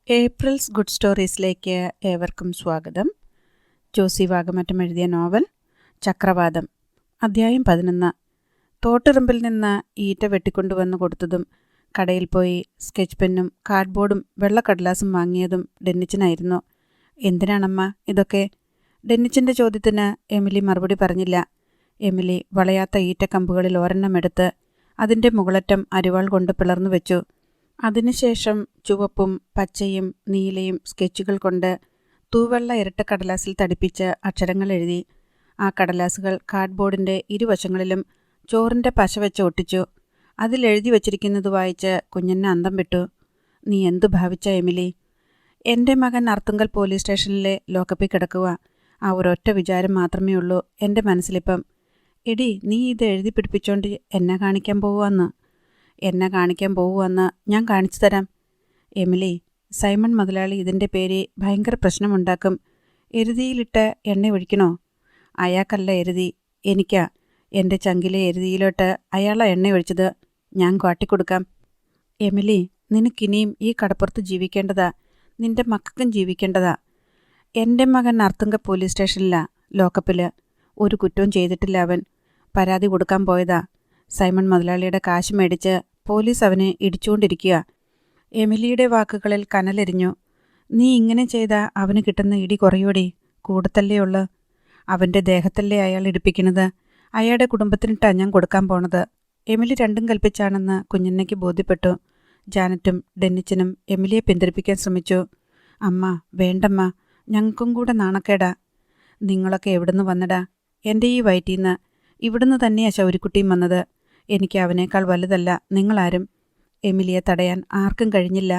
April's good സ്റ്റോറീസിലേക്ക് ഏവർക്കും സ്വാഗതം. ജോസി വാഗമറ്റം എഴുതിയ നോവൽ ചക്രവാതം, അധ്യായം 11. തോട്ടിറമ്പിൽ നിന്ന് ഈറ്റ വെട്ടിക്കൊണ്ടുവന്ന് കൊടുത്തതും കടയിൽ പോയി സ്കെച്ച് പെന്നും കാർഡ്ബോർഡും വെള്ളക്കടലാസും വാങ്ങിയതും ഡെന്നിച്ചനായിരുന്നു. എന്തിനാണമ്മ ഇതൊക്കെ? ഡെന്നിച്ചൻ്റെ ചോദ്യത്തിന് എമിലി മറുപടി പറഞ്ഞില്ല. എമിലി വളയാത്ത ഈറ്റക്കമ്പുകളിൽ ഒരെണ്ണമെടുത്ത് അതിൻ്റെ മുകളറ്റം അരിവാൾ കൊണ്ട് പിളർന്നു വെച്ചു. അതിനുശേഷം ചുവപ്പും പച്ചയും നീലയും സ്കെച്ചുകൾ കൊണ്ട് തൂവെള്ള ഇരട്ടക്കടലാസിൽ തടിപ്പിച്ച് അക്ഷരങ്ങൾ എഴുതി. ആ കടലാസുകൾ കാർഡ്ബോർഡിൻ്റെ ഇരുവശങ്ങളിലും ചോറിൻ്റെ പശ വെച്ച് ഒട്ടിച്ചു. അതിലെഴുതി വച്ചിരിക്കുന്നത് വായിച്ച് കുഞ്ഞന്നെ അന്തം വിട്ടു. നീ എന്തു ഭാവിച്ച എമിലി? എൻ്റെ മകൻ അർത്തുങ്കൽ പോലീസ് സ്റ്റേഷനിലെ ലോക്കപ്പിൽ കിടക്കുക. ആ ഒരൊറ്റ വിചാരം മാത്രമേ ഉള്ളൂ എൻ്റെ മനസ്സിലിപ്പം. എടി, നീ ഇത് എഴുതി പിടിപ്പിച്ചോണ്ട് എന്നെ കാണിക്കാൻ പോവുമെന്ന് ഞാൻ കാണിച്ചു തരാം. എമിലി, സൈമൺ മുതലാളി ഇതിൻ്റെ പേര് ഭയങ്കര പ്രശ്നമുണ്ടാക്കും. എരുതിയിലിട്ട് എണ്ണ ഒഴിക്കണോ? അയാൾക്കല്ല എരുതി, എനിക്കാ. എൻ്റെ ചങ്കിലെ എരുതിയിലോട്ട് അയാളാ എണ്ണ ഒഴിച്ചത്. ഞാൻ കാട്ടിക്കൊടുക്കാം. എമിലി, നിനക്കിനിയും ഈ കടപ്പുറത്ത് ജീവിക്കേണ്ടതാ. നിൻ്റെ മക്കൾക്കും ജീവിക്കേണ്ടതാ. എൻ്റെ മകൻ അർത്തുങ്ക പോലീസ് സ്റ്റേഷനിലാ, ലോക്കപ്പിൽ. ഒരു കുറ്റവും ചെയ്തിട്ടില്ല അവൻ. പരാതി കൊടുക്കാൻ പോയതാ. സൈമൺ മുതലാളിയുടെ കാശ് മേടിച്ച് പോലീസ് അവനെ ഇടിച്ചുകൊണ്ടിരിക്കുക. എമിലിയുടെ വാക്കുകളിൽ കനലെരിഞ്ഞു. നീ ഇങ്ങനെ ചെയ്താൽ അവന് കിട്ടുന്ന ഇടി കുറയോടി. കൂടത്തല്ലേ ഉള്ളു. അവൻ്റെ ദേഹത്തല്ലേ അയാൾ ഇടിപ്പിക്കുന്നത്. അയാളുടെ കുടുംബത്തിനിട്ടാ ഞാൻ കൊടുക്കാൻ പോണത്. എമിലി രണ്ടും കൽപ്പിച്ചാണെന്ന് കുഞ്ഞന്നയ്ക്ക് ബോധ്യപ്പെട്ടു. ജാനറ്റും ഡെന്നിച്ചനും എമിലിയെ പിന്തിരിപ്പിക്കാൻ ശ്രമിച്ചു. അമ്മ, വേണ്ടമ്മ, ഞങ്ങൾക്കും കൂടെ നാണക്കേടാ. നിങ്ങളൊക്കെ എവിടുന്ന് വന്നടാ? എൻ്റെ ഈ വയറ്റീന്ന്. ഇവിടുന്ന് തന്നെയാ ശൗരിക്കുട്ടിയും വന്നത്. എനിക്ക് അവനേക്കാൾ വലുതല്ല നിങ്ങളാരും. എമിലിയെ തടയാൻ ആർക്കും കഴിഞ്ഞില്ല.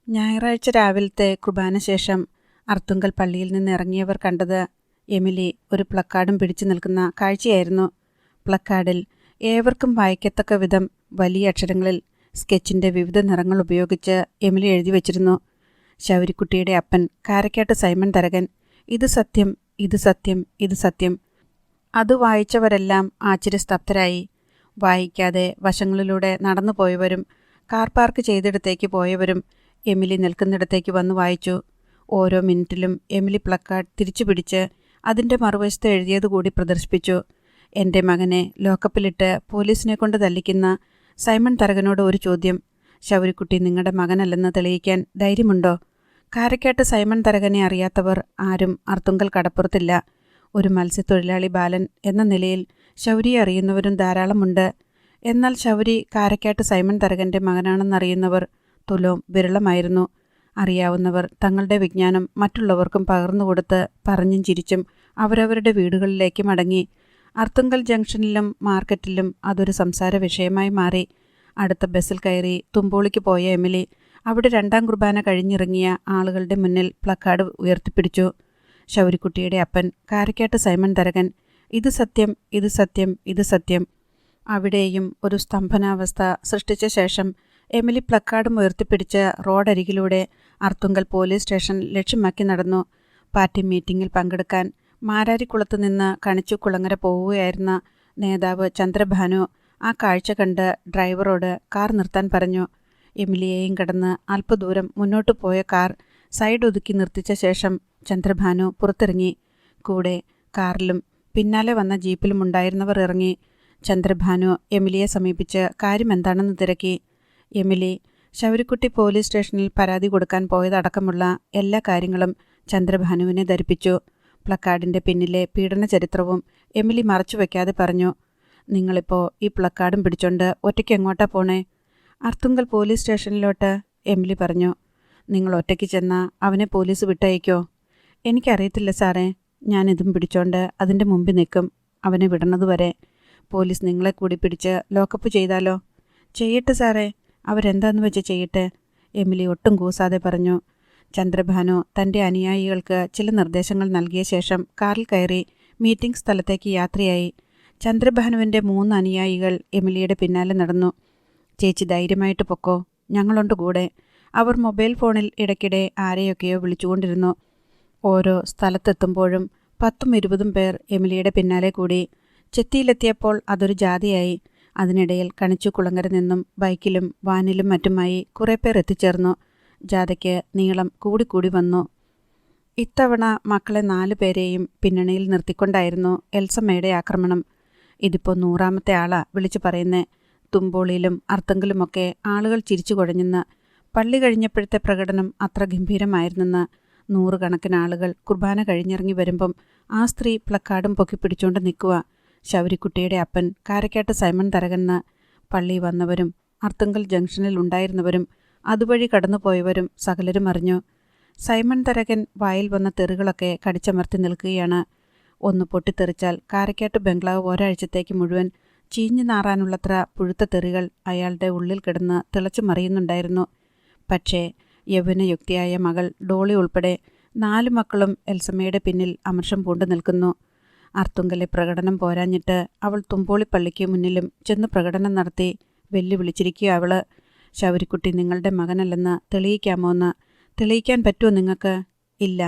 ഞായറാഴ്ച രാവിലത്തെ കുർബാന ശേഷം അർത്തുങ്കൽ പള്ളിയിൽ നിന്ന് ഇറങ്ങിയവർ കണ്ടത് എമിലി ഒരു പ്ലക്കാർഡും പിടിച്ചു നിൽക്കുന്ന കാഴ്ചയായിരുന്നു. പ്ലക്കാർഡിൽ ഏവർക്കും വായിക്കത്തക്ക വിധം വലിയ അക്ഷരങ്ങളിൽ സ്കെച്ചിൻ്റെ വിവിധ നിറങ്ങൾ ഉപയോഗിച്ച് എമിലി എഴുതി വച്ചിരുന്നു. ശൗരിക്കുട്ടിയുടെ അപ്പൻ കാരക്കാട്ട് സൈമൺ തരകൻ. ഇത് സത്യം, ഇത് സത്യം, ഇത് സത്യം. അത് വായിച്ചവരെല്ലാം ആശ്ചര്യസ്തബ്ധരായി. വായിക്കാതെ വശങ്ങളിലൂടെ നടന്നു പോയവരും കാർ പാർക്ക് ചെയ്തിടത്തേക്ക് പോയവരും എമിലി നിൽക്കുന്നിടത്തേക്ക് വന്ന് വായിച്ചു. ഓരോ മിനിറ്റിലും എമിലി പ്ലക്കാർഡ് തിരിച്ചു പിടിച്ച് അതിൻ്റെ മറുവശത്ത് എഴുതിയതുകൂടി പ്രദർശിപ്പിച്ചു. എൻ്റെ മകനെ ലോക്കപ്പിലിട്ട് പോലീസിനെ കൊണ്ട് തല്ലിക്കുന്ന സൈമൺ തരകനോട് ഒരു ചോദ്യം. ശൗരിക്കുട്ടി നിങ്ങളുടെ മകനല്ലെന്ന് തെളിയിക്കാൻ ധൈര്യമുണ്ടോ? കാരക്കാട്ട് സൈമൺ തരകനെ അറിയാത്തവർ ആരും അർത്തുങ്കൽ കടപ്പുറത്തില്ല. ഒരു മത്സ്യത്തൊഴിലാളി ബാലൻ എന്ന നിലയിൽ ശൗരിയെ അറിയുന്നവരും ധാരാളമുണ്ട്. എന്നാൽ ശൗരി കാരക്കാട്ട് സൈമൺ തരകൻ്റെ മകനാണെന്നറിയുന്നവർ തുലോം വിരളമായിരുന്നു. അറിയാവുന്നവർ തങ്ങളുടെ വിജ്ഞാനം മറ്റുള്ളവർക്കും പകർന്നുകൊടുത്ത് പറഞ്ഞും ചിരിച്ചും അവരവരുടെ വീടുകളിലേക്ക് മടങ്ങി. അർത്തുങ്കൽ ജംഗ്ഷനിലും മാർക്കറ്റിലും അതൊരു സംസാര വിഷയമായി മാറി. അടുത്ത ബസ്സിൽ കയറി തുമ്പോളിക്ക് പോയ എമിലി അവിടെ രണ്ടാം കുർബാന കഴിഞ്ഞിറങ്ങിയ ആളുകളുടെ മുന്നിൽ പ്ലക്കാർഡ് ഉയർത്തിപ്പിടിച്ചു. ശൗരിക്കുട്ടിയുടെ അപ്പൻ കാരക്കാട്ട് സൈമൺ തരകൻ. ഇത് സത്യം, ഇത് സത്യം, ഇത് സത്യം. അവിടെയും ഒരു സ്തംഭനാവസ്ഥ സൃഷ്ടിച്ച ശേഷം എമിലി പ്ലക്കാർഡും ഉയർത്തിപ്പിടിച്ച് റോഡരികിലൂടെ അർത്തുങ്കൽ പോലീസ് സ്റ്റേഷൻ ലക്ഷ്യമാക്കി നടന്നു. പാർട്ടി മീറ്റിംഗിൽ പങ്കെടുക്കാൻ മാരാരിക്കുളത്ത് നിന്ന് കണിച്ചുകുളങ്ങര പോവുകയായിരുന്ന നേതാവ് ചന്ദ്രഭാനു ആ കാഴ്ച കണ്ട് ഡ്രൈവറോട് കാർ നിർത്താൻ പറഞ്ഞു. എമിലിയെയും കടന്ന് അല്പദൂരം മുന്നോട്ടു പോയ കാർ സൈഡ് ഒതുക്കി നിർത്തിച്ച ശേഷം ചന്ദ്രഭാനു പുറത്തിറങ്ങി. കൂടെ കാറിലും പിന്നാലെ വന്ന ജീപ്പിലും ഉണ്ടായിരുന്നവർ ഇറങ്ങി. ചന്ദ്രഭാനു എമിലിയെ സമീപിച്ച് കാര്യമെന്താണെന്ന് തിരക്കി. എമിലി ശൗരിക്കുട്ടി പോലീസ് സ്റ്റേഷനിൽ പരാതി കൊടുക്കാൻ പോയതടക്കമുള്ള എല്ലാ കാര്യങ്ങളും ചന്ദ്രഭാനുവിനെ ധരിപ്പിച്ചു. പ്ലക്കാർഡിൻ്റെ പിന്നിലെ പീഡന ചരിത്രവും എമിലി മറച്ചുവെക്കാതെ പറഞ്ഞു. നിങ്ങളിപ്പോൾ ഈ പ്ലക്കാർഡും പിടിച്ചോണ്ട് ഒറ്റയ്ക്ക് എങ്ങോട്ടാ പോണേ? അർത്തുങ്കൽ പോലീസ് സ്റ്റേഷനിലോട്ട്, എമിലി പറഞ്ഞു. നിങ്ങൾ ഒറ്റയ്ക്ക് ചെന്നാൽ അവനെ പോലീസ് വിട്ടയക്കോ? എനിക്കറിയത്തില്ല സാറേ. ഞാനിതും പിടിച്ചോണ്ട് അതിൻ്റെ മുമ്പിൽ നിൽക്കും, അവനെ വിടണതുവരെ. പോലീസ് നിങ്ങളെ കൂടി പിടിച്ച് ലോക്കപ്പ് ചെയ്താലോ? ചെയ്യട്ടെ സാറേ, അവരെന്താന്ന് വെച്ച് ചെയ്യട്ടെ, എമിലി ഒട്ടും കൂസാതെ പറഞ്ഞു. ചന്ദ്രഭാനു തൻ്റെ അനുയായികൾക്ക് ചില നിർദ്ദേശങ്ങൾ നൽകിയ ശേഷം കാറിൽ കയറി മീറ്റിംഗ് സ്ഥലത്തേക്ക് യാത്രയായി. ചന്ദ്രഭാനുവിൻ്റെ 3 അനുയായികൾ എമിലിയുടെ പിന്നാലെ നടന്നു. ചേച്ചി ധൈര്യമായിട്ട് പൊക്കോ, ഞങ്ങളുണ്ട് കൂടെ. അവർ മൊബൈൽ ഫോണിൽ ഇടയ്ക്കിടെ ആരെയൊക്കെയോ വിളിച്ചുകൊണ്ടിരുന്നു. ഓരോ സ്ഥലത്തെത്തുമ്പോഴും 10-20 പേർ എമിലിയുടെ പിന്നാലെ കൂടി. ചെത്തിയിലെത്തിയപ്പോൾ അതൊരു ജാതിയായി. അതിനിടയിൽ കണിച്ചുകുളങ്ങര നിന്നും ബൈക്കിലും വാനിലും മറ്റുമായി കുറേ പേർ എത്തിച്ചേർന്നു. ജാഥയ്ക്ക് നീളം കൂടിക്കൂടി വന്നു. ഇത്തവണ മക്കളെ 4 പേരെയും പിന്നണിയിൽ നിർത്തിക്കൊണ്ടായിരുന്നു എൽസമ്മയുടെ ആക്രമണം. ഇതിപ്പോൾ 100ാമത്തെ ആളാ വിളിച്ചു പറയുന്നേ. തുമ്പോളിയിലും അർത്തങ്കിലുമൊക്കെ ആളുകൾ ചിരിച്ചു കുഴഞ്ഞെന്ന്. പള്ളി കഴിഞ്ഞപ്പോഴത്തെ പ്രകടനം അത്ര ഗംഭീരമായിരുന്നെന്ന്. 100 കണക്കിന് ആളുകൾ കുർബാന കഴിഞ്ഞിറങ്ങി വരുമ്പം ആ സ്ത്രീ പ്ലക്കാർഡും പൊക്കിപ്പിടിച്ചുകൊണ്ട് നിൽക്കുക. ശൗരിക്കുട്ടിയുടെ അപ്പൻ കാരക്കാട്ട് സൈമൺ തരകനെന്ന്. പള്ളി വന്നവരും അർത്തുങ്കൽ ജംഗ്ഷനിൽ ഉണ്ടായിരുന്നവരും അതുവഴി കടന്നുപോയവരും സകലരും അറിഞ്ഞു. സൈമൺ തരകൻ വായിൽ വന്ന തെറികളൊക്കെ കടിച്ചമർത്തി നിൽക്കുകയാണ്. ഒന്ന് പൊട്ടിത്തെറിച്ചാൽ കാരക്കാട്ട് ബംഗ്ലാവ് ഒരാഴ്ചത്തേക്ക് മുഴുവൻ ചീഞ്ഞു നാറാനുള്ളത്ര പുഴുത്ത തെറികൾ അയാളുടെ ഉള്ളിൽ കിടന്ന് തിളച്ചു മറിയുന്നുണ്ടായിരുന്നു. പക്ഷേ യൗവനയുക്തിയായ മകൾ ഡോളി ഉൾപ്പെടെ 4 മക്കളും എൽസമ്മയുടെ പിന്നിൽ അമർഷം പൂണ്ടു നിൽക്കുന്നു. അർത്തുങ്കലെ പ്രകടനം പോരാഞ്ഞിട്ട് അവൾ തുമ്പോളിപ്പള്ളിക്ക് മുന്നിലും ചെന്ന് പ്രകടനം നടത്തി വെല്ലുവിളിച്ചിരിക്കുക. അവള് ശൗരിക്കുട്ടി നിങ്ങളുടെ മകനല്ലെന്ന് തെളിയിക്കാമോ എന്ന്. തെളിയിക്കാൻ പറ്റുമോ നിങ്ങൾക്ക്? ഇല്ല.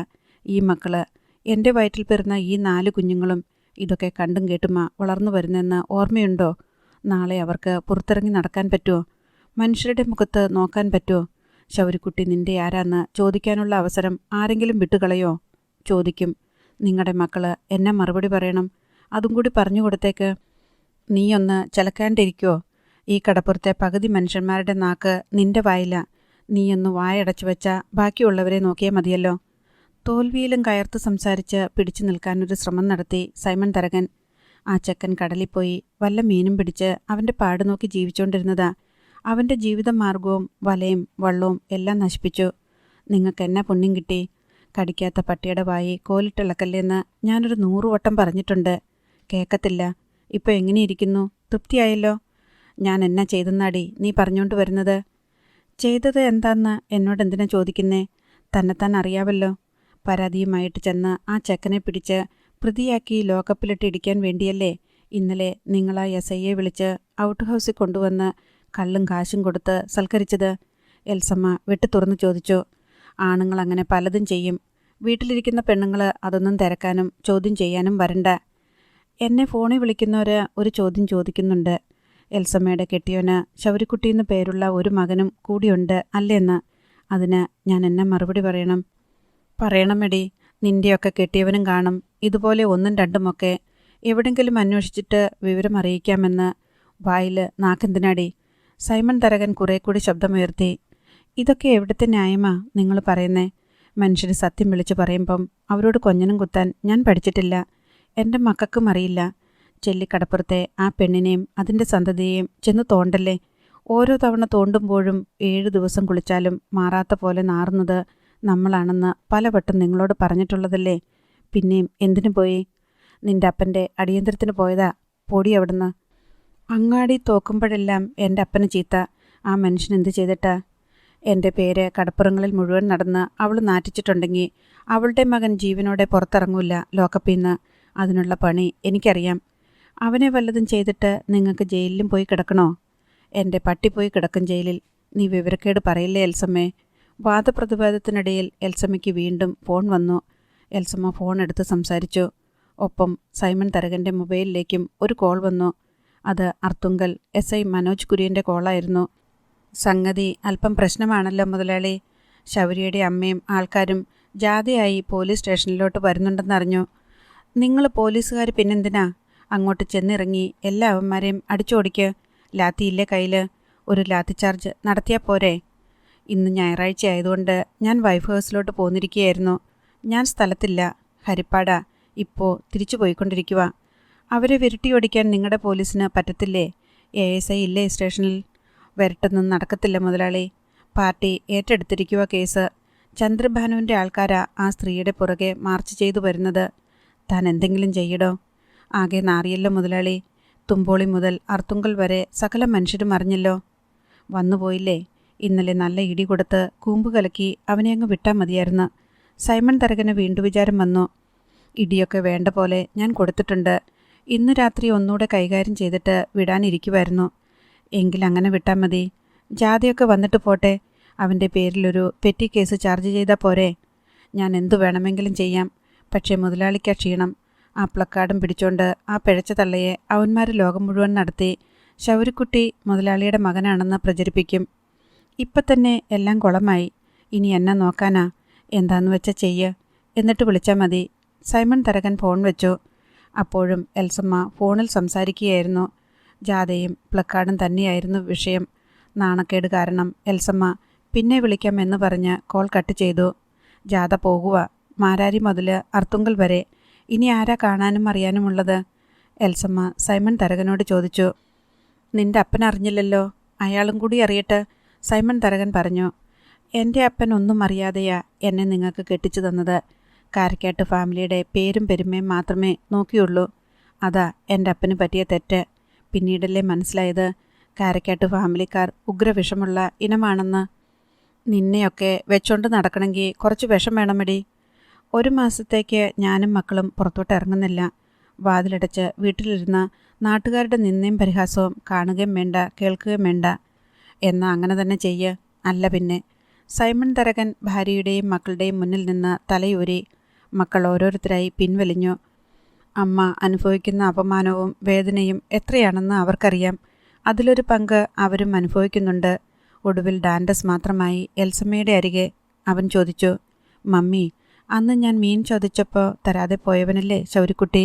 ഈ മക്കള്, എൻ്റെ വയറ്റിൽ പിറന്ന ഈ 4 കുഞ്ഞുങ്ങളും ഇതൊക്കെ കണ്ടും കേട്ടുമാ വളർന്നു വരുന്നെന്ന് ഓർമ്മയുണ്ടോ? നാളെ അവർക്ക് പുറത്തിറങ്ങി നടക്കാൻ പറ്റുമോ? മനുഷ്യരുടെ മുഖത്ത് നോക്കാൻ പറ്റുമോ? ശൗരിക്കുട്ടി നിന്റെ ആരാന്ന് ചോദിക്കാനുള്ള അവസരം ആരെങ്കിലും വിട്ടുകളയോ? ചോദിക്കും. നിങ്ങളുടെ മക്കള് എന്നെ മറുപടി പറയണം. അതും കൂടി പറഞ്ഞു കൊടുത്തേക്ക്. നീയൊന്ന് ചിലക്കാണ്ടിരിക്കുമോ? ഈ കടപ്പുറത്തെ പകുതി മനുഷ്യന്മാരുടെ നാക്ക് നിന്റെ വായില. നീയൊന്ന് വായടച്ചു വെച്ചാൽ ബാക്കിയുള്ളവരെ നോക്കിയാൽ മതിയല്ലോ. തോൽവിയിലും കയർത്ത് സംസാരിച്ച് പിടിച്ചു നിൽക്കാനൊരു ശ്രമം നടത്തി സൈമൺ തരകൻ. ആ ചെക്കൻ കടലിൽ പോയി വല്ല മീനും പിടിച്ച് അവൻ്റെ പാട് നോക്കി ജീവിച്ചുകൊണ്ടിരുന്നതാ. അവൻ്റെ ജീവിതമാർഗവും വലയും വള്ളവും എല്ലാം നശിപ്പിച്ചു. നിങ്ങൾക്ക് എന്നാ പുണ്യം കിട്ടി? കടിക്കാത്ത പട്ടിയുടെ വായി കോലിട്ടിളക്കല്ലേന്ന് ഞാനൊരു 100 വട്ടം പറഞ്ഞിട്ടുണ്ട്. കേൾക്കത്തില്ല. ഇപ്പോൾ എങ്ങനെയിരിക്കുന്നു? തൃപ്തിയായല്ലോ? ഞാൻ എന്നാ ചെയ്തെന്നാടി നീ പറഞ്ഞുകൊണ്ട് വരുന്നത്? ചെയ്തത് എന്താന്ന് എന്നോടെന്തിനാ ചോദിക്കുന്നേ? തന്നെത്താൻ അറിയാവല്ലോ. പരാതിയുമായിട്ട് ചെന്ന് ആ ചെക്കനെ പിടിച്ച് പ്രതിയാക്കി ലോക്കപ്പിലിട്ട് ഇടിക്കാൻ വേണ്ടിയല്ലേ ഇന്നലെ നിങ്ങളാ SIയെ വിളിച്ച് ഔട്ട് ഹൗസിൽ കൊണ്ടുവന്ന് കള്ളും കാശും കൊടുത്ത് സൽക്കരിച്ചത്? എൽസമ്മ വെട്ടി തുറന്നു ചോദിച്ചു. ആണുങ്ങൾ അങ്ങനെ പലതും ചെയ്യും. വീട്ടിലിരിക്കുന്ന പെണ്ണുങ്ങൾ അതൊന്നും തിരക്കാനും ചോദ്യം ചെയ്യാനും വരണ്ട. എന്നെ ഫോണിൽ വിളിക്കുന്നവർ ഒരു ചോദ്യം ചോദിക്കുന്നുണ്ട്. എൽസമ്മയുടെ കെട്ടിയോന് ശൗരിക്കുട്ടിയെന്ന് പേരുള്ള ഒരു മകനും കൂടിയുണ്ട് അല്ലേന്ന്. അതിന് ഞാൻ എന്നെ മറുപടി പറയണം? പറയണമെടി. നിൻ്റെയൊക്കെ കെട്ടിയവനും കാണും ഇതുപോലെ 1ഉം 2ഉമൊക്കെ. എവിടെങ്കിലും അന്വേഷിച്ചിട്ട് വിവരം അറിയിക്കാമെന്ന്. വായിൽ നാക്കെന്തിനാടി? സൈമൺ തരകൻ കുറെ കൂടി ശബ്ദമുയർത്തി. ഇതൊക്കെ എവിടുത്തെ ന്യായമാ നിങ്ങൾ പറയുന്നേ? മനുഷ്യർ സത്യം വിളിച്ചു പറയുമ്പം അവരോട് കൊഞ്ഞനും കുത്താൻ ഞാൻ പഠിച്ചിട്ടില്ല. എൻ്റെ മക്കൾക്കും അറിയില്ല. ചെല്ലിക്കടപ്പുറത്തെ ആ പെണ്ണിനെയും അതിൻ്റെ സന്തതിയെയും ചെന്ന് തോണ്ടല്ലേ. ഓരോ തവണ തോണ്ടുമ്പോഴും 7 ദിവസം കുളിച്ചാലും മാറാത്ത പോലെ നാറുന്നത് നമ്മളാണെന്ന് പലവട്ടം നിങ്ങളോട് പറഞ്ഞിട്ടുള്ളതല്ലേ. പിന്നെയും എന്തിനു പോയി? നിൻ്റെ അപ്പൻ്റെ അടിയന്തരത്തിന് പോയതാ. പൊടി അവിടുന്ന്. അങ്ങാടി തോക്കുമ്പോഴെല്ലാം എൻ്റെ അപ്പന് ചീത്ത. ആ മനുഷ്യൻ എന്ത് ചെയ്തിട്ടാ? എൻ്റെ പേര് കടപ്പുറങ്ങളിൽ മുഴുവൻ നടന്ന് അവൾ നാറ്റിച്ചിട്ടുണ്ടെങ്കിൽ അവളുടെ മകൻ ജീവനോടെ പുറത്തിറങ്ങൂല ലോക്കപ്പിന്ന്. അതിനുള്ള പണി എനിക്കറിയാം. അവനെ വല്ലതും ചെയ്തിട്ട് നിങ്ങൾക്ക് ജയിലിലും പോയി കിടക്കണോ? എൻ്റെ പട്ടി പോയി കിടക്കും ജയിലിൽ. നീ വിവരക്കേട് പറയില്ലേ എൽസമ്മേ? വാദപ്രതിവാദത്തിനിടയിൽ എൽസമ്മയ്ക്ക് വീണ്ടും ഫോൺ വന്നു. എൽസമ്മ ഫോൺ എടുത്ത് സംസാരിച്ചു. ഒപ്പം സൈമൺ തരകൻ്റെ മൊബൈലിലേക്കും ഒരു കോൾ വന്നു. അത് അർത്തുങ്കൽ SI മനോജ് കുര്യൻ്റെ കോളായിരുന്നു. സംഗതി അല്പം പ്രശ്നമാണല്ലോ മുതലാളി. ശൗര്യയുടെ അമ്മയും ആൾക്കാരും ജാഥയായി പോലീസ് സ്റ്റേഷനിലോട്ട് വരുന്നുണ്ടെന്നറിഞ്ഞു. നിങ്ങൾ പോലീസുകാർ പിന്നെന്തിനാ അങ്ങോട്ട് ചെന്നിറങ്ങി എല്ലാ അവന്മാരെയും അടിച്ചോടിക്ക്? ലാത്തിയില്ലേ കയ്യിൽ? ഒരു ലാത്തി ചാർജ് നടത്തിയാൽ പോരെ? ഇന്ന് ഞായറാഴ്ച ആയതുകൊണ്ട് ഞാൻ വൈഫ് ഹൗസിലോട്ട് പോന്നിരിക്കുകയായിരുന്നു. ഞാൻ സ്ഥലത്തില്ല. ഹരിപ്പാടാ. ഇപ്പോൾ തിരിച്ചു പോയിക്കൊണ്ടിരിക്കുക. അവരെ വിരട്ടിയോടിക്കാൻ നിങ്ങളുടെ പോലീസിന് പറ്റത്തില്ലേ? ASI ഇല്ലേ സ്റ്റേഷനിൽ? വരട്ടൊന്നും നടക്കത്തില്ല മുതലാളി. Party ഏറ്റെടുത്തിരിക്കുക case. ചന്ദ്രഭാനുവിൻ്റെ ആൾക്കാരാ ആ സ്ത്രീയുടെ പുറകെ മാർച്ച് ചെയ്തു വരുന്നത്. താൻ എന്തെങ്കിലും ചെയ്യടോ. ആകെ നാറിയല്ലോ മുതലാളി. തുമ്പോളി മുതൽ അർത്തുങ്കൽ വരെ സകല മനുഷ്യരും അറിഞ്ഞല്ലോ. വന്നുപോയില്ലേ? ഇന്നലെ നല്ല ഇടി കൊടുത്ത് കൂമ്പ് കലക്കി അവനെ അങ്ങ് വിട്ടാൽ മതിയായിരുന്നു. സൈമൺ തരകന് വീണ്ടും വിചാരം വന്നു. ഇടിയൊക്കെ വേണ്ട പോലെ ഞാൻ കൊടുത്തിട്ടുണ്ട്. ഇന്ന് രാത്രി ഒന്നുകൂടെ കൈകാര്യം ചെയ്തിട്ട് വിടാനിരിക്കുമായിരുന്നു. എങ്കിലങ്ങനെ വിട്ടാൽ മതി. ജാഥയൊക്കെ വന്നിട്ട് പോട്ടെ. അവൻ്റെ പേരിലൊരു പെറ്റി കേസ് ചാർജ് ചെയ്താൽ പോരെ? ഞാൻ എന്തു വേണമെങ്കിലും ചെയ്യാം. പക്ഷേ മുതലാളിക്കാ ക്ഷീണം. ആ പ്ലക്കാർഡും പിടിച്ചോണ്ട് ആ പിഴച്ച തള്ളയെ അവന്മാർ ലോകം മുഴുവൻ നടത്തി ശൗരിക്കുട്ടി മുതലാളിയുടെ മകനാണെന്ന് പ്രചരിപ്പിക്കും. ഇപ്പം തന്നെ എല്ലാം കുളമായി. ഇനി എന്നെ നോക്കാനാ? എന്താന്ന് വെച്ചാൽ ചെയ്യ്, എന്നിട്ട് വിളിച്ചാൽ മതി. സൈമൺ തരകൻ ഫോൺ വെച്ചു. അപ്പോഴും എൽസമ്മ ഫോണിൽ സംസാരിക്കുകയായിരുന്നു. ജാഥയും പ്ലക്കാർഡും തന്നെയായിരുന്നു വിഷയം. നാണക്കേട് കാരണം എൽസമ്മ പിന്നെ വിളിക്കാം എന്ന് പറഞ്ഞ് കോൾ കട്ട് ചെയ്തു. ജാഥ പോകുക, മാരാരി മുതൽ അർത്തുങ്കൽ വരെ. ഇനി ആരാ കാണാനും അറിയാനുമുള്ളത്? എൽസമ്മ സൈമൺ തരകനോട് ചോദിച്ചു. നിന്റെ അപ്പൻ അറിഞ്ഞില്ലല്ലോ, അയാളും കൂടി അറിയട്ടെ, സൈമൺ തരകൻ പറഞ്ഞു. എൻ്റെ അപ്പൻ ഒന്നും അറിയാതെയാ എന്നെ നിങ്ങൾക്ക് കെട്ടിച്ചു തന്നത്. കാരക്കാട്ട് ഫാമിലിയുടെ പേരും പെരുമയും മാത്രമേ നോക്കിയുള്ളൂ. അതാ എൻ്റെ അപ്പന് പറ്റിയ തെറ്റ്. പിന്നീടല്ലേ മനസ്സിലായത് കാരക്കാട്ട് ഫാമിലിക്കാർ ഉഗ്രവിഷമുള്ള ഇനമാണെന്ന്. നിന്നെയൊക്കെ വെച്ചോണ്ട് നടക്കണമെങ്കിൽ കുറച്ച് വിഷം വേണമെടി. 1 മാസത്തേക്ക് ഞാനും മക്കളും പുറത്തോട്ട് ഇറങ്ങുന്നില്ല. വാതിലടച്ച് വീട്ടിലിരുന്ന നാട്ടുകാരുടെ നിന്നയും പരിഹാസവും കാണുകയും വേണ്ട, കേൾക്കുകയും വേണ്ട. എന്നാൽ അങ്ങനെ തന്നെ ചെയ്യ്. അല്ല പിന്നെ. സൈമൺ തരകൻ ഭാര്യയുടെയും മക്കളുടെയും മുന്നിൽ നിന്ന് തലയൂരി. മക്കൾ ഓരോരുത്തരായി പിൻവലിഞ്ഞു. അമ്മ അനുഭവിക്കുന്ന അപമാനവും വേദനയും എത്രയാണെന്ന് അവർക്കറിയാം. അതിലൊരു പങ്ക് അവരും അനുഭവിക്കുന്നുണ്ട്. ഒടുവിൽ ഡാൻഡസ് മാത്രമായി എൽസമ്മയുടെ അരികെ. അവൻ ചോദിച്ചു, മമ്മി, അന്ന് ഞാൻ മീൻ ചോദിച്ചപ്പോൾ തരാതെ പോയവനല്ലേ ശൗരിക്കുട്ടി?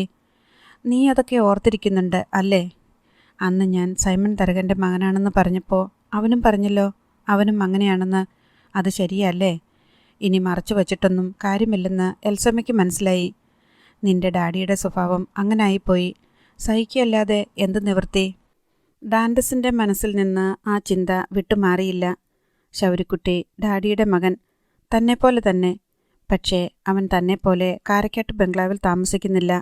നീ അതൊക്കെ ഓർത്തിരിക്കുന്നുണ്ട് അല്ലേ? അന്ന് ഞാൻ സൈമൺ തരകൻ്റെ മകനാണെന്ന് പറഞ്ഞപ്പോൾ അവനും പറഞ്ഞല്ലോ അവനും അങ്ങനെയാണെന്ന്. അത് ശരിയല്ലേ? ഇനി മറച്ചു വച്ചിട്ടൊന്നും കാര്യമില്ലെന്ന് എൽസമ്മയ്ക്ക് മനസ്സിലായി. നിന്റെ ഡാഡിയുടെ സ്വഭാവം അങ്ങനായിപ്പോയി. സഹിക്കല്ലാതെ എന്ത് നിവൃത്തി? ഡാൻഡസിൻ്റെ മനസ്സിൽ നിന്ന് ആ ചിന്ത വിട്ടുമാറിയില്ല. ശൗരിക്കുട്ടി ഡാഡിയുടെ മകൻ, തന്നെപ്പോലെ തന്നെ. പക്ഷേ അവൻ തന്നെപ്പോലെ കാരക്കാട്ട് ബംഗ്ലാവിൽ താമസിക്കുന്നില്ല.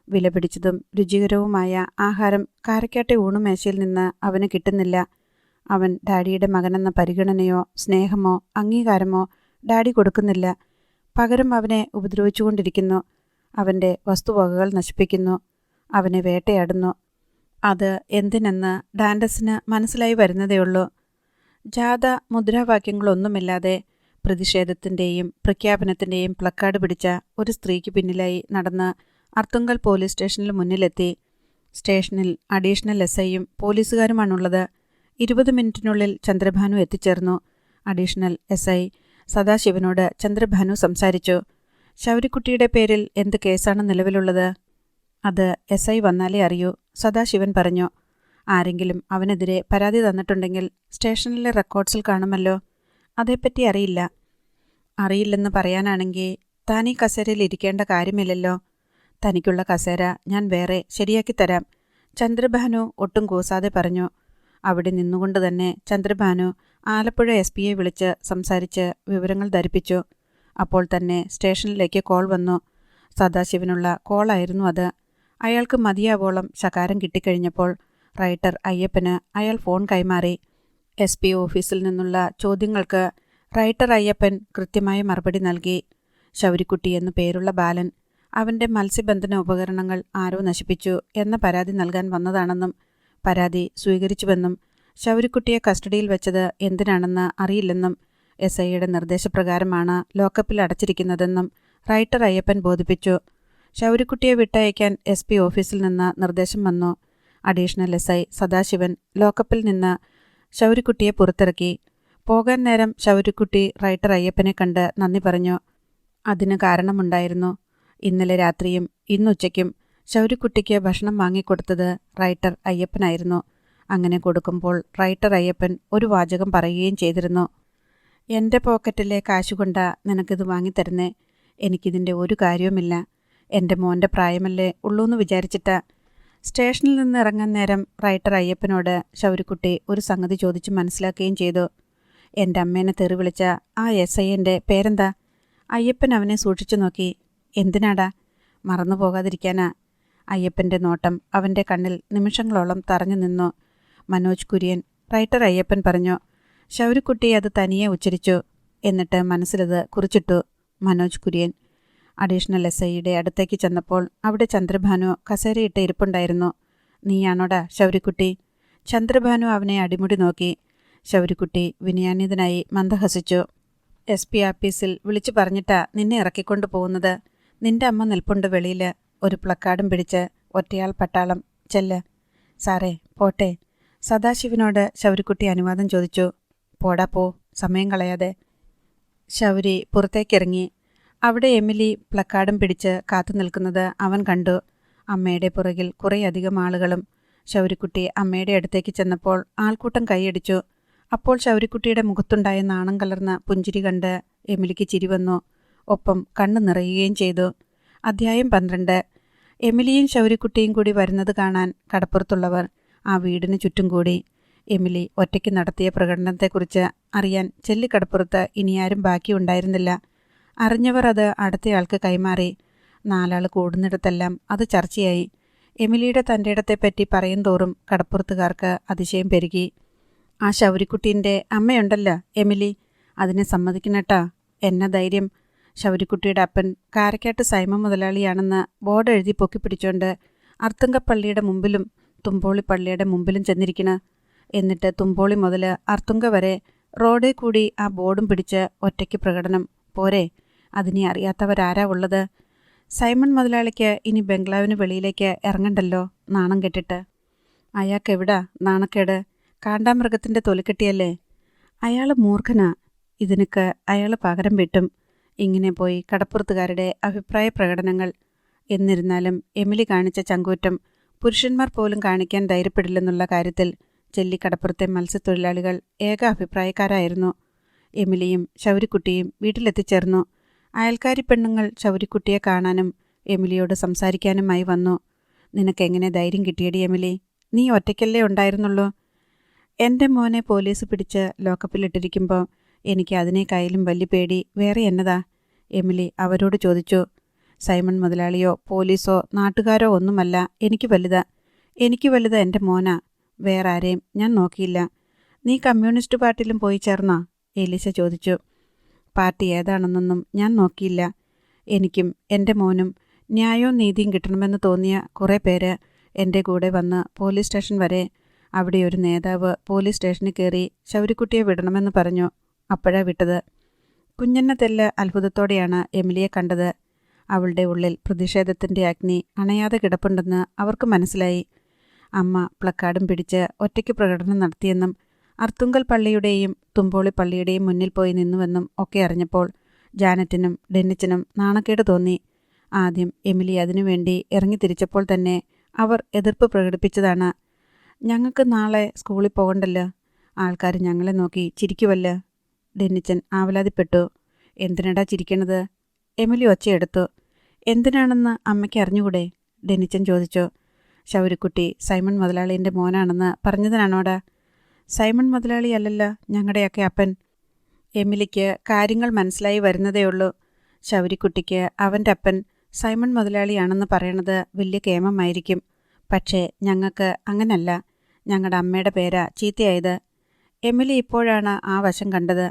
വിലപിടിച്ചതും രുചികരവുമായ ആഹാരം കാരക്കാട്ടെ ഊണുമേശയിൽ നിന്ന് അവന് കിട്ടുന്നില്ല. അവൻ ഡാഡിയുടെ മകനെന്ന പരിഗണനയോ സ്നേഹമോ അംഗീകാരമോ ഡാഡി കൊടുക്കുന്നില്ല. പകരം അവനെ ഉപദ്രവിച്ചുകൊണ്ടിരിക്കുന്നു. അവൻ്റെ വസ്തുവകകൾ നശിപ്പിക്കുന്നു. അവനെ വേട്ടയാടുന്നു. അത് എന്തിനെന്ന് ഡാൻഡസിന് മനസ്സിലായി വരുന്നതേയുള്ളൂ. ജാഥ മുദ്രാവാക്യങ്ങളൊന്നുമില്ലാതെ പ്രതിഷേധത്തിൻ്റെയും പ്രഖ്യാപനത്തിൻ്റെയും പ്ലക്കാർഡ് പിടിച്ച ഒരു സ്ത്രീക്ക് പിന്നിലായി നടന്ന് അർത്തുങ്കൽ പോലീസ് സ്റ്റേഷനിൽ മുന്നിലെത്തി. സ്റ്റേഷനിൽ അഡീഷണൽ SIയും പോലീസുകാരുമാണുള്ളത്. 20 മിനിറ്റിനുള്ളിൽ ചന്ദ്രഭാനു എത്തിച്ചേർന്നു. അഡീഷണൽ SI സദാശിവനോട് ചന്ദ്രഭാനു സംസാരിച്ചു. ശൗരിക്കുട്ടിയുടെ പേരിൽ എന്ത് കേസാണ് നിലവിലുള്ളത്? അത് SI വന്നാലേ അറിയൂ, സദാശിവൻ പറഞ്ഞു. ആരെങ്കിലും അവനെതിരെ പരാതി തന്നിട്ടുണ്ടെങ്കിൽ സ്റ്റേഷനിലെ റെക്കോർഡ്സിൽ കാണുമല്ലോ. അതേപ്പറ്റി അറിയില്ല. അറിയില്ലെന്ന് പറയാനാണെങ്കിൽ താൻ ഈ കസേരയിൽ ഇരിക്കേണ്ട കാര്യമില്ലല്ലോ. തനിക്കുള്ള കസേര ഞാൻ വേറെ ശരിയാക്കി തരാം, ചന്ദ്രഭാനു ഒട്ടും കൂസാതെ പറഞ്ഞു. അവിടെ നിന്നുകൊണ്ട് തന്നെ ചന്ദ്രഭാനു ആലപ്പുഴ SPയെ വിളിച്ച് സംസാരിച്ച് വിവരങ്ങൾ ധരിപ്പിച്ചു. അപ്പോൾ തന്നെ സ്റ്റേഷനിലേക്ക് കോൾ വന്നു. സദാശിവനുള്ള കോളായിരുന്നു അത്. അയാൾക്ക് മതിയാവോളം ശകാരം കിട്ടിക്കഴിഞ്ഞപ്പോൾ റൈറ്റർ അയ്യപ്പന് അയാൾ ഫോൺ കൈമാറി. SP ഓഫീസിൽ നിന്നുള്ള ചോദ്യങ്ങൾക്ക് റൈറ്റർ അയ്യപ്പൻ കൃത്യമായ മറുപടി നൽകി. ശൗരിക്കുട്ടി എന്നു പേരുള്ള ബാലൻ അവൻ്റെ മത്സ്യബന്ധന ഉപകരണങ്ങൾ ആരോ നശിപ്പിച്ചു എന്ന പരാതി നൽകാൻ വന്നതാണെന്നും പരാതി സ്വീകരിച്ചുവെന്നും ശൗരിക്കുട്ടിയെ കസ്റ്റഡിയിൽ വെച്ചത് എന്തിനാണെന്ന് അറിയില്ലെന്നും SIയുടെ നിർദ്ദേശപ്രകാരമാണ് ലോക്കപ്പിൽ അടച്ചിരിക്കുന്നതെന്നും റൈറ്റർ അയ്യപ്പൻ ബോധിപ്പിച്ചു. ശൗരിക്കുട്ടിയെ വിട്ടയക്കാൻ SP ഓഫീസിൽ നിന്ന് നിർദ്ദേശം വന്നു. അഡീഷണൽ SI സദാശിവൻ ലോക്കപ്പിൽ നിന്ന് ശൗരിക്കുട്ടിയെ പുറത്തിറക്കി. പോകാൻ നേരം ശൗരിക്കുട്ടി റൈറ്റർ അയ്യപ്പനെ കണ്ട് നന്ദി പറഞ്ഞു. അതിന് കാരണമുണ്ടായിരുന്നു. ഇന്നലെ രാത്രിയും ഇന്നുച്ചയ്ക്കും ശൗരിക്കുട്ടിക്ക് ഭക്ഷണം വാങ്ങിക്കൊടുത്തത് റൈറ്റർ അയ്യപ്പനായിരുന്നു. അങ്ങനെ കൊടുക്കുമ്പോൾ റൈറ്റർ അയ്യപ്പൻ ഒരു വാചകം പറയുകയും ചെയ്തിരുന്നു. എൻ്റെ പോക്കറ്റിലെ കാശുകൊണ്ടാ നിനക്കിത് വാങ്ങിത്തരുന്നേ. എനിക്കിതിൻ്റെ ഒരു കാര്യവുമില്ല. എൻ്റെ മോൻ്റെ പ്രായമല്ലേ ഉള്ളൂന്ന് വിചാരിച്ചിട്ടാ. സ്റ്റേഷനിൽ നിന്ന് ഇറങ്ങാൻ നേരം റൈറ്റർ അയ്യപ്പനോട് ശൗരിക്കുട്ടി ഒരു സംഗതി ചോദിച്ച് മനസ്സിലാക്കുകയും ചെയ്തു. എൻ്റെ അമ്മേനെ തെറി വിളിച്ച ആ SIൻ്റെ പേരെന്താ? അയ്യപ്പൻ അവനെ സൂക്ഷിച്ചു നോക്കി. എന്തിനാടാ? മറന്നു പോകാതിരിക്കാനാ. അയ്യപ്പൻ്റെ നോട്ടം അവൻ്റെ കണ്ണിൽ നിമിഷങ്ങളോളം തറഞ്ഞു നിന്നു. മനോജ് കുര്യൻ, റൈറ്റർ അയ്യപ്പൻ പറഞ്ഞു. ശൗരിക്കുട്ടി അത് തനിയെ ഉച്ചരിച്ചു. എന്നിട്ട് മനസ്സിലത് കുറിച്ചിട്ടു. മനോജ് കുര്യൻ. അഡീഷണൽ SIയുടെ അടുത്തേക്ക് ചെന്നപ്പോൾ അവിടെ ചന്ദ്രഭാനു കസേരയിട്ട് ഇരിപ്പുണ്ടായിരുന്നു. നീയാണോടാ ശൗരിക്കുട്ടി? ചന്ദ്രഭാനു അവനെ അടിമുടി നോക്കി. ശൗരിക്കുട്ടി വിനയാന്വിതനായി മന്ദഹസിച്ചു. SP ആഫീസിൽ വിളിച്ചു പറഞ്ഞിട്ടാ നിന്നെ ഇറക്കിക്കൊണ്ടു പോകുന്നത്. നിന്റെ അമ്മ നിൽപ്പുണ്ട് വെളിയിൽ, ഒരു പ്ലക്കാർഡും പിടിച്ച്. ഒറ്റയാൾ പട്ടാളം. ചെല്ല്. സാറേ പോട്ടെ. സദാശിവനോട് ശൗരിക്കുട്ടി അനുവാദം ചോദിച്ചു. പോടാ പോ, സമയം കളയാതെ. ശൗരി പുറത്തേക്കിറങ്ങി. അവിടെ എമിലി പ്ലക്കാർഡും പിടിച്ച് കാത്തു നിൽക്കുന്നത് അവൻ കണ്ടു. അമ്മയുടെ പുറകിൽ കുറേയധികം ആളുകളും. ശൗരിക്കുട്ടി അമ്മയുടെ അടുത്തേക്ക് ചെന്നപ്പോൾ ആൾക്കൂട്ടം കൈയടിച്ചു. അപ്പോൾ ശൗരിക്കുട്ടിയുടെ മുഖത്തുണ്ടായ നാണം കലർന്ന പുഞ്ചിരി കണ്ട് എമിലിക്ക് ചിരി വന്നു. ഒപ്പം കണ്ണു നിറയുകയും ചെയ്തു. അധ്യായം 12. എമിലിയും ശൗരിക്കുട്ടിയും കൂടി വരുന്നത് കാണാൻ കടപ്പുറത്തുള്ളവർ ആ വീടിന് ചുറ്റും കൂടി. എമിലി ഒറ്റയ്ക്ക് നടത്തിയ പ്രകടനത്തെക്കുറിച്ച് അറിയാൻ ചെല്ലിക്കടപ്പുറത്ത് ഇനിയാരും ബാക്കിയുണ്ടായിരുന്നില്ല. അറിഞ്ഞവർ അത് അടുത്തയാൾക്ക് കൈമാറി. 4 ആൾ കൂടുന്നിടത്തെല്ലാം അത് ചർച്ചയായി. എമിലിയുടെ തൻ്റെ ഇടത്തെപ്പറ്റി പറയും തോറും കടപ്പുറത്തുകാർക്ക് അതിശയം പെരുകി. ആ ശൗരിക്കുട്ടീൻ്റെ അമ്മയുണ്ടല്ലോ എമിലി, അതിനെ സമ്മതിക്കണട്ടാ. എന്ന ധൈര്യം. ശൗരിക്കുട്ടിയുടെ അപ്പൻ കാരക്കാട്ട് സൈമൻ മുതലാളിയാണെന്ന് ബോർഡ് എഴുതി പൊക്കിപ്പിടിച്ചോണ്ട് അർത്തുങ്കപ്പള്ളിയുടെ മുമ്പിലും തുമ്പോളി പള്ളിയുടെ മുമ്പിലും ചെന്നിരിക്കണ. എന്നിട്ട് തുമ്പോളി മുതൽ അർത്തുങ്ക വരെ റോഡേ കൂടി ആ ബോർഡും പിടിച്ച് ഒറ്റയ്ക്ക് പ്രകടനം. പോരെ, അതിനെ അറിയാത്തവരാരാ ഉള്ളത്? സൈമൺ മുതലാളിക്ക് ഇനി ബംഗ്ലാവിന് വെളിയിലേക്ക് ഇറങ്ങണ്ടല്ലോ, നാണം കെട്ടിട്ട്. അയാൾക്കെവിടാ നാണക്കേട്? കാണ്ടാമൃഗത്തിൻ്റെ തൊലിക്കെട്ടിയല്ലേ. അയാൾ മൂർഖനാ. ഇതിനൊക്കെ അയാൾ പകരം വെട്ടും. ഇങ്ങനെ പോയി കടപ്പുറത്തുകാരുടെ അഭിപ്രായ പ്രകടനങ്ങൾ. എന്നിരുന്നാലും എമിലി കാണിച്ച ചങ്കൂറ്റം പുരുഷന്മാർ പോലും കാണിക്കാൻ ധൈര്യപ്പെടില്ലെന്നുള്ള കാര്യത്തിൽ ചെല്ലിക്കടപ്പുറത്തെ മത്സ്യത്തൊഴിലാളികൾ ഏക അഭിപ്രായക്കാരായിരുന്നു. എമിലിയും ശൗരിക്കുട്ടിയും വീട്ടിലെത്തിച്ചേർന്നു. അയൽക്കാരി പെണ്ണുങ്ങൾ ശൗരിക്കുട്ടിയെ കാണാനും എമിലിയോട് സംസാരിക്കാനുമായി വന്നു. നിനക്കെങ്ങനെ ധൈര്യം കിട്ടിയടി എമിലി? നീ ഒറ്റയ്ക്കല്ലേ ഉണ്ടായിരുന്നുള്ളൂ? എൻ്റെ മോനെ പോലീസ് പിടിച്ച് ലോക്കപ്പിലിട്ടിരിക്കുമ്പോൾ എനിക്ക് അതിനേക്കായാലും വലിയ പേടി വേറെ എന്നതാ? എമിലി അവരോട് ചോദിച്ചു. സൈമൺ മുതലാളിയോ പോലീസോ നാട്ടുകാരോ ഒന്നുമല്ല എനിക്ക് വലുത്. എനിക്ക് വലുത് എൻ്റെ മോനാ. വേറെ ആരെയും ഞാൻ നോക്കിയില്ല. നീ കമ്മ്യൂണിസ്റ്റ് പാർട്ടിയിലും പോയി ചേർന്നാ? എലീസ ചോദിച്ചു. പാർട്ടി ഏതാണെന്നൊന്നും ഞാൻ നോക്കിയില്ല. എനിക്കും എൻ്റെ മോനും ന്യായവും നീതിയും കിട്ടണമെന്ന് തോന്നിയ കുറേ പേര് എൻ്റെ കൂടെ വന്ന് പോലീസ് സ്റ്റേഷൻ വരെ. അവിടെ ഒരു നേതാവ് പോലീസ് സ്റ്റേഷനിൽ കയറി ശൗരിക്കുട്ടിയെ വിടണമെന്ന് പറഞ്ഞു. അപ്പോഴാ വിട്ടത്. കുഞ്ഞന്ന തെല്ല് അത്ഭുതത്തോടെയാണ് എമിലിയെ കണ്ടത്. അവളുടെ ഉള്ളിൽ പ്രതിഷേധത്തിൻ്റെ അഗ്നി അണയാതെ കിടപ്പുണ്ടെന്ന് അവർക്ക് മനസ്സിലായി. അമ്മ പ്ലക്കാർഡും പിടിച്ച് ഒറ്റയ്ക്ക് പ്രകടനം നടത്തിയെന്നും അർത്തുങ്കൽ പള്ളിയുടെയും തുമ്പോളി പള്ളിയുടെയും മുന്നിൽ പോയി നിന്നുവെന്നും ഒക്കെ അറിഞ്ഞപ്പോൾ ജാനറ്റിനും ഡെന്നിച്ചനും നാണക്കേട് തോന്നി. ആദ്യം എമിലി അതിനുവേണ്ടി ഇറങ്ങിത്തിരിച്ചപ്പോൾ തന്നെ അവർ എതിർപ്പ് പ്രകടിപ്പിച്ചതാണ്. ഞങ്ങൾക്ക് നാളെ സ്കൂളിൽ പോകണ്ടല്ലോ, ആൾക്കാർ ഞങ്ങളെ നോക്കി ചിരിക്കുവല്ലോ. ഡെന്നിച്ചൻ ആവലാതിപ്പെട്ടു. എന്തിനടാ ചിരിക്കണത്? എമിലി ഒച്ചയെടുത്തു. എന്തിനാണെന്ന് അമ്മയ്ക്ക് അറിഞ്ഞുകൂടെ? ഡെന്നിച്ചൻ ചോദിച്ചു. ശൗരിക്കുട്ടി സൈമൺ മുതലാളിൻ്റെ മോനാണെന്ന് പറഞ്ഞതിനാണോടാ? സൈമൺ മുതലാളി അല്ലല്ലോ ഞങ്ങളുടെയൊക്കെ അപ്പൻ. എമിലിക്ക് കാര്യങ്ങൾ മനസ്സിലായി വരുന്നതേയുള്ളൂ. ശൗരിക്കുട്ടിക്ക് അവൻ്റെ അപ്പൻ സൈമൺ മുതലാളിയാണെന്ന് പറയണത് വലിയ കേമമായിരിക്കും. പക്ഷേ ഞങ്ങൾക്ക് അങ്ങനല്ല. ഞങ്ങളുടെ അമ്മയുടെ പേരാ ചീത്തയായത്. എമിലി ഇപ്പോഴാണ് ആ വശം കണ്ടത്.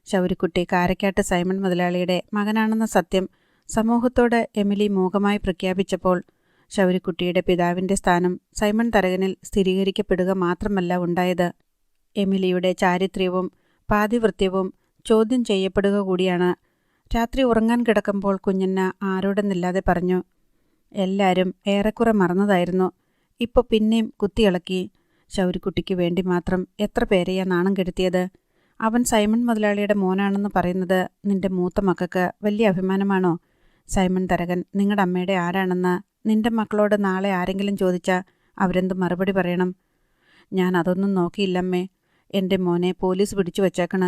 ശൗരിക്കുട്ടി കാരക്കാട്ട് സൈമൺ മുതലാളിയുടെ മകനാണെന്ന സത്യം സമൂഹത്തോട് എമിലി മൂകമായി പ്രഖ്യാപിച്ചപ്പോൾ ശൗരിക്കുട്ടിയുടെ പിതാവിൻ്റെ സ്ഥാനം സൈമൺ തരകനിൽ സ്ഥിരീകരിക്കപ്പെടുക മാത്രമല്ല ഉണ്ടായത്, എമിലിയുടെ ചാരിത്ര്യവും പാതിവൃത്യവും ചോദ്യം ചെയ്യപ്പെടുക കൂടിയാണ്. രാത്രി ഉറങ്ങാൻ കിടക്കുമ്പോൾ കുഞ്ഞന്ന ആരോടെന്നില്ലാതെ പറഞ്ഞു. എല്ലാവരും ഏറെക്കുറെ മറന്നതായിരുന്നു. ഇപ്പോൾ പിന്നെയും കുത്തിയിളക്കി. ശൗരിക്കുട്ടിക്ക് വേണ്ടി മാത്രം എത്ര പേരെയാ നാണം കെടുത്തിയത്? അവൻ സൈമൺ മുതലാളിയുടെ മോനാണെന്ന് പറയുന്നത് നിന്റെ മൂത്ത മക്കൾക്ക് വലിയ അഭിമാനമാണോ? സൈമൺ തരകൻ നിങ്ങളുടെ അമ്മയുടെ ആരാണെന്ന് നിന്റെ മക്കളോട് നാളെ ആരെങ്കിലും ചോദിച്ചാൽ അവരെന്ത് മറുപടി പറയണം? ഞാൻ അതൊന്നും നോക്കിയില്ലമ്മേ. എൻ്റെ മോനെ പോലീസ് പിടിച്ചു വച്ചേക്കണ.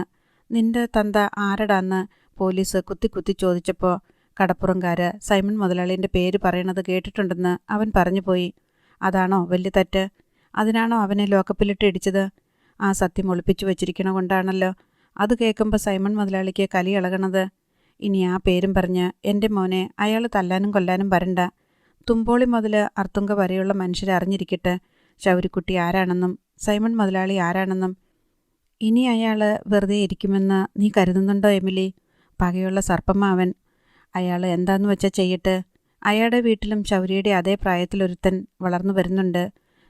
നിന്റെ തന്ത ആരടാന്ന് പോലീസ് കുത്തി ചോദിച്ചപ്പോൾ കടപ്പുറംകാര് സൈമൺ മുതലാളിൻ്റെ പേര് പറയണത് കേട്ടിട്ടുണ്ടെന്ന് അവൻ പറഞ്ഞു പോയി. അതാണോ വലിയ തെറ്റ്? അതിനാണോ അവനെ ലോക്കപ്പിലിട്ട് ഇടിച്ചത്? ആ സത്യം ഒളിപ്പിച്ചു വച്ചിരിക്കണ കൊണ്ടാണല്ലോ അത് കേൾക്കുമ്പോൾ സൈമൺ മുതലാളിക്ക് കലി ഇളകണത്. ഇനി ആ പേരും പറഞ്ഞ് എൻ്റെ മോനെ അയാൾ തല്ലാനും കൊല്ലാനും വരണ്ട. തുമ്പോളി മുതൽ അർത്തുങ്ക വരെയുള്ള മനുഷ്യരെ അറിഞ്ഞിരിക്കട്ടെ ശൗരിക്കുട്ടി ആരാണെന്നും സൈമൺ മുതലാളി ആരാണെന്നും. ഇനി അയാൾ വെറുതെ ഇരിക്കുമെന്ന് നീ കരുതുന്നുണ്ടോ എമിലി? പകയുള്ള സർപ്പമ്മ അവൻ. അയാൾ എന്താന്ന് വെച്ചാൽ ചെയ്യട്ടെ. അയാളുടെ വീട്ടിലും ശൗര്യയുടെ അതേ പ്രായത്തിലൊരുത്തൻ വളർന്നു വരുന്നുണ്ട്.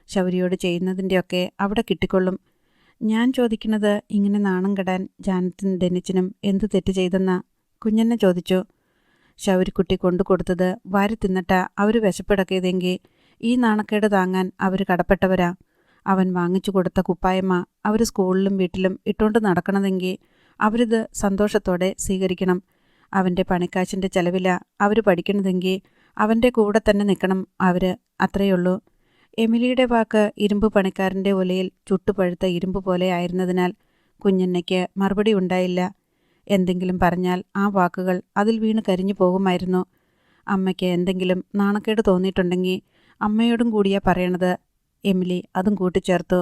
ശൗര്യയോട് ചെയ്യുന്നതിൻ്റെയൊക്കെ അവിടെ കിട്ടിക്കൊള്ളും. ഞാൻ ചോദിക്കുന്നത് ഇങ്ങനെ നാണം കെടാൻ ജാനത്തിനും ഡെന്നിച്ചനും എന്തു തെറ്റ് ചെയ്തെന്നാ? കുഞ്ഞന്നെ ചോദിച്ചു. ശൗരിക്കുട്ടി കൊണ്ടു കൊടുത്തത് വാരി തിന്നിട്ടാ അവർ വിശപ്പിടക്കിയതെങ്കിൽ ഈ നാണക്കേട് താങ്ങാൻ അവർ കടപ്പെട്ടവരാ. അവൻ വാങ്ങിച്ചു കൊടുത്ത കുപ്പായമ്മ അവർ സ്കൂളിലും വീട്ടിലും ഇട്ടുകൊണ്ട് നടക്കണതെങ്കിൽ അവരിത് സന്തോഷത്തോടെ സ്വീകരിക്കണം. അവൻ്റെ പണിക്കാശിൻ്റെ ചെലവില അവർ പഠിക്കണതെങ്കിൽ അവൻ്റെ കൂടെ തന്നെ നിൽക്കണം അവർ, അത്രയുള്ളൂ. എമിലിയുടെ വാക്ക് ഇരുമ്പ് പണിക്കാരൻ്റെ ഉലയിൽ ചുട്ടുപഴുത്ത ഇരുമ്പ് പോലെ ആയിരുന്നതിനാൽ കുഞ്ഞന്നയ്ക്ക് മറുപടി ഉണ്ടായില്ല. എന്തെങ്കിലും പറഞ്ഞാൽ ആ വാക്കുകൾ അതിൽ വീണ് കരിഞ്ഞു പോകുമായിരുന്നു. അമ്മയ്ക്ക് എന്തെങ്കിലും നാണക്കേട് തോന്നിയിട്ടുണ്ടെങ്കിൽ അമ്മയോടും കൂടിയാ പറയണത്. എമിലി അതും കൂട്ടിച്ചേർത്തു.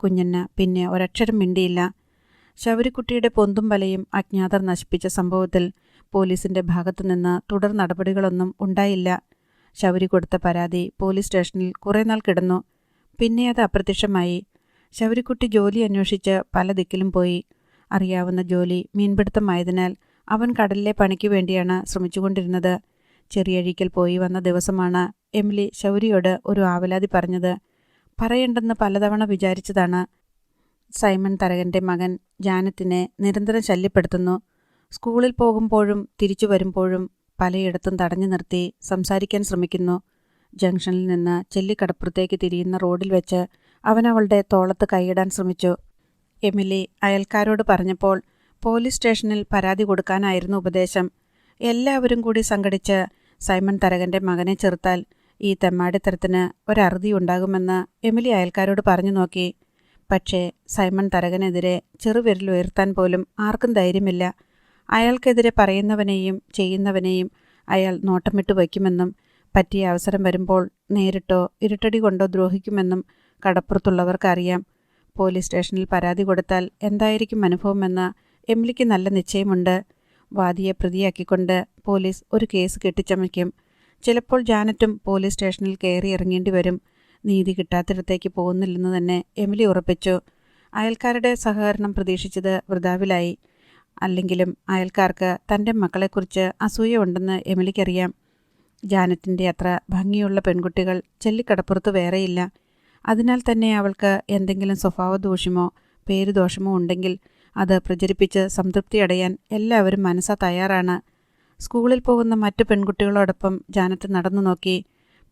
കുഞ്ഞന്ന പിന്നെ ഒരക്ഷരം മിണ്ടിയില്ല. ശൗരിക്കുട്ടിയുടെ പൊന്തും വലയും അജ്ഞാതർ നശിപ്പിച്ച സംഭവത്തിൽ പോലീസിൻ്റെ ഭാഗത്തുനിന്ന് തുടർ നടപടികളൊന്നും ഉണ്ടായില്ല. ശൗരി കൊടുത്ത പരാതി പോലീസ് സ്റ്റേഷനിൽ കുറേ നാൾ കിടന്നു. പിന്നെ അത് അപ്രത്യക്ഷമായി. ശൗരിക്കുട്ടി ജോലി അന്വേഷിച്ച് പല ദിക്കിലും പോയി. അറിയാവുന്ന ജോലി മീൻപിടുത്തമായതിനാൽ അവൻ കടലിലെ പണിക്ക് വേണ്ടിയാണ് ശ്രമിച്ചുകൊണ്ടിരുന്നത്. ചെറിയഴീക്കൽ പോയി വന്ന ദിവസമാണ് എമിലി ശൗരിയോട് ഒരു ആവലാതി പറഞ്ഞത്. പറയണ്ടെന്ന് പലതവണ വിചാരിച്ചതാണ്. സൈമൺ തരകൻ്റെ മകൻ ജാനറ്റിനെ നിരന്തരം ശല്യപ്പെടുത്തുന്നു. സ്കൂളിൽ പോകുമ്പോഴും തിരിച്ചു വരുമ്പോഴും പലയിടത്തും തടഞ്ഞു നിർത്തി സംസാരിക്കാൻ ശ്രമിക്കുന്നു. ജംഗ്ഷനിൽ നിന്ന് ചെല്ലിക്കടപ്പുറത്തേക്ക് തിരിയുന്ന റോഡിൽ വെച്ച് അവൻ അവളുടെ തോളത്ത് കൈയിടാൻ ശ്രമിച്ചു. എമിലി അയൽക്കാരോട് പറഞ്ഞപ്പോൾ പോലീസ് സ്റ്റേഷനിൽ പരാതി കൊടുക്കാനായിരുന്നു ഉപദേശം. എല്ലാവരും കൂടി സംഘടിച്ച് സൈമൺ തരകൻ്റെ മകനെ ചെറുത്താൽ ഈ തെമ്മാടിത്തരത്തിന് ഒരറുതി ഉണ്ടാകുമെന്ന് എമിലി അയൽക്കാരോട് പറഞ്ഞു നോക്കി. പക്ഷേ സൈമൺ തരകനെതിരെ ചെറുവിരലുയർത്താൻ പോലും ആർക്കും ധൈര്യമില്ല. അയാൾക്കെതിരെ പറയുന്നവനെയും ചെയ്യുന്നവനെയും അയാൾ നോട്ടമിട്ട് വയ്ക്കുമെന്നും പറ്റിയ അവസരം വരുമ്പോൾ നേരിട്ടോ ഇരുട്ടടി കൊണ്ടോ ദ്രോഹിക്കുമെന്നും കടപ്പുറത്തുള്ളവർക്കറിയാം. പോലീസ് സ്റ്റേഷനിൽ പരാതി കൊടുത്താൽ എന്തായിരിക്കും അനുഭവമെന്ന് എമിലിക്ക് നല്ല നിശ്ചയമുണ്ട്. വാദിയെ പ്രതിയാക്കിക്കൊണ്ട് പോലീസ് ഒരു കേസ് കെട്ടിച്ചമയ്ക്കും. ചിലപ്പോൾ ജാനറ്റും പോലീസ് സ്റ്റേഷനിൽ കയറി ഇറങ്ങേണ്ടി വരും. നീതി കിട്ടാത്തിടത്തേക്ക് പോകുന്നില്ലെന്ന് തന്നെ എമിലി ഉറപ്പിച്ചു. അയൽക്കാരുടെ സഹകരണം പ്രതീക്ഷിച്ചത് വൃഥാവിലായി. അല്ലെങ്കിലും അയൽക്കാർക്ക് തൻ്റെ മക്കളെക്കുറിച്ച് അസൂയ ഉണ്ടെന്ന് എമിലിക്കറിയാം. ജാനറ്റിൻ്റെ അത്ര ഭംഗിയുള്ള പെൺകുട്ടികൾ ചെല്ലിക്കടപ്പുറത്ത് വേറെയില്ല. അതിനാൽ തന്നെ അവൾക്ക് എന്തെങ്കിലും സ്വഭാവദോഷമോ പേരുദോഷമോ ഉണ്ടെങ്കിൽ അത് പ്രചരിപ്പിച്ച് സംതൃപ്തി അടയാൻ എല്ലാവരും മനസ്സാ തയ്യാറാണ്. സ്കൂളിൽ പോകുന്ന മറ്റു പെൺകുട്ടികളോടൊപ്പം ജാനറ്റ് നടന്നു നോക്കി.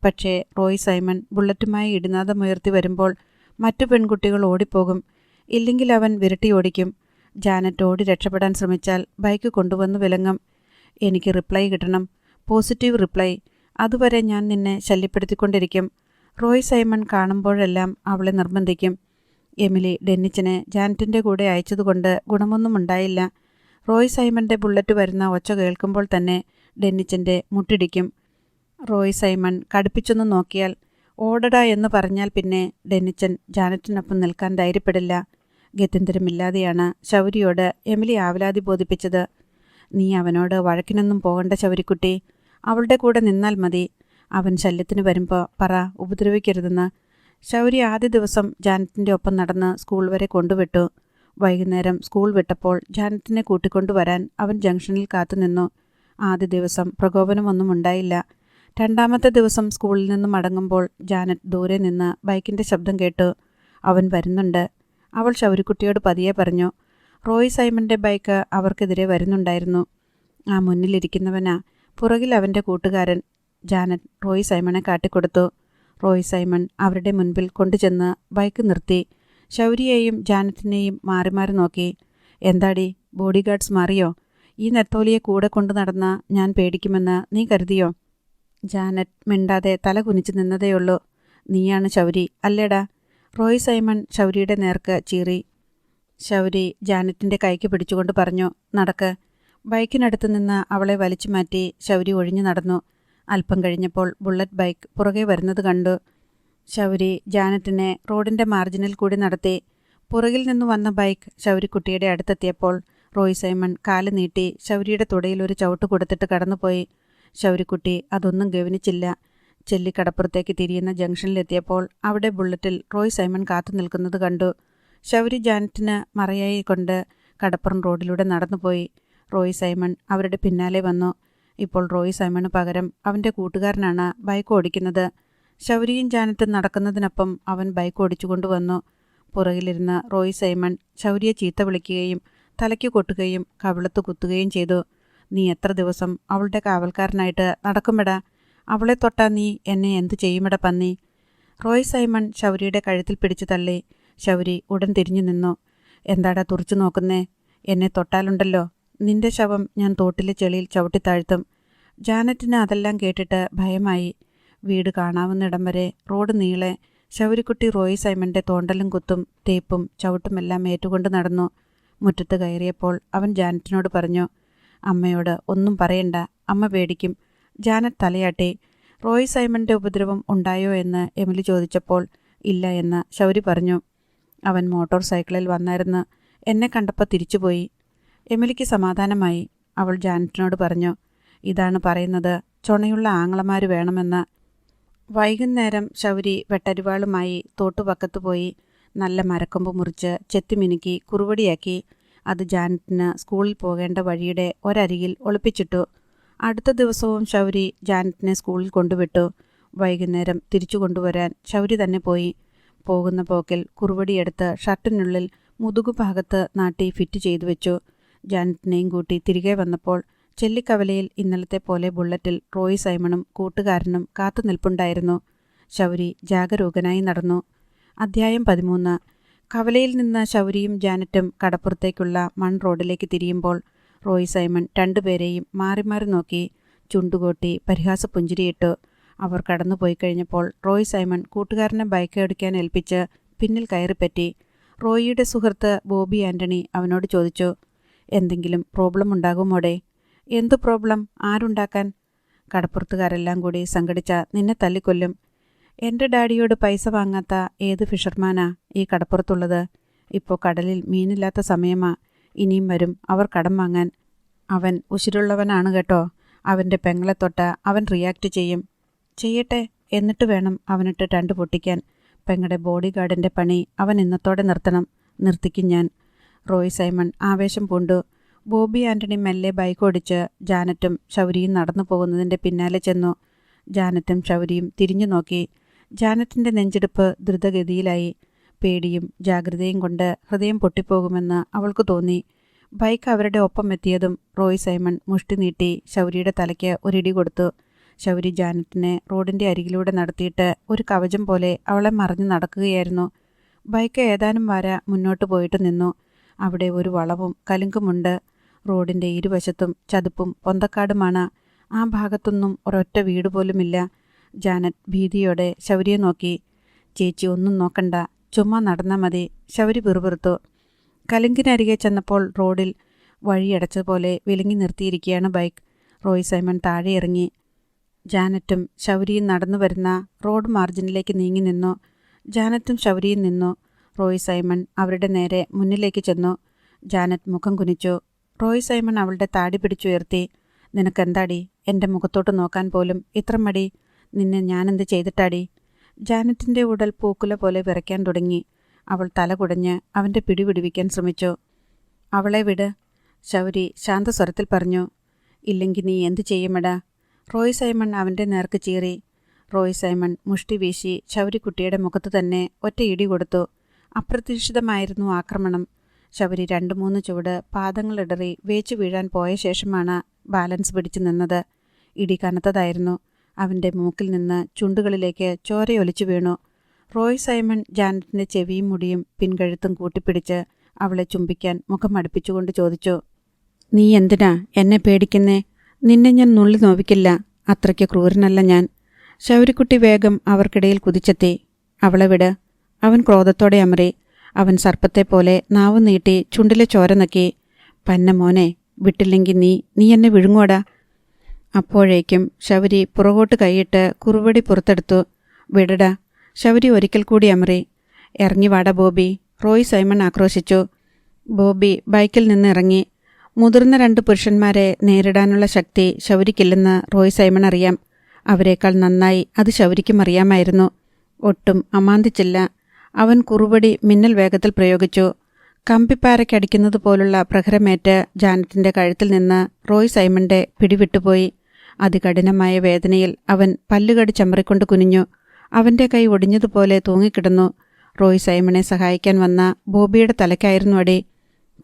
പക്ഷേ റോയ് സൈമൺ ബുള്ളറ്റുമായി ഇടിനാദമുയർത്തി വരുമ്പോൾ മറ്റു പെൺകുട്ടികൾ ഓടിപ്പോകും. ഇല്ലെങ്കിൽ അവൻ വിരട്ടി ഓടിക്കും. ജാനറ്റ് ഓടി രക്ഷപ്പെടാൻ ശ്രമിച്ചാൽ ബൈക്ക് കൊണ്ടുവന്ന് വിലങ്ങും. എനിക്ക് റിപ്ലൈ കിട്ടണം, പോസിറ്റീവ് റിപ്ലൈ. അതുവരെ ഞാൻ നിന്നെ ശല്യപ്പെടുത്തിക്കൊണ്ടിരിക്കും. റോയ് സൈമൺ കാണുമ്പോഴെല്ലാം അവളെ നിർബന്ധിക്കും. എമിലി ഡെന്നിച്ചനെ ജാനറ്റിൻ്റെ കൂടെ അയച്ചതുകൊണ്ട് ഗുണമൊന്നും ഉണ്ടായില്ല. റോയ് സൈമൻ്റെ ബുള്ളറ്റ് വരുന്ന ഒച്ച കേൾക്കുമ്പോൾ തന്നെ ഡെന്നിച്ചൻ്റെ മുട്ടിടിക്കും. റോയ് സൈമൺ കടുപ്പിച്ചൊന്ന് നോക്കിയാൽ ഓടടാ എന്ന് പറഞ്ഞാൽ പിന്നെ ഡെന്നിച്ചൻ ജാനറ്റിനൊപ്പം നിൽക്കാൻ ധൈര്യപ്പെടില്ല. ഗത്യന്തരമില്ലാതെയാണ് ശൗരിയോട് എമിലി ആവലാതി ബോധിപ്പിച്ചത്. നീ അവനോട് വഴക്കിനൊന്നും പോകണ്ട ശൗരിക്കുട്ടി, അവളുടെ കൂടെ നിന്നാൽ മതി. അവൻ ശല്യത്തിന് വരുമ്പോൾ പറ ഉപദ്രവിക്കരുതെന്ന്. ശൗരി ആദ്യ ദിവസം ജാനറ്റിൻ്റെ ഒപ്പം നടന്ന് സ്കൂൾ വരെ കൊണ്ടുവിട്ടു. വൈകുന്നേരം സ്കൂൾ വിട്ടപ്പോൾ ജാനറ്റിനെ കൂട്ടിക്കൊണ്ടുവരാൻ അവൻ ജംഗ്ഷനിൽ കാത്തുനിന്നു. ആദ്യ ദിവസം പ്രകോപനമൊന്നും ഉണ്ടായില്ല. രണ്ടാമത്തെ ദിവസം സ്കൂളിൽ നിന്ന് മടങ്ങുമ്പോൾ ജാനറ്റ് ദൂരെ നിന്ന് ബൈക്കിൻ്റെ ശബ്ദം കേട്ടു. അവൻ വരുന്നുണ്ട്. അവൾ ശൗരിക്കുട്ടിയോട് പതിയെ പറഞ്ഞു. റോയ് സൈമൻ്റെ ബൈക്ക് അവർക്കെതിരെ വരുന്നുണ്ടായിരുന്നു. ആ മുന്നിലിരിക്കുന്നവനാ പുറകിൽ അവൻ്റെ കൂട്ടുകാരൻ. ജാനറ്റ് റോയ് സൈമണെ കാട്ടിക്കൊടുത്തു. റോയ് സൈമൺ അവരുടെ മുൻപിൽ കൊണ്ടുചെന്ന് ബൈക്ക് നിർത്തി. ശൗരിയെയും ജാനറ്റിനെയും മാറി മാറി നോക്കി. എന്താടി, ബോഡി ഗാർഡ്സ് മാറിയോ? ഈ നെത്തോലിയെ കൂടെ കൊണ്ടു നടന്ന ഞാൻ പേടിക്കുമെന്ന് നീ കരുതിയോ? ജാനറ്റ് മിണ്ടാതെ തല കുനിച്ചു നിന്നതേയുള്ളൂ. നീയാണ് ശൗരി അല്ലേടാ? റോയ് സൈമൺ ശൗരിയുടെ നേർക്ക് ചീറി. ശൗരി ജാനറ്റിൻ്റെ കൈക്ക് പിടിച്ചുകൊണ്ട് പറഞ്ഞു, നടക്ക്. ബൈക്കിനടുത്ത് നിന്ന് അവളെ വലിച്ചു മാറ്റി ശൗരി ഒഴിഞ്ഞു നടന്നു. അല്പം കഴിഞ്ഞപ്പോൾ ബുള്ളറ്റ് ബൈക്ക് പുറകെ വരുന്നത് കണ്ടു. ശൗരി ജാനറ്റിനെ റോഡിൻ്റെ മാർജിനിൽ കൂടി നടത്തി. പുറകിൽ നിന്നു വന്ന ബൈക്ക് ശൗരിക്കുട്ടിയുടെ അടുത്തെത്തിയപ്പോൾ റോയ് സൈമൺ കാല് നീട്ടി ശൗരിയുടെ തുടയിൽ ഒരു ചവിട്ട് കൊടുത്തിട്ട് കടന്നുപോയി. ശൗരിക്കുട്ടി അതൊന്നും ഗവനിച്ചില്ല. ചെല്ലിക്കടപ്പുറത്തേക്ക് തിരിയുന്ന ജംഗ്ഷനിലെത്തിയപ്പോൾ അവിടെ ബുള്ളറ്റിൽ റോയ് സൈമൺ കാത്തു നിൽക്കുന്നത് കണ്ടു. ശൗരി ജാനറ്റിന് മറയായി കൊണ്ട് കടപ്പുറം റോഡിലൂടെ നടന്നുപോയി. റോയ് സൈമൺ അവരുടെ പിന്നാലെ വന്നു. ഇപ്പോൾ റോയ് സൈമണ് പകരം അവൻ്റെ കൂട്ടുകാരനാണ് ബൈക്ക് ഓടിക്കുന്നത്. ശൗരിയും ജാനറ്റും നടക്കുന്നതിനൊപ്പം അവൻ ബൈക്ക് ഓടിച്ചുകൊണ്ടുവന്നു. പുറകിലിരുന്ന് റോയ് സൈമൺ ശൗരിയെ ചീത്ത വിളിക്കുകയും തലയ്ക്ക് കൊട്ടുകയും കവിളത്ത് കുത്തുകയും ചെയ്തു. നീ എത്ര ദിവസം അവളുടെ കാവൽക്കാരനായിട്ട് നടക്കുമെടാ? അവളെ തൊട്ടാ നീ എന്നെ എന്തു ചെയ്യുമെടാ പന്നി? റോയ് സൈമൺ ശൗരിയുടെ കഴുത്തിൽ പിടിച്ചു തള്ളി. ശൗരി ഉടൻ തിരിഞ്ഞു നിന്നു. എന്താടാ തുറച്ചു നോക്കുന്നേ? എന്നെ തൊട്ടാലുണ്ടല്ലോ, നിന്റെ ശവം ഞാൻ തോട്ടിലെ ചെളിയിൽ ചവിട്ടിത്താഴ്ത്തും. ജാനറ്റിന് അതെല്ലാം കേട്ടിട്ട് ഭയമായി. വീട് കാണാവുന്നിടം വരെ റോഡ് നീളെ ശൗരിക്കുട്ടി റോയ് സൈമൻ്റെ തോണ്ടലും കുത്തും തേപ്പും ചവിട്ടുമെല്ലാം ഏറ്റുകൊണ്ട് നടന്നു. മുറ്റത്ത് കയറിയപ്പോൾ അവൻ ജാനറ്റിനോട് പറഞ്ഞു, അമ്മയോട് ഒന്നും പറയണ്ട, അമ്മ പേടിക്കും. ജാനറ്റ് തലയാട്ടി. റോയ് സൈമൻ്റെ ഉപദ്രവം ഉണ്ടായോ എന്ന് എമിലി ചോദിച്ചപ്പോൾ ഇല്ല എന്ന് ശൗരി പറഞ്ഞു. അവൻ മോട്ടോർ സൈക്കിളിൽ വന്നായിരുന്നു. എന്നെ കണ്ടപ്പോൾ തിരിച്ചുപോയി. എമിലിക്ക് സമാധാനമായി. അവൾ ജാനറ്റിനോട് പറഞ്ഞു, ഇതാണ് പറയുന്നത്, ചുണയുള്ള ആങ്ങളമാർ വേണമെന്ന്. വൈകുന്നേരം ശൗരി വെട്ടരിവാളുമായി തോട്ടുപക്കത്ത് പോയി നല്ല മരക്കൊമ്പ് മുറിച്ച് ചെത്തിമിനുക്കി കുറുവടിയാക്കി. അത് ജാനറ്റിന് സ്കൂളിൽ പോകേണ്ട വഴിയുടെ ഒരരികിൽ ഒളിപ്പിച്ചിട്ടു. അടുത്ത ദിവസവും ശൗരി ജാനറ്റിനെ സ്കൂളിൽ കൊണ്ടുവിട്ടു. വൈകുന്നേരം തിരിച്ചു കൊണ്ടുവരാൻ ശൗരി തന്നെ പോയി. പോകുന്ന പോക്കിൽ കുറുവടിയെടുത്ത് ഷർട്ടിനുള്ളിൽ മുതുകുഭാഗത്ത് നാട്ടി ഫിറ്റ് ചെയ്തു വെച്ചു. ജാനറ്റിനെയും കൂട്ടി തിരികെ വന്നപ്പോൾ ചെല്ലിക്കവലയിൽ ഇന്നലത്തെ പോലെ ബുള്ളറ്റിൽ റോയ് സൈമണും കൂട്ടുകാരനും കാത്തുനിൽപ്പുണ്ടായിരുന്നു. ശൗരി ജാഗരൂകനായി നടന്നു. അധ്യായം 13. കവലയിൽ നിന്ന് ശൗരിയും ജാനറ്റും കടപ്പുറത്തേക്കുള്ള മൺ റോഡിലേക്ക് തിരിയുമ്പോൾ റോയ് സൈമൺ രണ്ടുപേരെയും മാറി മാറി നോക്കി ചുണ്ടുകൊട്ടി പരിഹാസപുഞ്ചിരിയിട്ടു. അവർ കടന്നുപോയി കഴിഞ്ഞപ്പോൾ റോയ് സൈമൺ കൂട്ടുകാരനെ ബൈക്ക് ഓടിക്കാൻ ഏൽപ്പിച്ച് പിന്നിൽ കയറിപ്പറ്റി. റോയിയുടെ സുഹൃത്ത് ബോബി ആൻ്റണി അവനോട് ചോദിച്ചു, എന്തെങ്കിലും പ്രോബ്ലം ഉണ്ടാകുമോടെ? എന്തു പ്രോബ്ലം? ആരുണ്ടാക്കാൻ? കടപ്പുറത്തുകാരെല്ലാം കൂടി സംഘടിച്ച നിന്നെ തല്ലിക്കൊല്ലും. എൻ്റെ ഡാഡിയോട് പൈസ വാങ്ങാത്ത ഏത് ഫിഷർമാനാ ഈ കടപ്പുറത്തുള്ളത്? ഇപ്പോൾ കടലിൽ മീനില്ലാത്ത സമയമാ. ഇനിയും വരും അവർ കടം വാങ്ങാൻ. അവൻ ഉശിരുള്ളവനാണ് കേട്ടോ. അവൻ്റെ പെങ്ങളെ തൊട്ട് അവൻ റിയാക്ട് ചെയ്യും. ചെയ്യട്ടെ, എന്നിട്ട് വേണം അവനിട്ട് രണ്ട് പൊട്ടിക്കാൻ. പെങ്ങളുടെ ബോഡി ഗാർഡിൻ്റെ പണി അവൻ ഇന്നത്തോടെ നിർത്തണം. നിർത്തിക്കും ഞാൻ. റോയ് സൈമൺ ആവേശം പൂണ്ടു. ബോബി ആൻ്റണി മെല്ലെ ബൈക്ക് ഓടിച്ച് ജാനറ്റും ശൗരിയും നടന്നു പോകുന്നതിൻ്റെ പിന്നാലെ ചെന്നു. ജാനറ്റും ശൗരിയും തിരിഞ്ഞു നോക്കി. ജാനറ്റിൻ്റെ നെഞ്ചെടുപ്പ് ദ്രുതഗതിയിലായി. പേടിയും ജാഗ്രതയും കൊണ്ട് ഹൃദയം പൊട്ടിപ്പോകുമെന്ന് അവൾക്ക് തോന്നി. ബൈക്ക് അവരുടെ ഒപ്പം എത്തിയതും റോയ് സൈമൺ മുഷ്ടി നീട്ടി ശൗരിയുടെ തലയ്ക്ക് ഒരിടി കൊടുത്തു. ശൗരി ജാനറ്റിനെ റോഡിൻ്റെ അരികിലൂടെ നടത്തിയിട്ട് ഒരു കവചം പോലെ അവളെ മറിഞ്ഞു നടക്കുകയായിരുന്നു. ബൈക്ക് ഏതാനും വര മുന്നോട്ട് പോയിട്ട് നിന്നു. അവിടെ ഒരു വളവും കലുങ്കുമുണ്ട്. റോഡിൻ്റെ ഇരുവശത്തും ചതുപ്പും പൊന്തക്കാടുമാണ്. ആ ഭാഗത്തൊന്നും ഒരൊറ്റ വീട് പോലുമില്ല. ജാനറ്റ് ഭീതിയോടെ ശൗരിയെ നോക്കി. ചേച്ചി ഒന്നും നോക്കണ്ട, ചുമ്മാ നടന്നാൽ മതി. ശൗരി പിറുപിറുത്തു. കലുങ്കിനരികെ ചെന്നപ്പോൾ റോഡിൽ വഴിയടച്ചതുപോലെ വിലങ്ങി നിർത്തിയിരിക്കുകയാണ് ബൈക്ക്. റോയ് സൈമൺ താഴെ ഇറങ്ങി. ജാനറ്റും ശൗരിയും നടന്നു വരുന്ന റോഡ് മാർജിനിലേക്ക് നീങ്ങി നിന്നു. ജാനറ്റും ശൗരിയും നിന്നു. റോയ് സൈമൺ അവരുടെ നേരെ മുന്നിലേക്ക് ചെന്നു. ജാനറ്റ് മുഖം കുനിച്ചു. റോയ് സൈമൺ അവളുടെ താടി പിടിച്ചുയർത്തി. നിനക്കെന്താടി എൻ്റെ മുഖത്തോട്ട് നോക്കാൻ പോലും ഇത്ര മടി? നിന്നെ ഞാനെന്ത് ചെയ്തിട്ടാടി? ജാനറ്റിൻ്റെ ഉടൽ പൂക്കുല പോലെ വിറയ്ക്കാൻ തുടങ്ങി. അവൾ തല കുടഞ്ഞ് അവൻ്റെ പിടിവിടുവിക്കാൻ ശ്രമിച്ചു. അവളെ വിട്, ശൗരി ശാന്തസ്വരത്തിൽ പറഞ്ഞു. ഇല്ലെങ്കിൽ നീ എന്തു ചെയ്യുമെടാ? റോയ് സൈമൺ അവൻ്റെ നേർക്ക് ചീറി. റോയ് സൈമൺ മുഷ്ടി വീശി ശൗരിക്കുട്ടിയുടെ മുഖത്ത് തന്നെ ഒറ്റ ഇടി കൊടുത്തു. അപ്രതീക്ഷിതമായിരുന്നു ആക്രമണം. ശൗരി 2-3 ചുവട് പാദങ്ങളിടറി വേച്ചു വീഴാൻ പോയ ശേഷമാണ് ബാലൻസ് പിടിച്ചു നിന്നത്. ഇടി കനത്തതായിരുന്നു. അവൻ്റെ മൂക്കിൽ നിന്ന് ചുണ്ടുകളിലേക്ക് ചോരയൊലിച്ചു വീണു. റോയ് സൈമൺ ജാനറ്റിൻ്റെ ചെവിയും മുടിയും പിൻകഴുത്തും കൂട്ടിപ്പിടിച്ച് അവളെ ചുംബിക്കാൻ മുഖം അടുപ്പിച്ചുകൊണ്ട് ചോദിച്ചു, നീ എന്തിനാ എന്നെ പേടിക്കുന്നേ? നിന്നെ ഞാൻ നുള്ളി നോവിക്കില്ല. അത്രയ്ക്ക് ക്രൂരനല്ല ഞാൻ. ശൗരിക്കുട്ടി വേഗം അവർക്കിടയിൽ കുതിച്ചെത്തി. അവളെ വിട്. അവൻ ക്രോധത്തോടെ അമറി. അവൻ സർപ്പത്തെപ്പോലെ നാവ് നീട്ടി ചുണ്ടിലെ ചോര നക്കി. പന്ന മോനെ, വിട്ടില്ലെങ്കിൽ നീ എന്നെ വിഴുങ്ങോടാ. അപ്പോഴേക്കും ശൗരി പുറകോട്ട് കൈയിട്ട് കുറുവടി പുറത്തെടുത്തു. വിടടാ. ശൗരി ഒരിക്കൽ കൂടി അമറി. ഇറങ്ങി വാടാ ബോബി, റോയ് സൈമൺ ആക്രോശിച്ചു. ബോബി ബൈക്കിൽ നിന്ന് ഇറങ്ങി. മുതിർന്ന 2 പുരുഷന്മാരെ നേരിടാനുള്ള ശക്തി ശൗരിക്കില്ലെന്ന് റോയ് സൈമൺ അറിയാം. അവരെക്കാൾ നന്നായി അത് ശൗരിക്കും അറിയാമായിരുന്നു. ഒട്ടും അമാന്തിച്ചില്ല. അവൻ കുറുവടി മിന്നൽ വേഗത്തിൽ പ്രയോഗിച്ചു. കമ്പിപ്പാരയ്ക്കടിക്കുന്നത് പോലുള്ള പ്രഹരമേറ്റ് ജാനറ്റിൻ്റെ കഴുത്തിൽ നിന്ന് റോയ് സൈമൻ്റെ പിടിവിട്ടുപോയി. അതികഠിനമായ വേദനയിൽ അവൻ പല്ലുകടിച്ചമറിക്കൊണ്ട് കുനിഞ്ഞു. അവൻ്റെ കൈ ഒടിഞ്ഞതുപോലെ തൂങ്ങിക്കിടന്നു. റോയ് സൈമണെ സഹായിക്കാൻ വന്ന ബോബിയുടെ തലയ്ക്കായിരുന്നു അടി.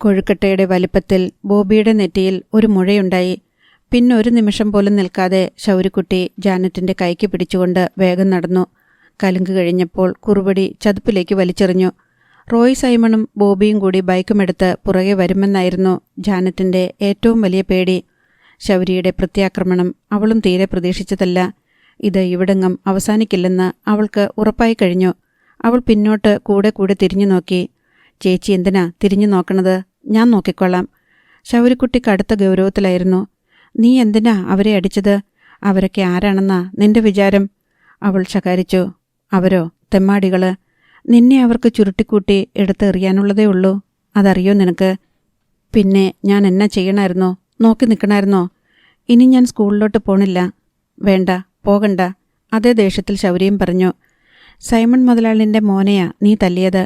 കൊഴുക്കട്ടയുടെ വലിപ്പത്തിൽ ബോബിയുടെ നെറ്റിയിൽ ഒരു മുഴയുണ്ടായി. പിന്നെ ഒരു നിമിഷം പോലും നിൽക്കാതെ ശൗരിക്കുട്ടി ജാനറ്റിൻ്റെ കൈക്ക് പിടിച്ചുകൊണ്ട് വേഗം നടന്നു. കലുങ്ക് കഴിഞ്ഞപ്പോൾ കുറുവടി ചതുപ്പിലേക്ക് വലിച്ചെറിഞ്ഞു. റോയ് സൈമണും ബോബിയും കൂടി ബൈക്കുമെടുത്ത് പുറകെ വരുമെന്നായിരുന്നു ജാനറ്റിൻ്റെ ഏറ്റവും വലിയ പേടി. ശൗര്യയുടെ പ്രത്യാക്രമണം അവളും തീരെ പ്രതീക്ഷിച്ചതല്ല. ഇത് ഇവിടെങ്ങും അവസാനിക്കില്ലെന്ന് അവൾക്ക് ഉറപ്പായി കഴിഞ്ഞു. അവൾ പിന്നോട്ട് കൂടെ കൂടെ തിരിഞ്ഞു നോക്കി. ചേച്ചി എന്തിനാ തിരിഞ്ഞു നോക്കണത്? ഞാൻ നോക്കിക്കൊള്ളാം. ശൗര്യക്കുട്ടി കടുത്ത ഗൗരവത്തിലായിരുന്നു. നീ എന്തിനാ അവരെ അടിച്ചത്? അവരൊക്കെ ആരാണെന്നാ നിന്റെ വിചാരം? അവൾ ശകാരിച്ചു. അവരോ തെമ്മാടികള്. നിന്നെ അവർക്ക് ചുരുട്ടിക്കൂട്ടി എടുത്തെറിയാനുള്ളതേ ഉള്ളൂ. അതറിയോ നിനക്ക്? പിന്നെ ഞാൻ എന്നാ ചെയ്യണമായിരുന്നോ? നോക്കി നിൽക്കണമായിരുന്നോ? ഇനി ഞാൻ സ്കൂളിലോട്ട് പോണില്ല. വേണ്ട, പോകണ്ട. അതേ ദേഷ്യത്തിൽ ശൗര്യയും പറഞ്ഞു. സൈമൺ മുതലാളിൻ്റെ മോനെയാ നീ തല്ലിയത്.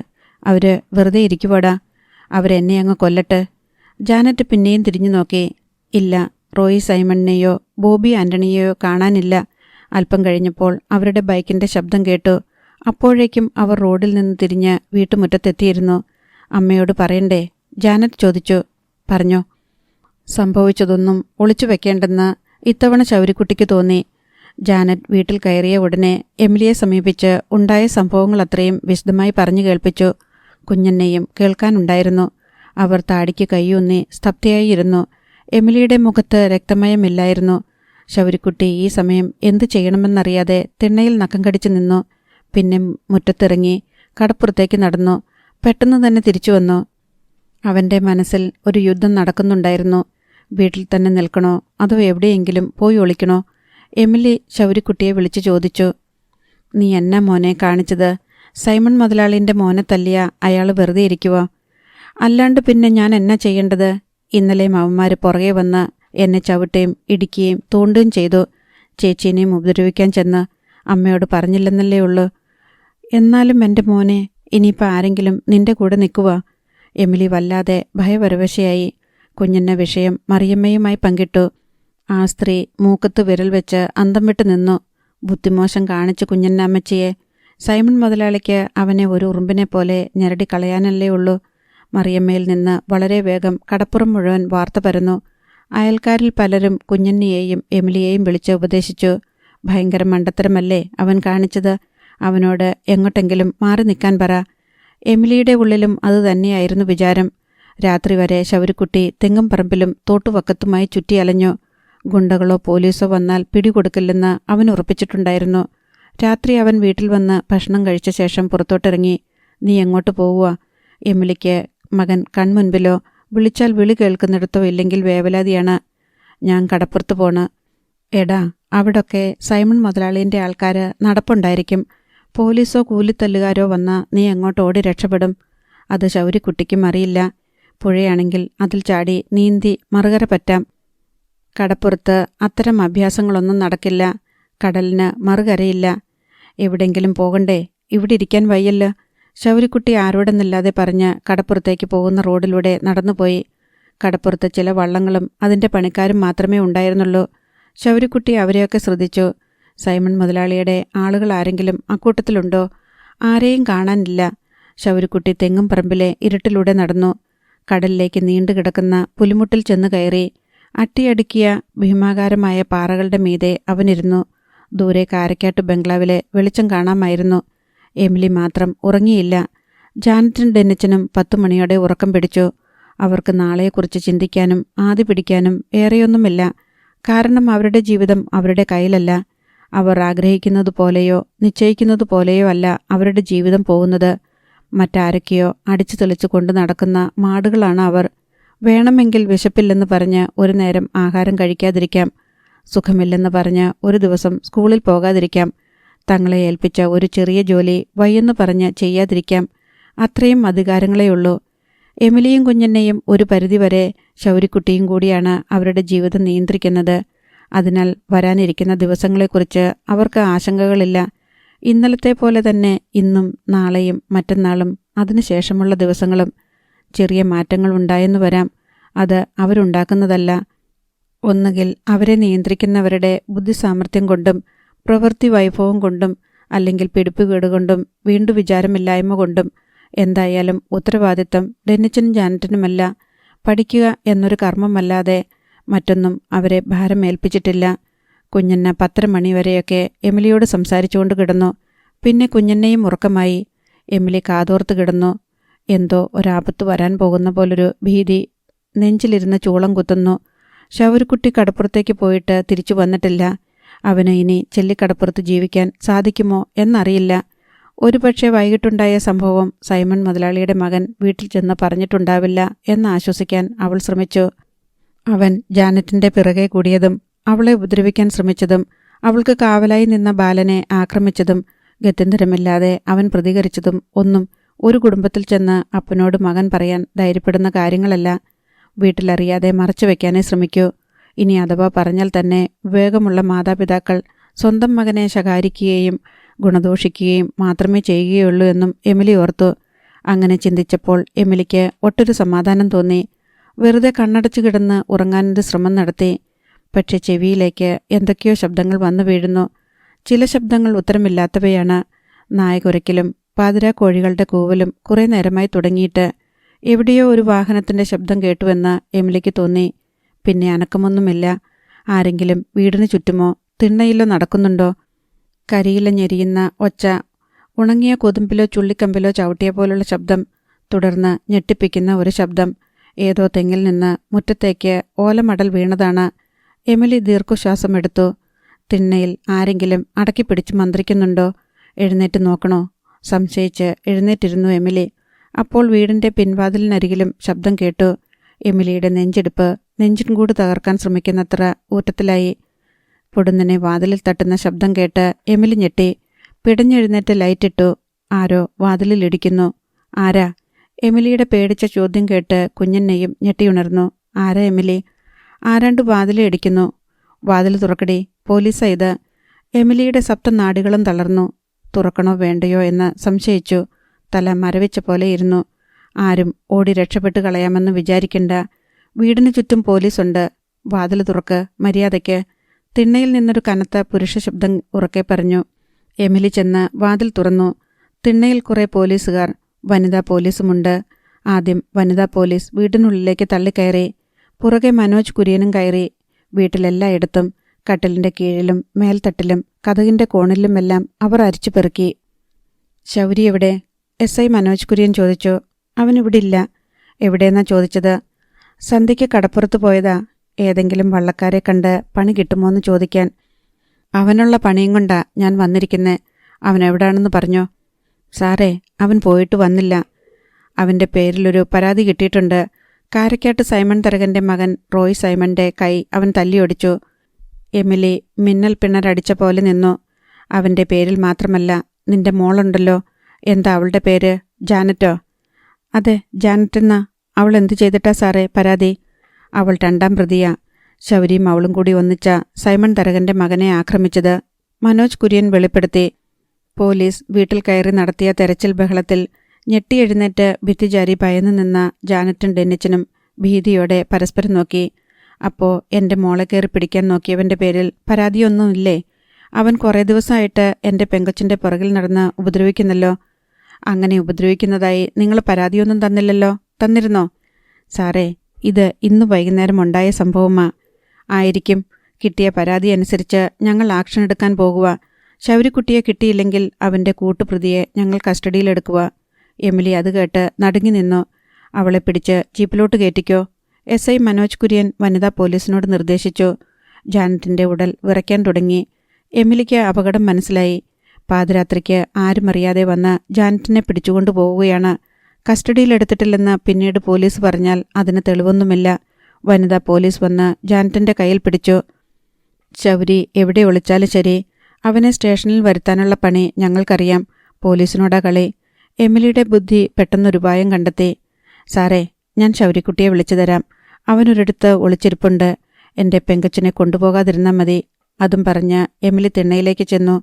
അവര് വെറുതെ ഇരിക്കുവാടാ. അവരെന്നെ അങ്ങ് കൊല്ലട്ടെ. ജാനറ്റ് പിന്നെയും തിരിഞ്ഞു നോക്കി. ഇല്ല, റോയി സൈമണിനെയോ ബോബി ആൻ്റണിയെയോ കാണാനില്ല. അല്പം കഴിഞ്ഞപ്പോൾ അവരുടെ ബൈക്കിൻ്റെ ശബ്ദം കേട്ടു. അപ്പോഴേക്കും അവർ റോഡിൽ നിന്ന് തിരിഞ്ഞ് വീട്ടുമുറ്റത്തെത്തിയിരുന്നു. അമ്മയോട് പറയണ്ടേ? ജാനറ്റ് ചോദിച്ചു. പറഞ്ഞോ. സംഭവിച്ചതൊന്നും ഒളിച്ചു വെക്കേണ്ടെന്ന് ഇത്തവണ ശൗര്യക്കുട്ടിക്ക് തോന്നി. ജാനറ്റ് വീട്ടിൽ കയറിയ ഉടനെ എമിലിയെ സമീപിച്ച് ഉണ്ടായ സംഭവങ്ങളത്രയും വിശദമായി പറഞ്ഞു കേൾപ്പിച്ചു. കുഞ്ഞെന്നെയും കേൾക്കാനുണ്ടായിരുന്നു. അവർ താടിക്ക് കൈയൂന്നി സ്തബ്ധയായിരുന്നു. എമിലിയുടെ മുഖത്ത് രക്തമയമില്ലായിരുന്നു. ശൗര്യക്കുട്ടി ഈ സമയം എന്തു ചെയ്യണമെന്നറിയാതെ തിണ്ണയിൽ നഖം കടിച്ചു നിന്നു. പിന്നെ മുറ്റത്തിറങ്ങി കടപ്പുറത്തേക്ക് നടന്നു. പെട്ടെന്ന് തന്നെ തിരിച്ചു വന്നു. അവൻ്റെ മനസ്സിൽ ഒരു യുദ്ധം നടക്കുന്നുണ്ടായിരുന്നു. വീട്ടിൽ തന്നെ നിൽക്കണോ അതോ എവിടെയെങ്കിലും പോയി ഒളിക്കണോ? എമിലി ശൗര്യക്കുട്ടിയെ വിളിച്ചു ചോദിച്ചു. നീ എന്നാ മോനെ കാണിച്ചത്? സൈമൺ മുതലാളിൻ്റെ മോനെ തല്ലിയ അയാൾ വെറുതെ ഇരിക്കുവോ? അല്ലാണ്ട് പിന്നെ ഞാൻ എന്നാ ചെയ്യേണ്ടത്? ഇന്നലെയും അവന്മാർ പുറകെ വന്ന് എന്നെ ചവിട്ടുകയും ഇടിക്കുകയും തോണ്ടുകയും ചെയ്തു. ചേച്ചീനെയും ഉപദ്രവിക്കാൻ ചെന്ന് അമ്മയോട് പറഞ്ഞില്ലെന്നല്ലേ ഉള്ളൂ. എന്നാലും എൻ്റെ മോനെ, ഇനിയിപ്പോൾ ആരെങ്കിലും നിന്റെ കൂടെ നിൽക്കുവാ? എമിലി വല്ലാതെ ഭയപരവശയായി. കുഞ്ഞിൻ്റെ വിഷയം മറിയമ്മയുമായി പങ്കിട്ടു. ആ സ്ത്രീ മൂക്കത്ത് വിരൽ വെച്ച് അന്തം വിട്ട് നിന്നു. ബുദ്ധിമോശം കാണിച്ചു കുഞ്ഞൻ്റെ അമ്മച്ചിയെ. സൈമൺ മുതലാളിക്ക് അവനെ ഒരു ഉറുമ്പിനെ പോലെ ഞെരടി കളയാനല്ലേ ഉള്ളൂ. മറിയമ്മയിൽ നിന്ന് വളരെ വേഗം കടപ്പുറം മുഴുവൻ വാർത്ത പരന്നു. അയൽക്കാരിൽ പലരും കുഞ്ഞന്നിയെയും എമിലിയെയും വിളിച്ച് ഉപദേശിച്ചു. ഭയങ്കര മണ്ടത്തരമല്ലേ അവൻ കാണിച്ചത്? അവനോട് എങ്ങോട്ടെങ്കിലും മാറി നിൽക്കാൻ പറ. എമിലിയുടെ ഉള്ളിലും അതുതന്നെയായിരുന്നു വിചാരം. രാത്രി വരെ ശൗര്യക്കുട്ടി തെങ്ങും പറമ്പിലും തോട്ടുവക്കത്തുമായി ചുറ്റിയലഞ്ഞു. ഗുണ്ടകളോ പോലീസോ വന്നാൽ പിടികൊടുക്കില്ലെന്ന് അവൻ ഉറപ്പിച്ചിട്ടുണ്ടായിരുന്നു. രാത്രി അവൻ വീട്ടിൽ വന്ന് ഭക്ഷണം കഴിച്ച ശേഷം പുറത്തോട്ടിറങ്ങി. നീ എങ്ങോട്ട് പോവുക? എമിലിക്ക് മകൻ കൺമുൻപിലോ വിളിച്ചാൽ വിളി കേൾക്കുന്നിടത്തോ ഇല്ലെങ്കിൽ വേവലാതിയാണ്. ഞാൻ കടപ്പുറത്ത് പോണ്. എടാ, അവിടൊക്കെ സൈമൺ മുതലാളിൻ്റെ ആൾക്കാർ നടപ്പുണ്ടായിരിക്കും. പോലീസോ കൂലിത്തല്ലുകാരോ വന്നാൽ നീ എങ്ങോട്ട് ഓടി രക്ഷപ്പെടും? അത് ശൗര്യക്കുട്ടിക്കും അറിയില്ല. പുഴയാണെങ്കിൽ അതിൽ ചാടി നീന്തി മറുകര പറ്റാം. കടപ്പുറത്ത് അത്തരം അഭ്യാസങ്ങളൊന്നും നടക്കില്ല. കടലിന് മറുകരയില്ല. എവിടെങ്കിലും പോകണ്ടേ? ഇവിടെ ഇരിക്കാൻ വയ്യല്ലോ. ശൗര്യക്കുട്ടി ആരോടെന്നില്ലാതെ പറഞ്ഞ് കടപ്പുറത്തേക്ക് പോകുന്ന റോഡിലൂടെ നടന്നുപോയി. കടപ്പുറത്ത് ചില വള്ളങ്ങളും അതിൻ്റെ പണിക്കാരും മാത്രമേ ഉണ്ടായിരുന്നുള്ളൂ. ശൗര്യക്കുട്ടി അവരെയൊക്കെ ശ്രദ്ധിച്ചു. സൈമൺ മുതലാളിയുടെ ആളുകൾ ആരെങ്കിലും അക്കൂട്ടത്തിലുണ്ടോ? ആരെയും കാണാനില്ല. ശൗര്യക്കുട്ടി തെങ്ങും പറമ്പിലെ ഇരുട്ടിലൂടെ നടന്നു. കടലിലേക്ക് നീണ്ടുകിടക്കുന്ന പുലിമുട്ടിൽ ചെന്ന് കയറി. അട്ടിയടുക്കിയ ഭീമാകാരമായ പാറകളുടെ മീതെ അവനിരുന്നു. ദൂരെ കാരക്കാട്ട് ബംഗ്ലാവിലെ വെളിച്ചം കാണാമായിരുന്നു. എമിലി മാത്രം ഉറങ്ങിയില്ല. ജാനറ്റും ഡെന്നിച്ചനും 10 മണിയോടെ ഉറക്കം പിടിച്ചു. അവർക്ക് നാളെക്കുറിച്ച് ചിന്തിക്കാനും ആദി പിടിക്കാനും ഏറെയൊന്നുമില്ല. കാരണം അവരുടെ ജീവിതം അവരുടെ കയ്യിലല്ല. അവർ ആഗ്രഹിക്കുന്നതുപോലെയോ നിശ്ചയിക്കുന്നതുപോലെയോ അല്ല അവരുടെ ജീവിതം പോകുന്നത്. മറ്റാരൊക്കെയോ അടിച്ചു തെളിച്ചു കൊണ്ട് നടക്കുന്ന മാടുകളാണ് അവർ. വേണമെങ്കിൽ വിശപ്പില്ലെന്ന് പറഞ്ഞ് ഒരു നേരം ആഹാരം കഴിക്കാതിരിക്കാം. സുഖമില്ലെന്ന് പറഞ്ഞ് ഒരു ദിവസം സ്കൂളിൽ പോകാതിരിക്കാം. തങ്ങളെ ഏൽപ്പിച്ച ഒരു ചെറിയ ജോലി വയ്യെന്ന് പറഞ്ഞ് ചെയ്യാതിരിക്കാം. അത്രയും അധികാരങ്ങളെയുള്ളൂ. എമിലിയും കുഞ്ഞന്നെയും ഒരു പരിധിവരെ ശൗര്യക്കുട്ടിയും കൂടിയാണ് അവരുടെ ജീവിതം നിയന്ത്രിക്കുന്നത്. അതിനാൽ വരാനിരിക്കുന്ന ദിവസങ്ങളെക്കുറിച്ച് അവർക്ക് ആശങ്കകളില്ല. ഇന്നലത്തെ പോലെ തന്നെ ഇന്നും നാളെയും മറ്റന്നാളും അതിനുശേഷമുള്ള ദിവസങ്ങളും. ചെറിയ മാറ്റങ്ങൾ ഉണ്ടായെന്നു വരാം. അത് അവരുണ്ടാക്കുന്നതല്ല. ഒന്നുകിൽ അവരെ നിയന്ത്രിക്കുന്നവരുടെ ബുദ്ധിസാമർഥ്യം കൊണ്ടും പ്രവൃത്തി വൈഭവം കൊണ്ടും അല്ലെങ്കിൽ പിടിപ്പുകേടുകൊണ്ടും വീണ്ടും വിചാരമില്ലായ്മ കൊണ്ടും. എന്തായാലും ഉത്തരവാദിത്തം ഡെന്നിച്ചനും ജാനറ്റിനുമല്ല. പഠിക്കുക എന്നൊരു കർമ്മമല്ലാതെ മറ്റൊന്നും അവരെ ഭാരമേൽപ്പിച്ചിട്ടില്ല. കുഞ്ഞന്ന 10 മണി വരെയൊക്കെ എമിലിയോട് സംസാരിച്ചുകൊണ്ട് കിടന്നു. പിന്നെ കുഞ്ഞന്നെയും ഉറക്കമായി. എമിലി കാതോർത്ത് കിടന്നു. എന്തോ ഒരാപത്ത് വരാൻ പോകുന്ന പോലൊരു ഭീതി നെഞ്ചിലിരുന്ന് ചൂളം കുത്തുന്നു. ശൗര്യക്കുട്ടി കടപ്പുറത്തേക്ക് പോയിട്ട് തിരിച്ചു വന്നിട്ടില്ല. അവന് ഇനി ചെല്ലിക്കടപ്പുറത്ത് ജീവിക്കാൻ സാധിക്കുമോ എന്നറിയില്ല. ഒരുപക്ഷെ വൈകിട്ടുണ്ടായ സംഭവം സൈമൺ മുതലാളിയുടെ മകൻ വീട്ടിൽ ചെന്ന് പറഞ്ഞിട്ടുണ്ടാവില്ല എന്ന് ആശ്വസിക്കാൻ അവൾ ശ്രമിച്ചു. അവൻ ജാനറ്റിന്റെ പിറകെ കൂടിയതും അവളെ ഉപദ്രവിക്കാൻ ശ്രമിച്ചതും അവൾക്ക് കാവലായി നിന്ന ബാലനെ ആക്രമിച്ചതും ഗത്യന്തരമില്ലാതെ അവൻ പ്രതികരിച്ചതും ഒന്നും ഒരു കുടുംബത്തിൽ ചെന്ന് അപ്പനോട് മകൻ പറയാൻ ധൈര്യപ്പെടുന്ന കാര്യങ്ങളല്ല. വീട്ടിലറിയാതെ മറച്ചു വയ്ക്കാനേ ശ്രമിക്കൂ. ഇനി അഥവാ പറഞ്ഞാൽ തന്നെ വിവേകമുള്ള മാതാപിതാക്കൾ സ്വന്തം മകനെ ശകാരിക്കുകയും ഗുണദോഷിക്കുകയും മാത്രമേ ചെയ്യുകയുള്ളൂ എന്നും എമിലി ഓർത്തു. അങ്ങനെ ചിന്തിച്ചപ്പോൾ എമിലിക്ക് ഒട്ടൊരു സമാധാനം തോന്നി. വെറുതെ കണ്ണടച്ചു കിടന്ന് ഉറങ്ങാനൊരു ശ്രമം നടത്തി. പക്ഷെ ചെവിയിലേക്ക് എന്തൊക്കെയോ ശബ്ദങ്ങൾ വന്നു വീഴുന്നു. ചില ശബ്ദങ്ങൾ ഉത്തരമില്ലാത്തവയാണ്. നായ കുരയ്ക്കലും പാതിരാ കോഴികളുടെ കൂവലും കുറേ നേരമായി തുടങ്ങിയിട്ട്. എവിടെയോ ഒരു വാഹനത്തിൻ്റെ ശബ്ദം കേട്ടുവെന്ന് എമിലിക്ക് തോന്നി. പിന്നെ അനക്കമൊന്നുമില്ല. ആരെങ്കിലും വീടിന് ചുറ്റുമോ തിണ്ണയിലോ നടക്കുന്നുണ്ടോ? കരിയില ഞെരിയുന്ന ഒച്ച, ഉണങ്ങിയ കൊതുമ്പിലോ ചുള്ളിക്കമ്പിലോ ചവിട്ടിയ പോലുള്ള ശബ്ദം, തുടർന്ന് ഞെട്ടിപ്പിക്കുന്ന ഒരു ശബ്ദം. ഏതോ തെങ്ങിൽ നിന്ന് മുറ്റത്തേക്ക് ഓലമടൽ വീണതാണ്. എമിലി ദീർഘശ്വാസം എടുത്തു. തിണ്ണയിൽ ആരെങ്കിലും അടക്കിപ്പിടിച്ച് മന്ത്രിക്കുന്നുണ്ടോ? എഴുന്നേറ്റ് നോക്കണോ? സംശയിച്ച് എഴുന്നേറ്റിരുന്നു എമിലി. അപ്പോൾ വീടിൻ്റെ പിൻവാതിലിനരികിലും ശബ്ദം കേട്ടു. എമിലിയുടെ നെഞ്ചിടിപ്പ് നെഞ്ചിൻകൂട് തകർക്കാൻ ശ്രമിക്കുന്നത്ര ഊറ്റത്തിലായി. പൊടുന്നനെ വാതിലിൽ തട്ടുന്ന ശബ്ദം കേട്ട് എമിലി ഞെട്ടി. പിടഞ്ഞെഴുന്നേറ്റ് ലൈറ്റിട്ടു. ആരോ വാതിലിലിടിക്കുന്നു. ആരാ? എമിലിയുടെ പേടിച്ച ചോദ്യം കേട്ട് കുഞ്ഞന്നെയും ഞെട്ടിയുണർന്നു. ആരാ എമിലി? ആരാണ്ട് വാതിലിടിക്കുന്നു. വാതിൽ തുറക്കടി, പോലീസാ ഇത്. എമിലിയുടെ സപ്തനാഡികളും തളർന്നു. തുറക്കണോ വേണ്ടയോ എന്ന് സംശയിച്ചു. തല മരവിച്ച പോലെ ഇരുന്നു. ആരും ഓടി രക്ഷപ്പെട്ട് കളയാമെന്ന് വിചാരിക്കണ്ട. വീടിന് ചുറ്റും പോലീസുണ്ട്. വാതിൽ തുറക്ക്, മര്യാദയ്ക്ക്. തിണ്ണയിൽ നിന്നൊരു കനത്ത പുരുഷ ശബ്ദം ഉറക്കെ പറഞ്ഞു. എമിലി ചെന്ന് വാതിൽ തുറന്നു. തിണ്ണയിൽ കുറേ പോലീസുകാർ, വനിതാ പോലീസുമുണ്ട്. ആദ്യം വനിതാ പോലീസ് വീടിനുള്ളിലേക്ക് തള്ളിക്കയറി. പുറകെ മനോജ് കുര്യനും കയറി. വീട്ടിലെല്ലായിടത്തും കട്ടിലിൻ്റെ കീഴിലും മേൽത്തട്ടിലും കതകിൻ്റെ കോണിലുമെല്ലാം അവർ അരിച്ചു പെറുക്കി. ശൗരി എവിടെ? SI മനോജ് കുര്യൻ ചോദിച്ചു. അവനിവിടില്ല. എവിടെയെന്നാ ചോദിച്ചത്? സന്ധ്യയ്ക്ക് കടപ്പുറത്ത് പോയതാ. ഏതെങ്കിലും വള്ളക്കാരെ കണ്ട് പണി കിട്ടുമോയെന്ന് ചോദിക്കാൻ. അവനുള്ള പണിയും കൊണ്ടാ ഞാൻ വന്നിരിക്കുന്നേ. അവനെവിടാണെന്ന് പറഞ്ഞോ? സാറേ, അവൻ പോയിട്ട് വന്നില്ല. അവൻ്റെ പേരിലൊരു പരാതി കിട്ടിയിട്ടുണ്ട്. കാരക്കാട്ട് സൈമൺ തരകൻ്റെ മകൻ റോയ് സൈമൻ്റെ കൈ അവൻ തല്ലിയൊടിച്ചു. എമിലി മിന്നൽ പിണരടിച്ച പോലെ നിന്നു. അവൻ്റെ പേരിൽ മാത്രമല്ല, നിന്റെ മോളുണ്ടല്ലോ, എന്താ അവളുടെ പേര്? ജാനറ്റോ? അതെ, ജാനറ്റെന്നാ. അവൾ എന്തു ചെയ്തിട്ടാ സാറേ പരാതി? അവൾ 2ാം പ്രതിയാ. ശൗരിയും അവളും കൂടി ഒന്നിച്ച സൈമൺ തരകൻ്റെ മകനെ ആക്രമിച്ചത് മനോജ് കുര്യൻ വെളിപ്പെടുത്തി. പോലീസ് വീട്ടിൽ കയറി നടത്തിയ തെരച്ചിൽ ബഹളത്തിൽ ഞെട്ടിയെഴുന്നേറ്റ് ഭിത്തിചാരി ഭയന്നു നിന്ന ജാനറ്റും ഡെന്നിച്ചനും ഭീതിയോടെ പരസ്പരം നോക്കി. അപ്പോൾ എൻ്റെ മോളെ കയറി പിടിക്കാൻ നോക്കിയവൻ്റെ പേരിൽ പരാതിയൊന്നുമില്ലേ? അവൻ കുറേ ദിവസമായിട്ട് എൻ്റെ പെങ്കൊച്ചിൻ്റെ പുറകിൽ നടന്ന് ഉപദ്രവിക്കുന്നല്ലോ. അങ്ങനെ ഉപദ്രവിക്കുന്നതായി നിങ്ങൾ പരാതിയൊന്നും തന്നില്ലല്ലോ. തന്നിരുന്നോ? സാറേ, ഇത് ഇന്ന് വൈകുന്നേരം ഉണ്ടായ സംഭവമാ. ആയിരിക്കും. കിട്ടിയ പരാതി അനുസരിച്ച് ഞങ്ങൾ ആക്ഷൻ എടുക്കാൻ പോകുക. ശൗരിക്കുട്ടിയെ കിട്ടിയില്ലെങ്കിൽ അവൻ്റെ കൂട്ടുപ്രതിയെ ഞങ്ങൾ കസ്റ്റഡിയിലെടുക്കുക. എമിലി അത് കേട്ട് നടുങ്ങി നിന്നു. അവളെ പിടിച്ച് ജീപ്പിലോട്ട് കയറ്റിക്കോ, SI മനോജ് കുര്യൻ വനിതാ പോലീസിനോട് നിർദ്ദേശിച്ചു. ജാനറ്റിൻ്റെ ഉടൽ വിറയ്ക്കാൻ തുടങ്ങി. എമിലിക്ക് അപകടം മനസ്സിലായി. പാതിരാത്രിക്ക് ആരുമറിയാതെ വന്ന് ജാനറ്റിനെ പിടിച്ചുകൊണ്ടു പോവുകയാണ്. കസ്റ്റഡിയിലെടുത്തിട്ടില്ലെന്ന് പിന്നീട് പോലീസ് പറഞ്ഞാൽ അതിന് തെളിവൊന്നുമില്ല. വനിതാ പോലീസ് വന്ന് ജാനറ്റിൻ്റെ കയ്യിൽ പിടിച്ചു. ശൗരി എവിടെ ഒളിച്ചാലും ശരി, അവനെ സ്റ്റേഷനിൽ വരുത്താനുള്ള പണി ഞങ്ങൾക്കറിയാം. പോലീസിനോടാ കളി. എമിലിയുടെ ബുദ്ധി പെട്ടെന്നൊരുപായം കണ്ടെത്തി. സാറേ, ഞാൻ ശൗരിക്കുട്ടിയെ വിളിച്ചു തരാം. അവനൊരിടത്ത് ഒളിച്ചിരിപ്പുണ്ട്. എൻ്റെ പെങ്കച്ചിനെ കൊണ്ടുപോകാതിരുന്നാൽ മതി. അതും പറഞ്ഞ് എമിലി തിണ്ണയിലേക്ക് ചെന്നു.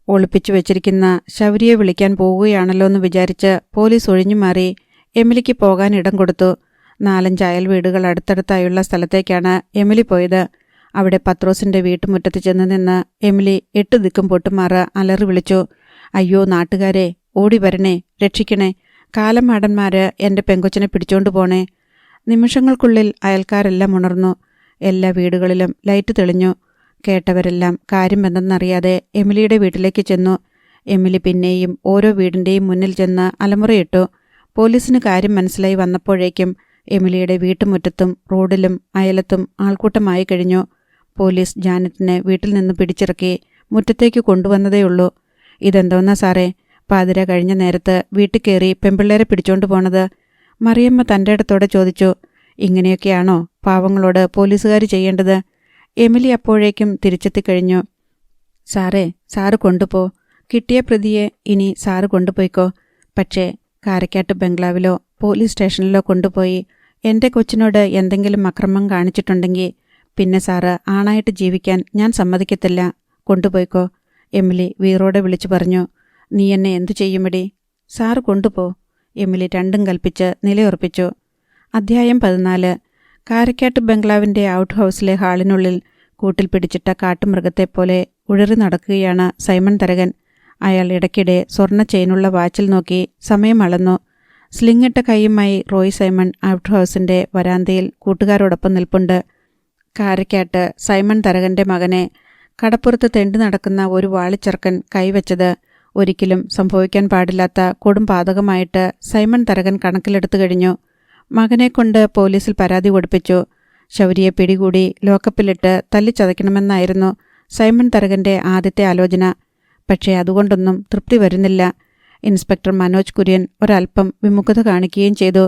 ഒളിപ്പിച്ചു വെച്ചിരിക്കുന്ന ശൗരിയെ വിളിക്കാൻ പോവുകയാണല്ലോ എന്ന് വിചാരിച്ച് പോലീസ് ഒഴിഞ്ഞു മാറി എമിലിക്ക് പോകാൻ ഇടം കൊടുത്തു. 4-5 അയൽ വീടുകൾ അടുത്തടുത്തായുള്ള സ്ഥലത്തേക്കാണ് എമിലി പോയത്. അവിടെ പത്രോസിൻ്റെ വീട്ടുമുറ്റത്ത് ചെന്ന് നിന്ന് എമിലി 8 ദിക്കും പൊട്ടുമാറ് അലറി വിളിച്ചു. അയ്യോ നാട്ടുകാരെ, ഓടി വരണേ, രക്ഷിക്കണേ! കാലമാടന്മാര് എൻ്റെ പെങ്കൊച്ചിനെ പിടിച്ചോണ്ടു പോണേ! നിമിഷങ്ങൾക്കുള്ളിൽ അയൽക്കാരെല്ലാം ഉണർന്നു. എല്ലാ വീടുകളിലും ലൈറ്റ് തെളിഞ്ഞു. കേട്ടവരെല്ലാം കാര്യം എന്തെന്നറിയാതെ എമിലിയുടെ വീട്ടിലേക്ക് ചെന്നു. എമിലി പിന്നെയും ഓരോ വീടിൻ്റെയും മുന്നിൽ ചെന്ന് അലമുറയിട്ടു. പോലീസിന് കാര്യം മനസ്സിലായി വന്നപ്പോഴേക്കും എമിലിയുടെ വീട്ടുമുറ്റത്തും റോഡിലും അയലത്തും ആൾക്കൂട്ടമായി കഴിഞ്ഞു. പോലീസ് ജാനറ്റിനെ വീട്ടിൽ നിന്ന് പിടിച്ചിറക്കി മുറ്റത്തേക്ക് കൊണ്ടുവന്നതേയുള്ളൂ. ഇതെന്തോന്നാ സാറേ, പാതിര കഴിഞ്ഞ നേരത്ത് വീട്ടിൽ കയറി പെമ്പിള്ളേരെ പിടിച്ചോണ്ട് പോണത്? മറിയമ്മ തൻ്റെ ഇടത്തോടെ ചോദിച്ചു. ഇങ്ങനെയൊക്കെയാണോ പാവങ്ങളോട് പോലീസുകാർ ചെയ്യേണ്ടത്? എമിലി അപ്പോഴേക്കും തിരിച്ചെത്തിക്കഴിഞ്ഞു. സാറേ, സാറ് കൊണ്ടുപോ. കിട്ടിയ പ്രതിയെ ഇനി സാറ് കൊണ്ടുപോയിക്കോ. പക്ഷേ കാരക്കാട്ട് ബംഗ്ലാവിലോ പോലീസ് സ്റ്റേഷനിലോ കൊണ്ടുപോയി എൻ്റെ കൊച്ചിനോട് എന്തെങ്കിലും അക്രമം കാണിച്ചിട്ടുണ്ടെങ്കിൽ പിന്നെ സാറ് ആണായിട്ട് ജീവിക്കാൻ ഞാൻ സമ്മതിക്കത്തില്ല. കൊണ്ടുപോയിക്കോ, എമിലി വീറോടെ വിളിച്ചു പറഞ്ഞു. നീ എന്നെ എന്തു ചെയ്യുമെടി? സാറ് കൊണ്ടുപോ. എമിലി രണ്ടും കൽപ്പിച്ച് നിലയുറപ്പിച്ചു. അധ്യായം 14. കാരക്കാട്ട് ബംഗ്ലാവിൻ്റെ ഔട്ട് ഹൗസിലെ ഹാളിനുള്ളിൽ കൂട്ടിൽ പിടിച്ചിട്ട കാട്ടുമൃഗത്തെപ്പോലെ ഉഴറി നടക്കുകയാണ് സൈമൺ തരകൻ. അയാൾ ഇടയ്ക്കിടെ സ്വർണ്ണ ചെയിനുള്ള വാച്ചിൽ നോക്കി സമയം അളന്നു. സ്ലിങ്ങിട്ട കൈയുമായി റോയ് സൈമൺ ഔട്ട് ഹൗസിൻ്റെ വരാന്തയിൽ കൂട്ടുകാരോടൊപ്പം നിൽപ്പുണ്ട്. കാരക്കാട്ട് സൈമൺ തരകൻ്റെ മകനെ കടപ്പുറത്ത് തെണ്ടി നടക്കുന്ന ഒരു വാളിച്ചെറുക്കൻ കൈവച്ചത് ഒരിക്കലും സംഭവിക്കാൻ പാടില്ലാത്ത കൊടും പാതകമായിട്ട് സൈമൺ തരകൻ കണക്കിലെടുത്തു കഴിഞ്ഞു. മകനെക്കൊണ്ട് പോലീസിൽ പരാതി കൊടുപ്പിച്ചു. ശൗരിയെ പിടികൂടി ലോക്കപ്പിലിട്ട് തല്ലിച്ചതയ്ക്കണമെന്നായിരുന്നു സൈമൺ തരകൻ്റെ ആദ്യത്തെ ആലോചന. പക്ഷേ അതുകൊണ്ടൊന്നും തൃപ്തി വരുന്നില്ല. ഇൻസ്പെക്ടർ മനോജ് കുര്യൻ ഒരൽപ്പം വിമുഖത കാണിക്കുകയും ചെയ്തു.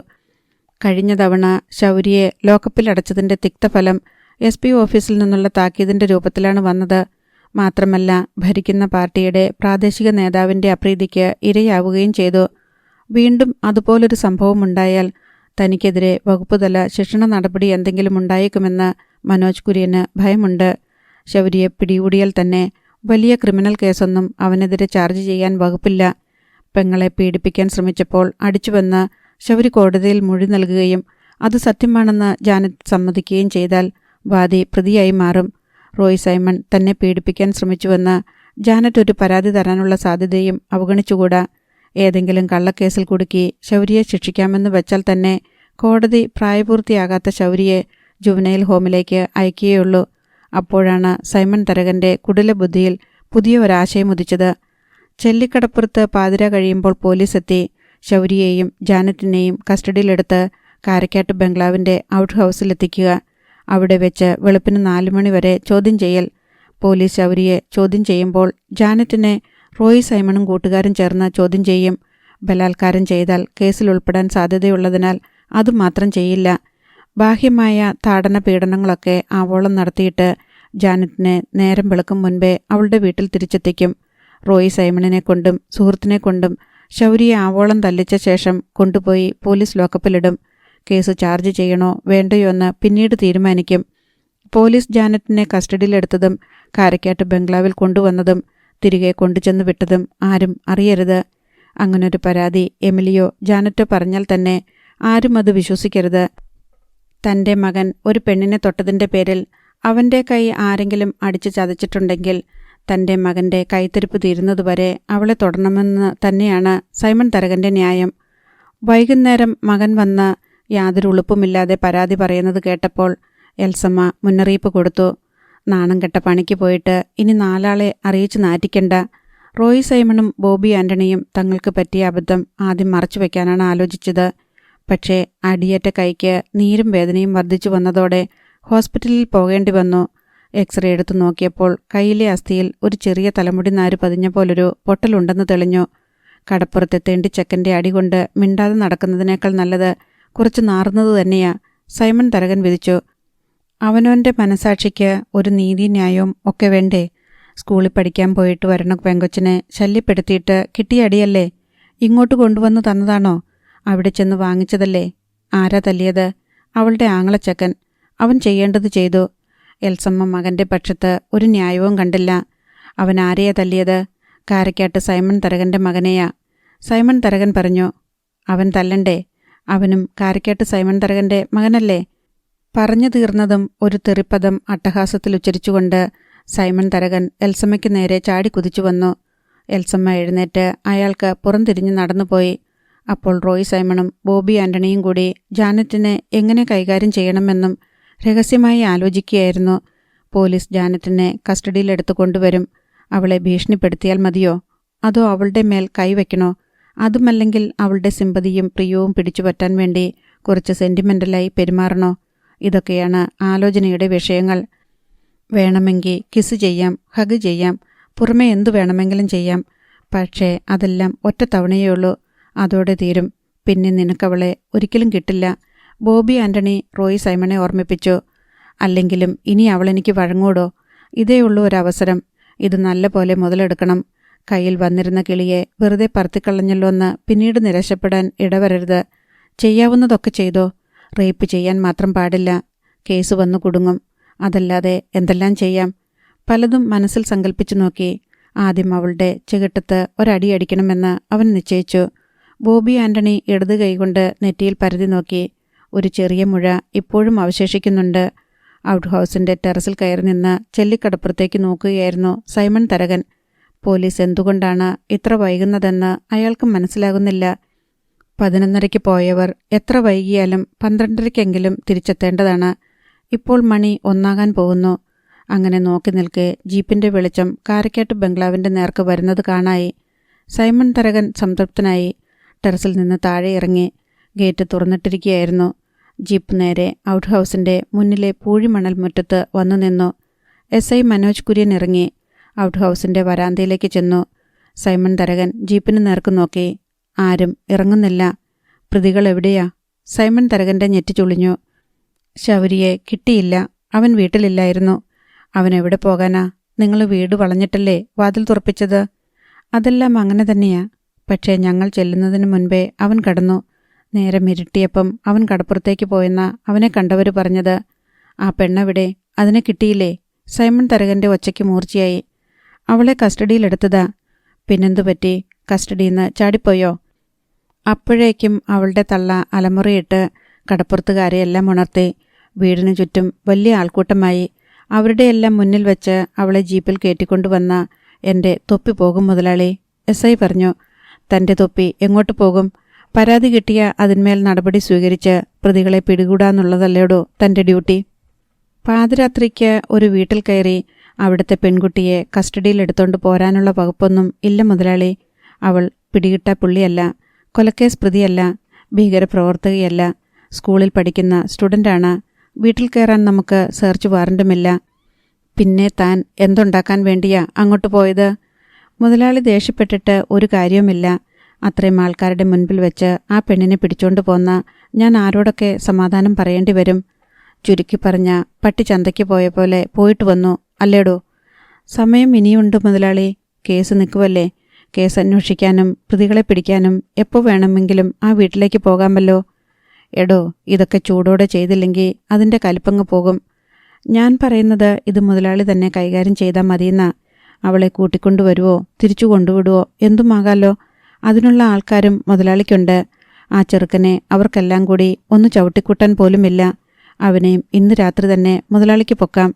കഴിഞ്ഞ തവണ ശൗരിയെ ലോക്കപ്പിലടച്ചതിൻ്റെ തിക്തഫലം SP ഓഫീസിൽ നിന്നുള്ള താക്കീതിൻ്റെ രൂപത്തിലാണ് വന്നത്. മാത്രമല്ല ഭരിക്കുന്ന പാർട്ടിയുടെ പ്രാദേശിക നേതാവിൻ്റെ അപ്രീതിക്ക് ഇരയാവുകയും ചെയ്തു. വീണ്ടും അതുപോലൊരു സംഭവമുണ്ടായാൽ തനിക്കെതിരെ വകുപ്പുതല ശിക്ഷണ നടപടി എന്തെങ്കിലും ഉണ്ടായേക്കുമെന്ന് മനോജ് കുര്യന് ഭയമുണ്ട്. ശൗരിയെ പിടികൂടിയാൽ തന്നെ വലിയ ക്രിമിനൽ കേസൊന്നും അവനെതിരെ ചാർജ് ചെയ്യാൻ വകുപ്പില്ല. പെങ്ങളെ പീഡിപ്പിക്കാൻ ശ്രമിച്ചപ്പോൾ അടിച്ചുവെന്ന് ശൗരി കോടതിയിൽ മൊഴി നൽകുകയും അത് സത്യമാണെന്ന് ജാനറ്റ് സമ്മതിക്കുകയും ചെയ്താൽ വാദി പ്രതിയായി മാറും. റോയ് സൈമൺ തന്നെ പീഡിപ്പിക്കാൻ ശ്രമിച്ചുവെന്ന് ജാനറ്റ് ഒരു പരാതി തരാനുള്ള സാധ്യതയും അവഗണിച്ചുകൂടാ. ഏതെങ്കിലും കള്ളക്കേസിൽ കുടുക്കി ശൗരിയെ ശിക്ഷിക്കാമെന്ന് വെച്ചാൽ തന്നെ കോടതി പ്രായപൂർത്തിയാകാത്ത ശൗരിയെ ജുവനൈൽ ഹോമിലേക്ക് അയക്കുകയുള്ളൂ. അപ്പോഴാണ് സൈമൺ തരകൻ്റെ കുടിലബുദ്ധിയിൽ പുതിയ ഒരാശയം ഉദിച്ചത്. ചെല്ലിക്കടപ്പുറത്ത് പാതിര കഴിയുമ്പോൾ പോലീസ് എത്തി ശൗരിയെയും ജാനറ്റിനെയും കസ്റ്റഡിയിലെടുത്ത് കാരക്കാട്ട് ബംഗ്ലാവിൻ്റെ ഔട്ട് ഹൗസിലെത്തിക്കുക. അവിടെ വെച്ച് വെളുപ്പിന് 4 മണി വരെ ചോദ്യം ചെയ്യൽ. പോലീസ് ശൗരിയെ ചോദ്യം ചെയ്യുമ്പോൾ ജാനറ്റിനെ റോയ് സൈമണും കൂട്ടുകാരും ചേർന്ന് ചോദ്യം ചെയ്യും. ബലാത്കാരം ചെയ്താൽ കേസിൽ ഉൾപ്പെടാൻ സാധ്യതയുള്ളതിനാൽ അതുമാത്രം ചെയ്യില്ല. ബാഹ്യമായ താടന പീഡനങ്ങളൊക്കെ ആവോളം നടത്തിയിട്ട് ജാനറ്റിനെ നേരം വെളുക്കും മുൻപേ അവളുടെ വീട്ടിൽ തിരിച്ചെത്തിക്കും. റോയ് സൈമണിനെ കൊണ്ടും സുഹൃത്തിനെ കൊണ്ടും ശൗരിയെ ആവോളം തല്ലിച്ച ശേഷം കൊണ്ടുപോയി പോലീസ് ലോക്കപ്പിലിടും. കേസ് ചാർജ് ചെയ്യണോ വേണ്ടയോ എന്ന് പിന്നീട് തീരുമാനിക്കും. പോലീസ് ജാനറ്റിനെ കസ്റ്റഡിയിലെടുത്തതും കാരക്കാട്ട് ബംഗ്ലാവിൽ കൊണ്ടുവന്നതും തിരികെ കൊണ്ടുചെന്ന് വിട്ടതും ആരും അറിയരുത്. അങ്ങനൊരു പരാതി എമിലിയോ ജാനറ്റോ പറഞ്ഞാൽ തന്നെ ആരും അത് വിശ്വസിക്കരുത്. തൻ്റെ മകൻ ഒരു പെണ്ണിനെ തൊട്ടതിൻ്റെ പേരിൽ അവൻ്റെ കൈ ആരെങ്കിലും അടിച്ചു ചതച്ചിട്ടുണ്ടെങ്കിൽ തൻ്റെ മകൻ്റെ കൈത്തരിപ്പ് തീരുന്നതുവരെ അവളെ തൊടണമെന്ന് തന്നെയാണ് സൈമൺ തരകൻ്റെ ന്യായം. വൈകുന്നേരം മകൻ വന്ന് യാതൊരു ഉളുപ്പുമില്ലാതെ പരാതി പറയുന്നത് കേട്ടപ്പോൾ എൽസമ്മ മുന്നറിയിപ്പ് കൊടുത്തു. നാണം കെട്ട പണിക്ക് പോയിട്ട് ഇനി 4 ആളെ അറിയിച്ച് നാറ്റിക്കണ്ട. റോയ് സൈമണും ബോബി ആൻ്റണിയും തങ്ങൾക്ക് പറ്റിയ അബദ്ധം ആദ്യം മറച്ചു വയ്ക്കാനാണ് ആലോചിച്ചത്. പക്ഷേ അടിയേറ്റ കൈക്ക് നീരും വേദനയും വർദ്ധിച്ചു വന്നതോടെ ഹോസ്പിറ്റലിൽ പോകേണ്ടി വന്നു. എക്സ്റേ എടുത്തു നോക്കിയപ്പോൾ കൈയിലെ അസ്ഥിയിൽ ഒരു ചെറിയ തലമുടി നാര് പതിഞ്ഞ പോലൊരു പൊട്ടലുണ്ടെന്ന് തെളിഞ്ഞു. കടപ്പുറത്തെ തെണ്ടിച്ചക്കൻ്റെ അടികൊണ്ട് മിണ്ടാതെ നടക്കുന്നതിനേക്കാൾ നല്ലത് കുറച്ച് നാറുന്നത് തന്നെയാ, സൈമൺ തരകൻ വിധിച്ചു. അവനവൻ്റെ മനസാക്ഷിക്ക് ഒരു നീതിന്യായവും ഒക്കെ വേണ്ടേ? സ്കൂളിൽ പഠിക്കാൻ പോയിട്ട് വരണ പെങ്കൊച്ചിനെ ശല്യപ്പെടുത്തിയിട്ട് കിട്ടിയ അടിയല്ലേ? ഇങ്ങോട്ട് കൊണ്ടുവന്ന് തന്നതാണോ? അവിടെ ചെന്ന് വാങ്ങിച്ചതല്ലേ? ആരാ തല്ലിയത്? അവളുടെ ആങ്ങളച്ചക്കൻ. അവൻ ചെയ്യേണ്ടത് ചെയ്തു. എൽസമ്മ മകൻ്റെ പക്ഷത്ത് ഒരു ന്യായവും കണ്ടില്ല. അവൻ ആരെയാ തല്ലിയത്? കാരക്കാട്ട് സൈമൺ തരകൻ്റെ മകനെയാ. സൈമൺ തരകൻ പറഞ്ഞു. അവൻ തല്ലണ്ടേ? അവനും കാരക്കാട്ട് സൈമൺ തരകൻ്റെ മകനല്ലേ? പറഞ്ഞു തീർന്നതും ഒരു തെറിപ്പദം അട്ടഹാസത്തിൽ ഉച്ചരിച്ചുകൊണ്ട് സൈമൺ തരകൻ എൽസമ്മയ്ക്ക് നേരെ ചാടി കുതിച്ചു വന്നു. എൽസമ്മ എഴുന്നേറ്റ് അയാൾക്ക് പുറംതിരിഞ്ഞ് നടന്നുപോയി. അപ്പോൾ റോയ് സൈമണും ബോബി ആൻ്റണിയും കൂടി ജാനറ്റിനെ എങ്ങനെ കൈകാര്യം ചെയ്യണമെന്നും രഹസ്യമായി ആലോചിക്കുകയായിരുന്നു. പോലീസ് ജാനറ്റിനെ കസ്റ്റഡിയിലെടുത്തു കൊണ്ടുവരും. അവളെ ഭീഷണിപ്പെടുത്തിയാൽ മതിയോ? അതോ അവളുടെ മേൽ കൈവയ്ക്കണോ? അതുമല്ലെങ്കിൽ അവളുടെ സിമ്പതിയും പ്രിയവും പിടിച്ചുപറ്റാൻ വേണ്ടി കുറച്ച് സെൻറ്റിമെൻ്റലായി പെരുമാറണോ? ഇതൊക്കെയാണ് ആലോചനയുടെ വിഷയങ്ങൾ. വേണമെങ്കിൽ കിസ് ചെയ്യാം, ഹഗ് ചെയ്യാം, പുറമെ എന്തു വേണമെങ്കിലും ചെയ്യാം. പക്ഷേ അതെല്ലാം ഒറ്റ തവണയേ ഉള്ളൂ. അതോടെ തീരും. പിന്നെ നിനക്കവളെ ഒരിക്കലും കിട്ടില്ല. ബോബി ആൻ്റണി റോയ് സൈമണെ ഓർമ്മിപ്പിച്ചു. അല്ലെങ്കിലും ഇനി അവളെനിക്ക് വഴങ്ങൂടോ? ഇതേ ഉള്ളൂ ഒരവസരം. ഇത് നല്ല പോലെ മുതലെടുക്കണം. കയ്യിൽ വന്നിരുന്ന കിളിയെ വെറുതെ പറത്തിക്കളഞ്ഞല്ലോ എന്ന് പിന്നീട് നിരാശപ്പെടാൻ ഇടവരരുത്. ചെയ്യാവുന്നതൊക്കെ ചെയ്തോ. റേപ്പ് ചെയ്യാൻ മാത്രം പാടില്ല. കേസ് വന്നു കുടുങ്ങും. അതല്ലാതെ എന്തെല്ലാം ചെയ്യാം? പലതും മനസ്സിൽ സങ്കല്പിച്ചു നോക്കി. ആദ്യം അവളുടെ ചെകിട്ടത്ത് ഒരടി അടിക്കണമെന്ന് അവൻ നിശ്ചയിച്ചു. ബോബി ആൻ്റണി ഇടത് കൈകൊണ്ട് നെറ്റിയിൽ പരതി നോക്കി. ഒരു ചെറിയ മുഴ ഇപ്പോഴും അവശേഷിക്കുന്നുണ്ട്. ഔട്ട് ഹൗസിൻ്റെ ടെറസിൽ കയറി നിന്ന് ചെല്ലിക്കടപ്പുറത്തേക്ക് നോക്കുകയായിരുന്നു സൈമൺ തരകൻ. പോലീസ് എന്തുകൊണ്ടാണ് ഇത്ര വൈകുന്നതെന്ന് അയാൾക്ക് മനസ്സിലാകുന്നില്ല. 11:30 പോയവർ എത്ര വൈകിയാലും 12:30 തിരിച്ചെത്തേണ്ടതാണ്. ഇപ്പോൾ മണി 1 പോകുന്നു. അങ്ങനെ നോക്കി നിൽക്കെ ജീപ്പിൻ്റെ വെളിച്ചം കാരക്കാട്ട് ബംഗ്ലാവിൻ്റെ നേർക്ക് വരുന്നത് കാണായി. സൈമൺ തരകൻ സംതൃപ്തനായി. ടെറസിൽ നിന്ന് താഴെ ഇറങ്ങി. ഗേറ്റ് തുറന്നിട്ടിരിക്കുകയായിരുന്നു. ജീപ്പ് നേരെ ഔട്ട് ഹൗസിൻ്റെ മുന്നിലെ പൂഴിമണൽ മുറ്റത്ത് വന്നു നിന്നു. SI മനോജ് കുര്യൻ ഇറങ്ങി. ഔട്ട് ഹൗസിൻ്റെ വരാന്തയിലേക്ക് ചെന്നു. സൈമൺ തരകൻ ജീപ്പിന് നേർക്ക് നോക്കി. ആരും ഇറങ്ങുന്നില്ല. പ്രതികൾ എവിടെയാ? സൈമൺ തരകൻ്റെ ഞെറ്റി ചുളിഞ്ഞു. ശൗരിയെ കിട്ടിയില്ല. അവൻ വീട്ടിലില്ലായിരുന്നു. അവനെവിടെ പോകാനാ? നിങ്ങൾ വീട് വളഞ്ഞിട്ടല്ലേ വാതിൽ തുറപ്പിച്ചത്? അതെല്ലാം അങ്ങനെ തന്നെയാ. പക്ഷേ ഞങ്ങൾ ചെല്ലുന്നതിന് മുൻപേ അവൻ കടന്നു. നേരം ഇരുട്ടിയപ്പം അവൻ കടപ്പുറത്തേക്ക് പോയെന്നാ അവനെ കണ്ടവർ പറഞ്ഞത്. ആ പെണ്ണെവിടെ? അതിനെ കിട്ടിയില്ലേ? സൈമൺ തരകൻ്റെ ഒച്ചയ്ക്ക് മൂർച്ചയായി. അവളെ കസ്റ്റഡിയിലെടുത്തതാ. പിന്നെന്തു പറ്റി? കസ്റ്റഡിയിന്ന് ചാടിപ്പോയോ? അപ്പോഴേക്കും അവളുടെ തള്ള അലമുറയിട്ട് കടപ്പുറത്തുകാരെയെല്ലാം ഉണർത്തി. വീടിനു ചുറ്റും വലിയ ആൾക്കൂട്ടമായി. അവരുടെയെല്ലാം മുന്നിൽ വെച്ച് അവളെ ജീപ്പിൽ കയറ്റിക്കൊണ്ടുവന്ന എൻ്റെ തൊപ്പി പോകും മുതലാളി, SI പറഞ്ഞു. തൻ്റെ തൊപ്പി എങ്ങോട്ട് പോകും? പരാതി കിട്ടിയ അതിന്മേൽ നടപടി സ്വീകരിച്ച് പ്രതികളെ പിടികൂടാന്നുള്ളതല്ലേടോ തൻ്റെ ഡ്യൂട്ടി. പാതിരാത്രിക്ക് ഒരു വീട്ടിൽ കയറി അവിടുത്തെ പെൺകുട്ടിയെ കസ്റ്റഡിയിലെടുത്തോണ്ട് പോരാനുള്ള വകുപ്പൊന്നും ഇല്ല മുതലാളി. അവൾ പിടികിട്ട പുള്ളിയല്ല, കൊലക്കേസ് പ്രതിയല്ല, ഭീകരപ്രവർത്തകയല്ല, സ്കൂളിൽ പഠിക്കുന്ന സ്റ്റുഡൻ്റാണ്. വീട്ടിൽ കയറാൻ നമുക്ക് സെർച്ച് വാറണ്ടുമില്ല. പിന്നെ താൻ എന്തുണ്ടാക്കാൻ വേണ്ടിയാ അങ്ങോട്ട് പോയത്? മുതലാളി ദേഷ്യപ്പെട്ടിട്ട് ഒരു കാര്യവുമില്ല. അത്രയും ആൾക്കാരുടെ മുൻപിൽ വെച്ച് ആ പെണ്ണിനെ പിടിച്ചോണ്ട് പോന്ന ഞാൻ ആരോടൊക്കെ സമാധാനം പറയേണ്ടി വരും? ചുരുക്കി പറഞ്ഞ പട്ടി ചന്തയ്ക്ക് പോയ പോലെ പോയിട്ട് വന്നു അല്ലേടോ? സമയം ഇനിയുണ്ട് മുതലാളി. കേസ് നിൽക്കുവല്ലേ. കേസ് അന്വേഷിക്കാനും പ്രതികളെ പിടിക്കാനും എപ്പോൾ വേണമെങ്കിലും ആ വീട്ടിലേക്ക് പോകാമല്ലോ. എടോ, ഇതൊക്കെ ചൂടോടെ ചെയ്തില്ലെങ്കിൽ അതിൻ്റെ കലിപ്പങ്ങ് പോകും. ഞാൻ പറയുന്നത് ഇത് മുതലാളി തന്നെ കൈകാര്യം ചെയ്താൽ മതിയെന്നാ. അവളെ കൂട്ടിക്കൊണ്ടുവരുവോ തിരിച്ചു കൊണ്ടുവിടുവോ എന്തുമാകാലോ. അതിനുള്ള ആൾക്കാരും മുതലാളിക്കുണ്ട്. ആ ചെറുക്കനെ അവർക്കെല്ലാം കൂടി ഒന്ന് ചവിട്ടിക്കൂട്ടാൻ പോലുമില്ല. അവനെയും ഇന്ന് രാത്രി തന്നെ മുതലാളിക്ക് പൊക്കാം.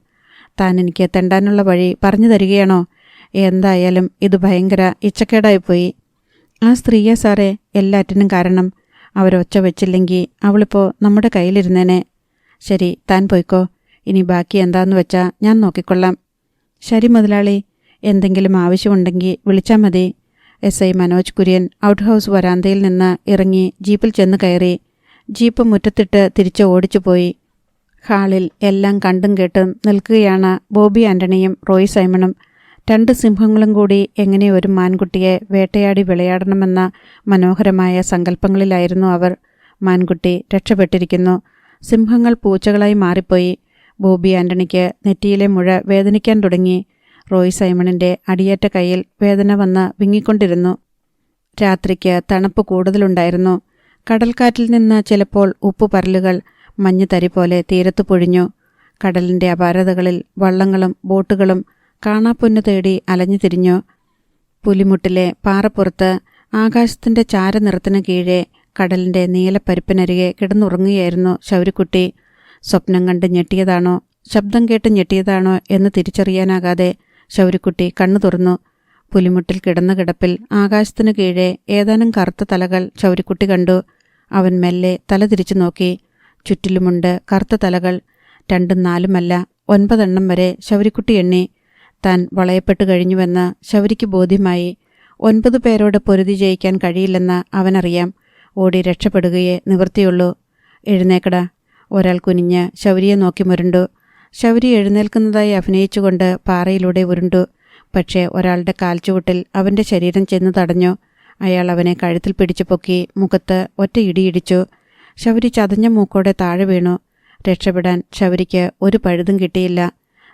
താൻ എനിക്ക് തെണ്ടാനുള്ള വഴി പറഞ്ഞു തരികയാണോ? എന്തായാലും ഇത് ഭയങ്കര ഇച്ചക്കേടായിപ്പോയി. ആ സ്ത്രീയെ സാറേ എല്ലാറ്റിനും കാരണം. അവരൊച്ച വെച്ചില്ലെങ്കിൽ അവളിപ്പോൾ നമ്മുടെ കയ്യിലിരുന്നേനെ. ശരി, താൻ പോയിക്കോ. ഇനി ബാക്കി എന്താന്ന് വെച്ചാൽ ഞാൻ നോക്കിക്കൊള്ളാം. ശരി മുതലാളി. എന്തെങ്കിലും ആവശ്യമുണ്ടെങ്കിൽ വിളിച്ചാൽ മതി. SI Manoj Kurian out house വരാന്തയിൽ നിന്ന് ഇറങ്ങി ജീപ്പിൽ ചെന്ന് കയറി. ജീപ്പ് മുറ്റത്തിട്ട് തിരിച്ച് ഓടിച്ചു പോയി. ഹാളിൽ എല്ലാം കണ്ടും കേട്ടും നിൽക്കുകയാണ് ബോബി ആൻ്റണിയും റോയ് സൈമണും. 2 സിംഹങ്ങളും കൂടി എങ്ങനെ ഒരു മാൻകുട്ടിയെ വേട്ടയാടി വിളയാടണമെന്ന മനോഹരമായ സങ്കല്പങ്ങളിലായിരുന്നു അവർ. മാൻകുട്ടി രക്ഷപ്പെട്ടിരിക്കുന്നു. സിംഹങ്ങൾ പൂച്ചകളായി മാറിപ്പോയി. ബോബി ആൻ്റണിക്ക് നെറ്റിയിലെ മുഴ വേദനിക്കാൻ തുടങ്ങി. റോയ് സൈമണിൻ്റെ അടിയേറ്റ കൈയിൽ വേദന വന്ന് വിങ്ങിക്കൊണ്ടിരുന്നു. രാത്രിക്ക് തണുപ്പ് കൂടുതലുണ്ടായിരുന്നു. കടൽക്കാറ്റിൽ നിന്ന് ചിലപ്പോൾ ഉപ്പുപരലുകൾ മഞ്ഞുതരി പോലെ തീരത്ത് പൊഴിഞ്ഞു. കടലിൻ്റെ അപാരതകളിൽ വള്ളങ്ങളും ബോട്ടുകളും കാണാപ്പൊന്നു തേടി അലഞ്ഞു തിരിഞ്ഞു. പുലിമുട്ടിലെ പാറപ്പുറത്ത് ആകാശത്തിൻ്റെ ചാരനിറത്തിന് കീഴെ കടലിൻ്റെ നീലപ്പരിപ്പിനരികെ കിടന്നുറങ്ങുകയായിരുന്നു ശൗരിക്കുട്ടി. സ്വപ്നം കണ്ട് ഞെട്ടിയതാണോ ശബ്ദം കേട്ട് ഞെട്ടിയതാണോ എന്ന് തിരിച്ചറിയാനാകാതെ ശൗരിക്കുട്ടി കണ്ണു തുറന്നു. പുലിമുട്ടിൽ കിടന്ന കിടപ്പിൽ ആകാശത്തിനു കീഴെ ഏതാനും കറുത്ത തലകൾ ശൗരിക്കുട്ടി കണ്ടു. അവൻ മെല്ലെ തല തിരിച്ചു നോക്കി. ചുറ്റിലുമുണ്ട് കറുത്ത തലകൾ. 2ഉം 4ഉമല്ല 9 വരെ ശൗരിക്കുട്ടി എണ്ണി. താൻ വളയപ്പെട്ടു കഴിഞ്ഞുവെന്ന് ശൗരിക്ക് ബോധ്യമായി. 9 പേരോട് പൊരുതി ജയിക്കാൻ കഴിയില്ലെന്ന് അവനറിയാം. ഓടി രക്ഷപ്പെടുകയേ നിവൃത്തിയുള്ളൂ. എഴുന്നേക്കടാ. ഒരാൾ കുനിഞ്ഞ് ശൗരിയെ നോക്കി മുരണ്ടു. ശൗരി എഴുന്നേൽക്കുന്നതായി അഭിനയിച്ചുകൊണ്ട് പാറയിലൂടെ ഉരുണ്ടു. പക്ഷേ ഒരാളുടെ കാൽച്ചുവട്ടിൽ അവൻ്റെ ശരീരം ചെന്ന് തടഞ്ഞു. അയാൾ അവനെ കഴുത്തിൽ പിടിച്ചു പൊക്കി മുഖത്ത് ഒറ്റ ഇടിയിടിച്ചു. ശൗരി ചതഞ്ഞ മൂക്കോടെ താഴെ വീണു. രക്ഷപ്പെടാൻ ശൗരിക്ക് ഒരു പഴുതും കിട്ടിയില്ല.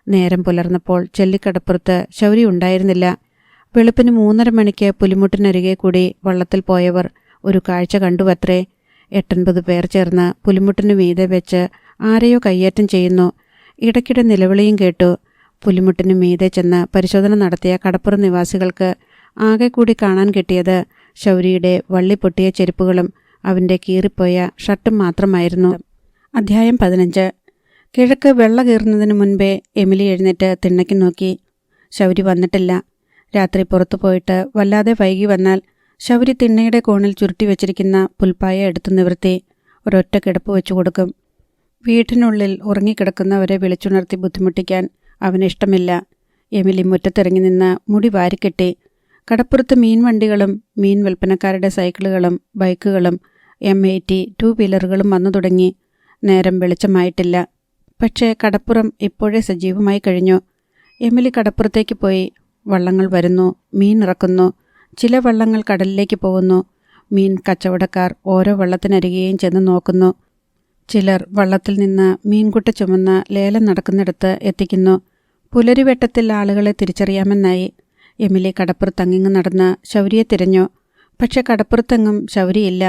നേരം പുലർന്നപ്പോൾ ചെല്ലിക്കടപ്പുറത്ത് ശൗരി ഉണ്ടായിരുന്നില്ല. വെളുപ്പിന് 3:30 മണിക്ക് പുലിമുട്ടിനരികെ കൂടി വള്ളത്തിൽ പോയവർ ഒരു കാഴ്ച കണ്ടുവത്രേ. 8-9 പേർ ചേർന്ന് പുലിമുട്ടിനു മീതെ വെച്ച് ആരെയോ കയ്യേറ്റം ചെയ്യുന്നു. ഇടയ്ക്കിടെ നിലവിളിയും കേട്ടു. പുലിമുട്ടിനു മീതെ ചെന്ന് പരിശോധന നടത്തിയ കടപ്പുറം നിവാസികൾക്ക് ആകെ കൂടി കാണാൻ കിട്ടിയത് ശൗരിയുടെ വള്ളിപ്പൊട്ടിയ ചെരുപ്പുകളും അവൻ്റെ കീറിപ്പോയ ഷർട്ടും മാത്രമായിരുന്നു. അധ്യായം 15. കിഴക്ക് വെള്ള കീറുന്നതിന് മുൻപേ എമിലി എഴുന്നേറ്റ് തിണ്ണയ്ക്ക് നോക്കി. ശൗരി വന്നിട്ടില്ല. രാത്രി പുറത്തു പോയിട്ട് വല്ലാതെ വൈകി വന്നാൽ ശൗരി തിണ്ണയുടെ കോണിൽ ചുരുട്ടി വെച്ചിരിക്കുന്ന പുൽപ്പായ എടുത്തു നിവർത്തി ഒരൊറ്റ കിടപ്പ് വെച്ചു കൊടുക്കും. വീട്ടിനുള്ളിൽ ഉറങ്ങിക്കിടക്കുന്നവരെ വിളിച്ചുണർത്തി ബുദ്ധിമുട്ടിക്കാൻ അവനിഷ്ടമില്ല. എമിലി മുറ്റത്തിറങ്ങി നിന്ന് മുടി വാരിക്കെട്ടി. കടപ്പുറത്ത് മീൻ വണ്ടികളും മീൻ വിൽപ്പനക്കാരുടെ സൈക്കിളുകളും ബൈക്കുകളും M80 2 വീലറുകളും വന്നു തുടങ്ങി. നേരം വെളിച്ചമായിട്ടില്ല. പക്ഷേ കടപ്പുറം ഇപ്പോഴേ സജീവമായി കഴിഞ്ഞു. എമിലി കടപ്പുറത്തേക്ക് പോയി. വള്ളങ്ങൾ വരുന്നു, മീൻ ഇറക്കുന്നു. ചില വള്ളങ്ങൾ കടലിലേക്ക് പോകുന്നു. മീൻ കച്ചവടക്കാർ ഓരോ വള്ളത്തിനരികെയും ചെന്ന് നോക്കുന്നു. ചിലർ വള്ളത്തിൽ നിന്ന് മീൻകുട്ട ചുമന്ന് ലേലം നടക്കുന്നിടത്ത് എത്തിക്കുന്നു. പുലരിവെട്ടത്തിൽ ആളുകളെ തിരിച്ചറിയാമെന്നായി. എമിലി കടപ്പുറത്തങ്ങിങ്ങ് നടന്ന് ശൗരിയെ തിരഞ്ഞു. പക്ഷെ കടപ്പുറത്തെങ്ങും ശൗരിയില്ല.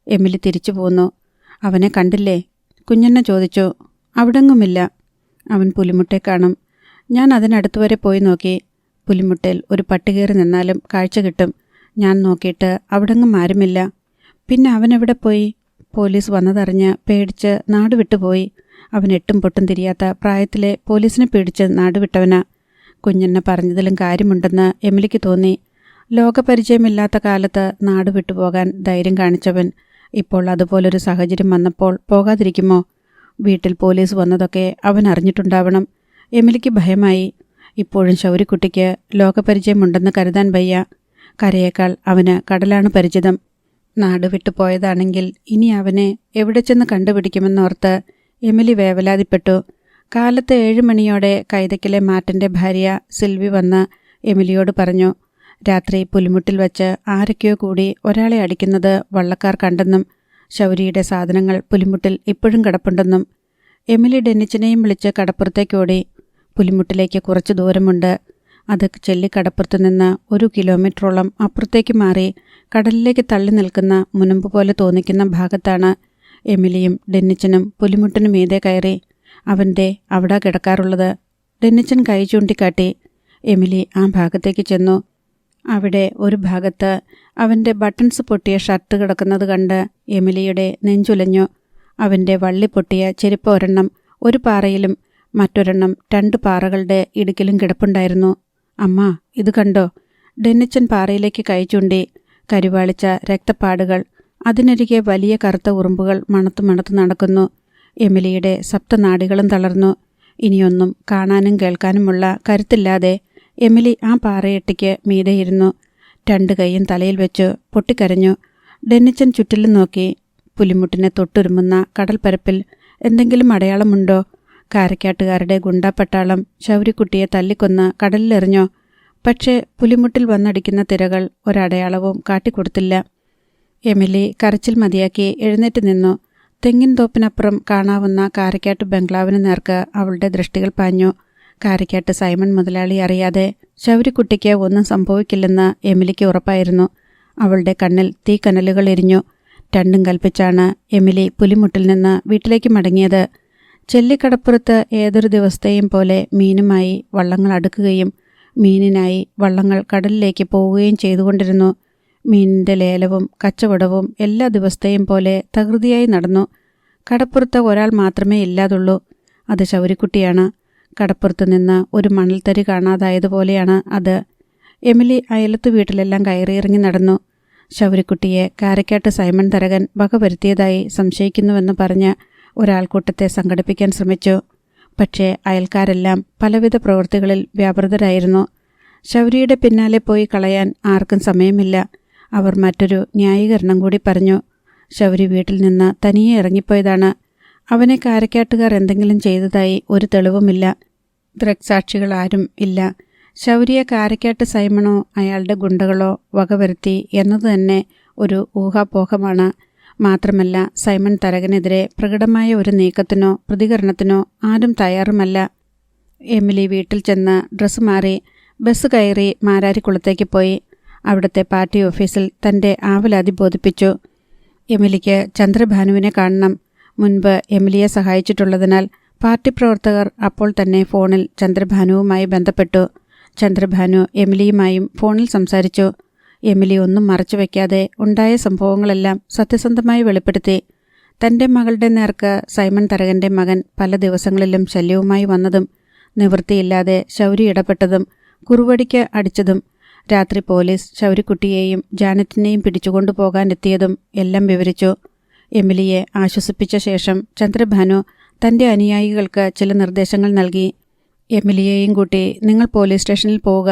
എമിലി തിരിച്ചു പോന്നു. അവനെ കണ്ടില്ലേ? കുഞ്ഞണ്ണ ചോദിച്ചു. അവിടെങ്ങുമില്ല. അവൻ പുലിമുട്ടെ കാണും. ഞാൻ അതിനടുത്ത് വരെ പോയി നോക്കി. പുലിമുട്ടയിൽ ഒരു പട്ടി കയറി നിന്നാലും കാഴ്ച കിട്ടും. ഞാൻ നോക്കിയിട്ട് അവിടെങ്ങും ആരുമില്ല. പിന്നെ അവനെവിടെ പോയി? പോലീസ് വന്നതറിഞ്ഞ് പേടിച്ച് നാടുവിട്ടുപോയി. അവൻ എട്ടും പൊട്ടും തിരിയാത്ത പ്രായത്തിലെ പോലീസിനെ പേടിച്ച് നാടുവിട്ടവനാ. കുഞ്ഞെണ്ണ പറഞ്ഞതിലും കാര്യമുണ്ടെന്ന് എമിലിക്ക് തോന്നി. ലോകപരിചയമില്ലാത്ത കാലത്ത് നാടുവിട്ടുപോകാൻ ധൈര്യം കാണിച്ചവൻ ഇപ്പോൾ അതുപോലൊരു സാഹചര്യം വന്നപ്പോൾ പോകാതിരിക്കുമോ? വീട്ടിൽ പോലീസ് വന്നതൊക്കെ അവൻ അറിഞ്ഞിട്ടുണ്ടാവണം. എമിലിക്ക് ഭയമായി. ഇപ്പോഴും ശൗരിക്കുട്ടിക്ക് ലോകപരിചയമുണ്ടെന്ന് കരുതാൻ വയ്യ. കരയേക്കാൾ അവന് കടലാണ് പരിചിതം. നാട് വിട്ടുപോയതാണെങ്കിൽ ഇനി അവനെ എവിടെ ചെന്ന് കണ്ടുപിടിക്കുമെന്നോർത്ത് എമിലി വേവലാതിപ്പെട്ടു. കാലത്ത് 7 മണിയോടെ കൈതക്കിലെ മാറ്റൻ്റെ ഭാര്യ സിൽവി വന്ന് എമിലിയോട് പറഞ്ഞു, രാത്രി പുലിമുട്ടിൽ വച്ച് ആരൊക്കെയോ കൂടി ഒരാളെ അടിക്കുന്നത് വള്ളക്കാർ കണ്ടെന്നും ശൗരിയുടെ സാധനങ്ങൾ പുലിമുട്ടിൽ ഇപ്പോഴും കിടപ്പുണ്ടെന്നും. എമിലി ഡെന്നിച്ചനെയും വിളിച്ച് കടപ്പുറത്തേക്കോടി. പുലിമുട്ടിലേക്ക് കുറച്ച് ദൂരമുണ്ട്. അത് ചെല്ലിക്കടപ്പുറത്ത് നിന്ന് 1 കിലോമീറ്ററോളം അപ്പുറത്തേക്ക് മാറി കടലിലേക്ക് തള്ളി നിൽക്കുന്ന മുനമ്പ് പോലെ തോന്നിക്കുന്ന ഭാഗത്താണ്. എമിലിയും ഡെന്നിച്ചനും പുലിമുട്ടിനു മീതെ കയറി. അവൻ്റെ അവിടെ കിടക്കാറുള്ളത്. ഡെന്നിച്ചൻ കൈ ചൂണ്ടിക്കാട്ടി. എമിലി ആ ഭാഗത്തേക്ക് ചെന്നു. അവിടെ ഒരു ഭാഗത്ത് അവൻ്റെ ബട്ടൺസ് പൊട്ടിയ ഷർട്ട് കിടക്കുന്നത് കണ്ട് എമിലിയുടെ നെഞ്ചുലഞ്ഞു. അവൻ്റെ വള്ളി പൊട്ടിയ ചെരുപ്പ് ഒരെണ്ണം ഒരു പാറയിലും മറ്റൊരെണ്ണം 2 പാറകളുടെ ഇടുക്കിലും കിടപ്പുണ്ടായിരുന്നു. അമ്മ, ഇത് കണ്ടോ? ഡെന്നിച്ചൻ പാറയിലേക്ക് കൈ ചൂണ്ടി. കരുവാളിച്ച രക്തപ്പാടുകൾ. അതിനരികെ വലിയ കറുത്ത ഉറുമ്പുകൾ മണത്ത് നടക്കുന്നു. എമിലിയുടെ സപ്തനാഡികളും തളർന്നു. ഇനിയൊന്നും കാണാനും കേൾക്കാനുമുള്ള കരുത്തില്ലാതെ എമിലി ആ പാറയെട്ടിക്ക് മീതെയിരുന്നു. 2 കൈയും തലയിൽ വെച്ച് പൊട്ടിക്കരഞ്ഞു. ഡെന്നിച്ചൻ ചുറ്റിലും നോക്കി. പുലിമുട്ടിനെ തൊട്ടുരുമുന്ന കടൽപ്പരപ്പിൽ എന്തെങ്കിലും അടയാളമുണ്ടോ? കാരക്കാട്ടുകാരുടെ ഗുണ്ടാപ്പട്ടാളം ശൗരിക്കുട്ടിയെ തല്ലിക്കൊന്ന് കടലിലെറിഞ്ഞോ? പക്ഷേ പുലിമുട്ടിൽ വന്നടിക്കുന്ന തിരകൾ ഒരടയാളവും കാട്ടിക്കൊടുത്തില്ല. എമിലി കരച്ചിൽ മതിയാക്കി എഴുന്നേറ്റ് നിന്നു. തെങ്ങിൻ തോപ്പിനപ്പുറം കാണാവുന്ന കാരക്കാട്ട് ബംഗ്ലാവിന് നേർക്ക് അവളുടെ ദൃഷ്ടികൾ പാഞ്ഞു. കാരക്കാട്ട് സൈമൺ മുതലാളി അറിയാതെ ശൗരിക്കുട്ടിക്ക് ഒന്നും സംഭവിക്കില്ലെന്ന് എമിലിക്ക് ഉറപ്പായിരുന്നു. അവളുടെ കണ്ണിൽ തീക്കനലുകൾ എരിഞ്ഞു. രണ്ടും കൽപ്പിച്ചാണ് എമിലി പുലിമുട്ടിൽ നിന്ന് വീട്ടിലേക്ക് മടങ്ങിയത്. ചെല്ലിക്കടപ്പുറത്ത് ഏതൊരു ദിവസത്തെയും പോലെ മീനുമായി വള്ളങ്ങൾ അടുക്കുകയും മീനിനായി വള്ളങ്ങൾ കടലിലേക്ക് പോവുകയും ചെയ്തുകൊണ്ടിരുന്നു. മീനിൻ്റെ ലേലവും കച്ചവടവും എല്ലാ ദിവസത്തെയും പോലെ തകൃതിയായി നടന്നു. കടപ്പുറത്ത് ഒരാൾ മാത്രമേ ഇല്ലാതുള്ളൂ. അത് ശൗരിക്കുട്ടിയാണ്. കടപ്പുറത്ത് നിന്ന് ഒരു മണൽത്തരി കാണാതായതുപോലെയാണ് അത്. എമിലി അയലത്തു വീട്ടിലെല്ലാം കയറിയിറങ്ങി നടന്നു. ശൗരിക്കുട്ടിയെ കാരക്കാട്ട് സൈമൺ തരകൻ വകവരുത്തിയതായി സംശയിക്കുന്നുവെന്ന് പറഞ്ഞ് ഒരാൾക്കൂട്ടത്തെ സംഘടിപ്പിക്കാൻ ശ്രമിച്ചു. പക്ഷേ അയൽക്കാരെല്ലാം പലവിധ പ്രവൃത്തികളിൽ വ്യാപൃതരായിരുന്നു. ശൗര്യയുടെ പിന്നാലെ പോയി കളയാൻ ആർക്കും സമയമില്ല. അവർ മറ്റൊരു ന്യായീകരണം കൂടി പറഞ്ഞു. ശൗരി വീട്ടിൽ നിന്ന് തനിയെ ഇറങ്ങിപ്പോയതാണ്. അവനെ കാരക്കാട്ടുകാർ എന്തെങ്കിലും ചെയ്തതായി ഒരു തെളിവുമില്ല. ദൃക്സാക്ഷികൾ ആരും ഇല്ല. ശൗര്യയെ കാരക്കാട്ട് സൈമണോ അയാളുടെ ഗുണ്ടകളോ വകവരുത്തി എന്നത് തന്നെ ഒരു ഊഹാപോഹമാണ്. മാത്രമല്ല, സൈമൺ തരകനെതിരെ പ്രകടമായ ഒരു നീക്കത്തിനോ പ്രതികരണത്തിനോ ആരും തയ്യാറുമല്ല. എമിലി വീട്ടിൽ ചെന്ന് ഡ്രസ്സ് മാറി ബസ് കയറി മാരാരിക്കുളത്തേക്ക് പോയി. അവിടുത്തെ പാർട്ടി ഓഫീസിൽ തൻ്റെ ആവലാതി ബോധിപ്പിച്ചു. എമിലിക്ക് ചന്ദ്രഭാനുവിനെ കാണണം. മുൻപ് എമിലിയെ സഹായിച്ചിട്ടുള്ളതിനാൽ പാർട്ടി പ്രവർത്തകർ അപ്പോൾ തന്നെ ഫോണിൽ ചന്ദ്രഭാനുവുമായി ബന്ധപ്പെട്ടു. ചന്ദ്രഭാനു എമിലിയുമായും ഫോണിൽ സംസാരിച്ചു. എമിലി ഒന്നും മറച്ചുവെക്കാതെ ഉണ്ടായ സംഭവങ്ങളെല്ലാം സത്യസന്ധമായി വെളിപ്പെടുത്തി. തൻ്റെ മകളുടെ നേർക്ക് സൈമൺ തരകൻ്റെ മകൻ പല ദിവസങ്ങളിലും ശല്യവുമായി വന്നതും, നിവൃത്തിയില്ലാതെ ശൗരി ഇടപെട്ടതും, കുറുവടിക്ക് അടിച്ചതും, രാത്രി പോലീസ് ശൗരിക്കുട്ടിയെയും ജാനറ്റിനെയും പിടിച്ചുകൊണ്ടു പോകാനെത്തിയതും എല്ലാം വിവരിച്ചു. എമിലിയെ ആശ്വസിപ്പിച്ച ശേഷം ചന്ദ്രഭാനു തൻ്റെ അനുയായികൾക്ക് ചില നിർദ്ദേശങ്ങൾ നൽകി. എമിലിയെയും കൂട്ടി നിങ്ങൾ പോലീസ് സ്റ്റേഷനിൽ പോവുക.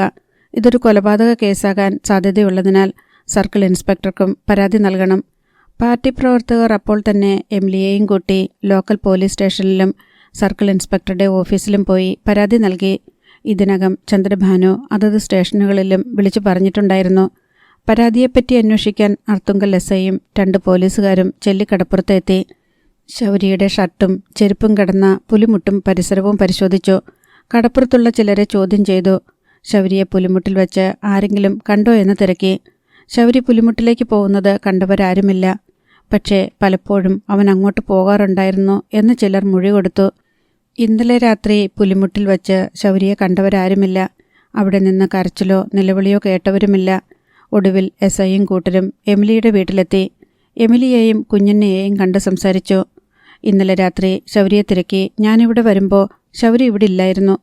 ഇതൊരു കൊലപാതക കേസാകാൻ സാധ്യതയുള്ളതിനാൽ സർക്കിൾ ഇൻസ്പെക്ടർക്കും പരാതി നൽകണം. പാർട്ടി പ്രവർത്തകർ അപ്പോൾ തന്നെ എമിലിയെയും കൂട്ടി ലോക്കൽ പോലീസ് സ്റ്റേഷനിലും സർക്കിൾ ഇൻസ്പെക്ടറുടെ ഓഫീസിലും പോയി പരാതി നൽകി. ഇതിനകം ചന്ദ്രഭാനു അതത് സ്റ്റേഷനുകളിലും വിളിച്ചു പറഞ്ഞിട്ടുണ്ടായിരുന്നു. പരാതിയെപ്പറ്റി അന്വേഷിക്കാൻ അർത്തുങ്കൽ എസ്ഐയും 2 പോലീസുകാരും ചെല്ലിക്കടപ്പുറത്തെത്തി. ശൗര്യയുടെ ഷർട്ടും ചെരുപ്പും കിടന്ന പുലിമുട്ടും പരിസരവും പരിശോധിച്ചു. കടപ്പുറത്തുള്ള ചിലരെ ചോദ്യം ചെയ്തു. ശൗര്യയെ പുലിമുട്ടിൽ വെച്ച് ആരെങ്കിലും കണ്ടോ എന്ന് തിരക്കി. ശൗരി പുലിമുട്ടിലേക്ക് പോകുന്നത് കണ്ടവരാരുമില്ല. പക്ഷേ പലപ്പോഴും അവൻ അങ്ങോട്ട് പോകാറുണ്ടായിരുന്നു എന്ന് ചിലർ മൊഴി കൊടുത്തു. ഇന്നലെ രാത്രി പുലിമുട്ടിൽ വച്ച് ശൗര്യയെ കണ്ടവരാരുമില്ല. അവിടെ നിന്ന് കരച്ചിലോ നിലവിളിയോ കേട്ടവരുമില്ല. ഒടുവിൽ എസ്ഐയും കൂട്ടരും എമിലിയുടെ വീട്ടിലെത്തി. എമിലിയെയും കുഞ്ഞിനെയെയും കണ്ട് സംസാരിച്ചു. ഇന്നലെ രാത്രി ശൗര്യയെ തിരക്കി ഞാനിവിടെ വരുമ്പോൾ ശൗരി ഇവിടെ ഇല്ലായിരുന്നു.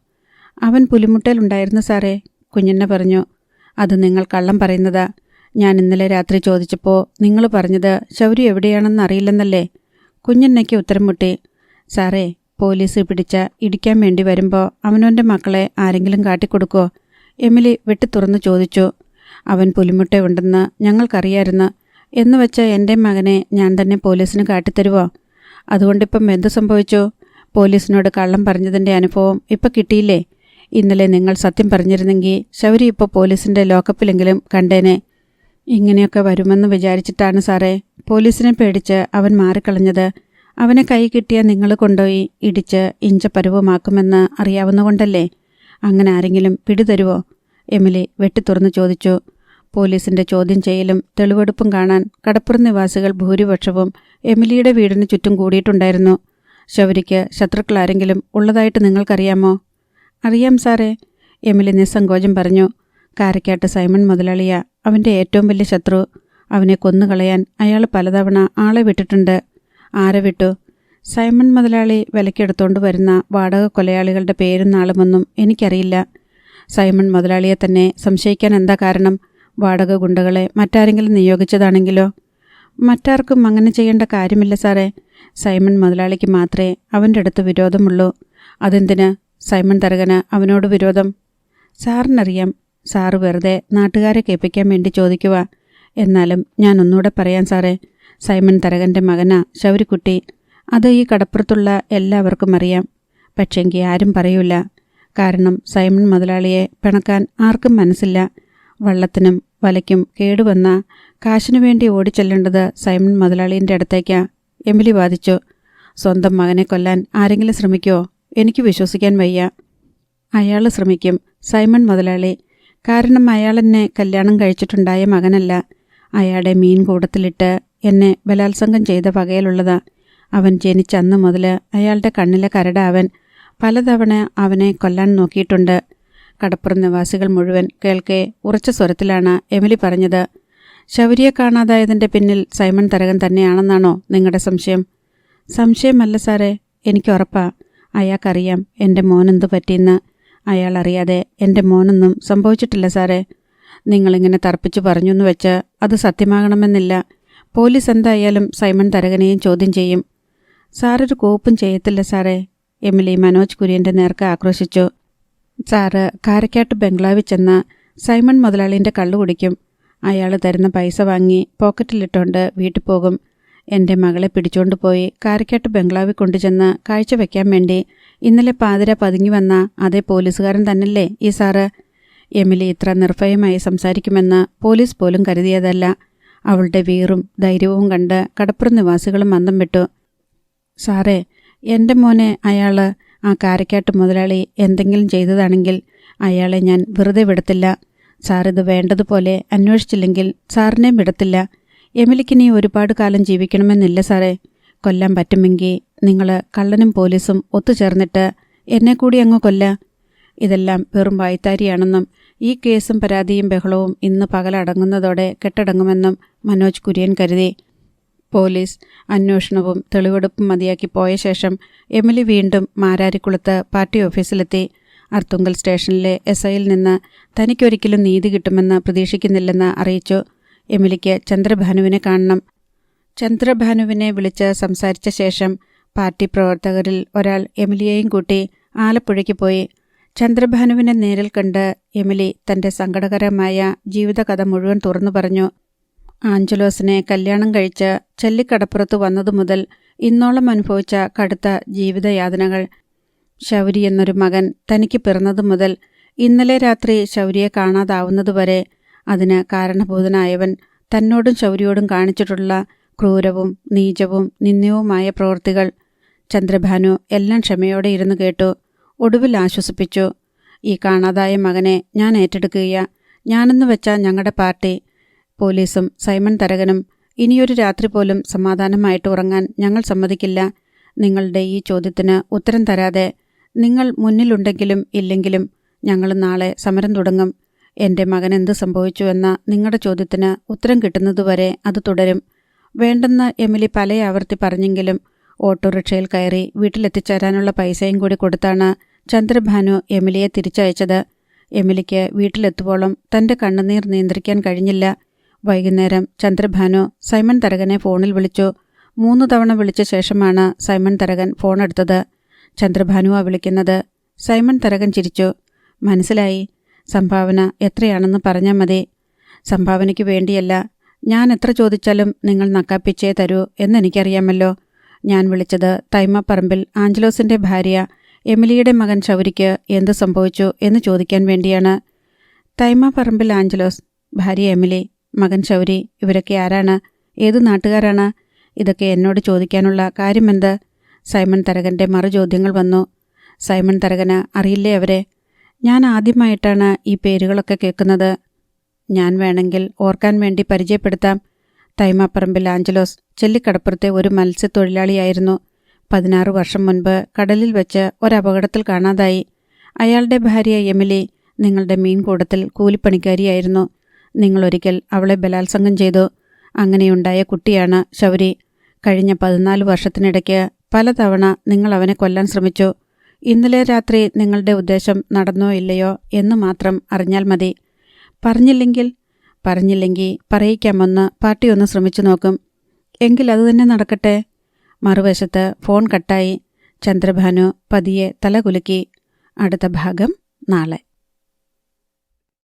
അവൻ പുലിമുട്ടലുണ്ടായിരുന്നു സാറേ, കുഞ്ഞെന്നെ പറഞ്ഞു. അത് നിങ്ങൾ കള്ളം പറയുന്നതാ. ഞാൻ ഇന്നലെ രാത്രി ചോദിച്ചപ്പോൾ നിങ്ങൾ പറഞ്ഞത് ശൗരി എവിടെയാണെന്ന് അറിയില്ലെന്നല്ലേ? കുഞ്ഞെന്നയ്ക്ക് ഉത്തരം മുട്ടി. സാറേ, പോലീസ് പിടിച്ച ഇടിക്കാൻ വേണ്ടി വരുമ്പോൾ അവനവൻ്റെ മക്കളെ ആരെങ്കിലും കാട്ടിക്കൊടുക്കോ? എമിലി വെട്ടിത്തുറന്ന് ചോദിച്ചു. അവൻ പുലിമുട്ടയുണ്ടെന്ന് ഞങ്ങൾക്കറിയായിരുന്നു. എന്നുവെച്ച് എൻ്റെ മകനെ ഞാൻ തന്നെ പോലീസിന് കാട്ടിത്തരുവോ? അതുകൊണ്ടിപ്പം എന്തു സംഭവിച്ചു? പോലീസിനോട് കള്ളം പറഞ്ഞതിൻ്റെ അനുഭവം ഇപ്പം കിട്ടിയില്ലേ? ഇന്നലെ നിങ്ങൾ സത്യം പറഞ്ഞിരുന്നെങ്കിൽ ശൗരി ഇപ്പോൾ പോലീസിൻ്റെ ലോക്കപ്പിലെങ്കിലും കണ്ടേനെ. ഇങ്ങനെയൊക്കെ വരുമെന്ന് വിചാരിച്ചിട്ടാണ് സാറേ പോലീസിനെ പേടിച്ച് അവൻ മാറിക്കളഞ്ഞത്. അവനെ കൈ കിട്ടിയാൽ നിങ്ങൾ കൊണ്ടുപോയി ഇടിച്ച് ഇഞ്ചപ്പരുവമാക്കുമെന്ന് അറിയാവുന്നതുകൊണ്ടല്ലേ. അങ്ങനെ ആരെങ്കിലും പിടിതരുവോ? എമിലി വെട്ടിത്തുറന്ന് ചോദിച്ചു. പോലീസിന്റെ ചോദ്യം ചെയ്യലും തെളിവെടുപ്പും കാണാൻ കടപ്പുറം നിവാസികൾ ഭൂരിപക്ഷവും എമിലിയുടെ വീടിന് ചുറ്റും കൂടിയിട്ടുണ്ടായിരുന്നു. ശൗരിക്ക് ശത്രുക്കളാരെങ്കിലും ഉള്ളതായിട്ട് നിങ്ങൾക്കറിയാമോ? അറിയാം സാറേ, എമിലി നിസ്സങ്കോചം പറഞ്ഞു. കാരക്കാട്ട് സൈമൺ മുതലാളിയ അവൻ്റെ ഏറ്റവും വലിയ ശത്രു. അവനെ കൊന്നുകളയാൻ അയാൾ പലതവണ ആളെ വിട്ടിട്ടുണ്ട്. ആരെ വിട്ടു? സൈമൺ മുതലാളി വിലക്കെടുത്തോണ്ട് വരുന്ന വാടക കൊലയാളികളുടെ പേരും നാളുമൊന്നും എനിക്കറിയില്ല. സൈമൺ മുതലാളിയെ തന്നെ സംശയിക്കാൻ എന്താ കാരണം? വാടക ഗുണ്ടകളെ മറ്റാരെങ്കിലും നിയോഗിച്ചതാണെങ്കിലോ? മറ്റാർക്കും അങ്ങനെ ചെയ്യേണ്ട കാര്യമില്ല സാറേ. സൈമൺ മുതലാളിക്ക് മാത്രമേ അവൻ്റെ അടുത്ത് വിരോധമുള്ളൂ. അതെന്തിന് സൈമൺ തരകന് അവനോട് വിരോധം? സാറിനറിയാം. സാറ് വെറുതെ നാട്ടുകാരെ കേൾപ്പിക്കാൻ വേണ്ടി ചോദിക്കുക. എന്നാലും ഞാൻ ഒന്നുകൂടെ പറയാം സാറേ. സൈമൺ തരകൻ്റെ മകനാ ശൗരിക്കുട്ടി. അത് ഈ കടപ്പുറത്തുള്ള എല്ലാവർക്കും അറിയാം. പക്ഷേങ്കിൽ ആരും പറയൂല. കാരണം സൈമൺ മുതലാളിയെ പിണക്കാൻ ആർക്കും മനസ്സില്ല. വള്ളത്തിനും വലയ്ക്കും കേടുവന്ന കാശിനു വേണ്ടി ഓടിച്ചെല്ലേണ്ടത് സൈമൺ മുതലാളീൻ്റെ അടുത്തേക്കാ. എമിലി വാദിച്ചു. സ്വന്തം മകനെ കൊല്ലാൻ ആരെങ്കിലും ശ്രമിക്കുമോ? എനിക്ക് വിശ്വസിക്കാൻ വയ്യ. അയാൾ ശ്രമിക്കും, സൈമൺ മുതലാളി. കാരണം അയാളെന്നെ കല്യാണം കഴിച്ചിട്ടുണ്ടായ മകനല്ല. അയാളുടെ മീൻ കൂടത്തിലിട്ട് എന്നെ ബലാത്സംഗം ചെയ്ത പകയിലുള്ളതാ. അവൻ ജനിച്ചന്ന് മുതൽ അയാളുടെ കണ്ണിലെ കരട അവൻ. പലതവണ അവനെ കൊല്ലാൻ നോക്കിയിട്ടുണ്ട്. കടപ്പുറം നിവാസികൾ മുഴുവൻ കേൾക്കെ ഉറച്ച സ്വരത്തിലാണ് എമിലി പറഞ്ഞത്. ശൗരിയെ കാണാതായതിൻ്റെ പിന്നിൽ സൈമൺ തരകൻ തന്നെയാണെന്നാണോ നിങ്ങളുടെ സംശയം? സംശയമല്ല സാറേ, എനിക്കുറപ്പാ. അയാൾക്കറിയാം എൻ്റെ മോനെന്തു പറ്റിയെന്ന്. അയാൾ അറിയാതെ എൻ്റെ മോനൊന്നും സംഭവിച്ചിട്ടില്ല സാറേ. നിങ്ങളിങ്ങനെ തർപ്പിച്ചു പറഞ്ഞു എന്ന് വെച്ച് അത് സത്യമാകണമെന്നില്ല. പോലീസ് എന്തായാലും സൈമൺ തരകനെയും ചോദ്യം ചെയ്യും. സാറൊരു കോപ്പും ചെയ്യത്തില്ല സാറേ, എമിലി മനോജ് കുര്യൻ്റെ നേർക്ക് ആക്രോശിച്ചു. സാറ് കാരക്കാട്ട് ബംഗ്ലാവിൽ ചെന്ന് സൈമൺ മുതലാളിൻ്റെ കള്ളു കുടിക്കും. അയാൾ തരുന്ന പൈസ വാങ്ങി പോക്കറ്റിലിട്ടുകൊണ്ട് വീട്ടിൽ പോകും. എൻ്റെ മകളെ പിടിച്ചോണ്ട് പോയി കാരക്കാട്ട് ബംഗ്ലാവിൽ കൊണ്ടുചെന്ന് കാഴ്ച വയ്ക്കാൻ വേണ്ടി ഇന്നലെ പാതിര പതുങ്ങി വന്ന അതേ പോലീസുകാരൻ തന്നല്ലേ ഈ സാറ്? എമിലി ഇത്ര നിർഭയമായി സംസാരിക്കുമെന്ന് പോലീസ് പോലും കരുതിയതല്ല. അവളുടെ വീറും ധൈര്യവും കണ്ട് കടപ്പുറം നിവാസികളും മന്ദം വിട്ടു. സാറേ, എൻ്റെ മോനെ ആ കാരക്കാട്ട് മുതലാളി എന്തെങ്കിലും ചെയ്തതാണെങ്കിൽ അയാളെ ഞാൻ വെറുതെ വിടത്തില്ല. സാറിത് വേണ്ടതുപോലെ അന്വേഷിച്ചില്ലെങ്കിൽ സാറിനെയും വിടത്തില്ല. എമിലിക്കിനി ഒരുപാട് കാലം ജീവിക്കണമെന്നില്ല സാറേ. കൊല്ലാൻ പറ്റുമെങ്കിൽ നിങ്ങൾ കള്ളനും പോലീസും ഒത്തുചേർന്നിട്ട് എന്നെ കൂടി അങ്ങ് കൊല്ല. ഇതെല്ലാം വെറും വായ്ത്താരിയാണെന്നും ഈ കേസും പരാതിയും ബഹളവും ഇന്ന് പകലടങ്ങുന്നതോടെ കെട്ടടങ്ങുമെന്നും മനോജ് കുര്യൻ കരുതി. പോലീസ് അന്വേഷണവും തെളിവെടുപ്പും മതിയാക്കി പോയ ശേഷം എമിലി വീണ്ടും മാരാരിക്കുളത്ത് പാർട്ടി ഓഫീസിലെത്തി. അർത്തുങ്കൽ സ്റ്റേഷനിലെ SIയിൽ നിന്ന് തനിക്കൊരിക്കലും നീതി കിട്ടുമെന്ന് പ്രതീക്ഷിക്കുന്നില്ലെന്ന് അറിയിച്ചു. എമിലിക്ക് ചന്ദ്രഭാനുവിനെ കാണണം. ചന്ദ്രഭാനുവിനെ വിളിച്ച് സംസാരിച്ച ശേഷം പാർട്ടി പ്രവർത്തകരിൽ ഒരാൾ എമിലിയെയും കൂട്ടി ആലപ്പുഴയ്ക്ക് പോയി. ചന്ദ്രഭാനുവിനെ നേരിൽ കണ്ട് എമിലി തൻ്റെ സങ്കടകരമായ ജീവിതകഥ മുഴുവൻ തുറന്നു പറഞ്ഞു. ആഞ്ചലോസിനെ കല്യാണം കഴിച്ച് ചെല്ലിക്കടപ്പുറത്ത് വന്നതു മുതൽ ഇന്നോളം അനുഭവിച്ച കടുത്ത ജീവിതയാതനകൾ, ശൗരി എന്നൊരു മകൻ തനിക്ക് പിറന്നതു മുതൽ ഇന്നലെ രാത്രി ശൗരിയെ കാണാതാവുന്നതുവരെ അതിന് കാരണഭൂതനായവൻ തന്നോടും ശൗരിയോടും കാണിച്ചിട്ടുള്ള ക്രൂരവും നീചവും നിന്ദ്യവുമായ പ്രവൃത്തികൾ. ചന്ദ്രഭാനു എല്ലാം ക്ഷമയോടെ ഇരുന്നു കേട്ടു. ഒടുവിൽ ആശ്വസിപ്പിച്ചു. ഈ കാണാതായ മകനെ ഞാൻ ഏറ്റെടുക്കുകയാ. ഞാനെന്ന് വെച്ചാൽ ഞങ്ങളുടെ പാർട്ടി, പോലീസും സൈമൺ തരകനും ഇനിയൊരു രാത്രി പോലും സമാധാനമായിട്ട് ഉറങ്ങാൻ ഞങ്ങൾ സമ്മതിക്കില്ല. നിങ്ങളുടെ ഈ ചോദ്യത്തിന് ഉത്തരം തരാതെ നിങ്ങൾ മുന്നിലുണ്ടെങ്കിലും ഇല്ലെങ്കിലും ഞങ്ങൾ നാളെ സമരം തുടങ്ങും. എൻ്റെ മകൻ എന്ത് സംഭവിച്ചു എന്ന നിങ്ങളുടെ ചോദ്യത്തിന് ഉത്തരം കിട്ടുന്നതുവരെ അത് തുടരും. വേണ്ടെന്ന് എമിലി പല ആവർത്തി പറഞ്ഞെങ്കിലും ഓട്ടോറിക്ഷയിൽ കയറി വീട്ടിലെത്തിച്ചേരാനുള്ള പൈസയും കൂടി കൊടുത്താണ് ചന്ദ്രഭാനു എമിലിയെ തിരിച്ചയച്ചത്. എമിലിക്ക് വീട്ടിലെത്തുവോളം തൻ്റെ കണ്ണുനീർ നിയന്ത്രിക്കാൻ കഴിഞ്ഞില്ല. വൈകുന്നേരം ചന്ദ്രഭാനു സൈമൺ തരകനെ ഫോണിൽ വിളിച്ചു. 3 തവണ വിളിച്ച ശേഷമാണ് സൈമൺ തരകൻ ഫോണെടുത്തത്. ചന്ദ്രഭാനുവാ വിളിക്കുന്നത്. സൈമൺ തരകൻ ചിരിച്ചു. മനസ്സിലായി. സംഭാവന എത്രയാണെന്ന് പറഞ്ഞാൽ മതി. സംഭാവനയ്ക്ക് വേണ്ടിയല്ല. ഞാൻ എത്ര ചോദിച്ചാലും നിങ്ങൾ നക്കാപ്പിച്ചേ തരൂ എന്നെനിക്കറിയാമല്ലോ. ഞാൻ വിളിച്ചത് തൈമപ്പറമ്പിൽ ആഞ്ചലോസിൻ്റെ ഭാര്യ എമിലിയുടെ മകൻ ശൗരിക്ക് എന്ത് സംഭവിച്ചു എന്ന് ചോദിക്കാൻ വേണ്ടിയാണ്. തൈമപ്പറമ്പിൽ ആഞ്ചലോസ്, ഭാര്യ എമിലി, മകൻ ശൗരി, ഇവരൊക്കെ ആരാണ്? ഏതു നാട്ടുകാരാണ്? ഇതൊക്കെ എന്നോട് ചോദിക്കാനുള്ള കാര്യമെന്ത്? സൈമൺ തരകൻ്റെ മറുചോദ്യങ്ങൾ വന്നു. സൈമൺ തരകന് അറിയില്ലേ അവരെ? ഞാൻ ആദ്യമായിട്ടാണ് ഈ പേരുകളൊക്കെ കേൾക്കുന്നത്. ഞാൻ വേണമെങ്കിൽ ഓർക്കാൻ വേണ്ടി പരിചയപ്പെടുത്താം. തൈമാപ്പറമ്പിൽ ആഞ്ചലോസ് ചെല്ലിക്കടപ്പുറത്തെ ഒരു മത്സ്യത്തൊഴിലാളിയായിരുന്നു. 16 വർഷം മുൻപ് കടലിൽ വെച്ച് ഒരപകടത്തിൽ കാണാതായി. അയാളുടെ ഭാര്യ എമിലി നിങ്ങളുടെ മീൻകൂടത്തിൽ കൂലിപ്പണിക്കാരിയായിരുന്നു. നിങ്ങളൊരിക്കൽ അവളെ ബലാത്സംഗം ചെയ്തു. അങ്ങനെയുണ്ടായ കുട്ടിയാണ് ശൗരി. കഴിഞ്ഞ 14 വർഷത്തിനിടയ്ക്ക് പലതവണ നിങ്ങൾ അവനെ കൊല്ലാൻ ശ്രമിച്ചു. ഇന്നലെ രാത്രി നിങ്ങളുടെ ഉദ്ദേശം നടന്നോ ഇല്ലയോ എന്ന് മാത്രം അറിഞ്ഞാൽ മതി. പറഞ്ഞില്ലെങ്കിൽ പറയിക്കാമെന്ന് പാർട്ടി ഒന്ന് ശ്രമിച്ചു നോക്കും. എങ്കിൽ അതുതന്നെ നടക്കട്ടെ. മറുവശത്ത് ഫോൺ കട്ടായി. ചന്ദ്രഭാനു പതിയെ തലകുലുക്കി. അടുത്ത ഭാഗം നാളെ.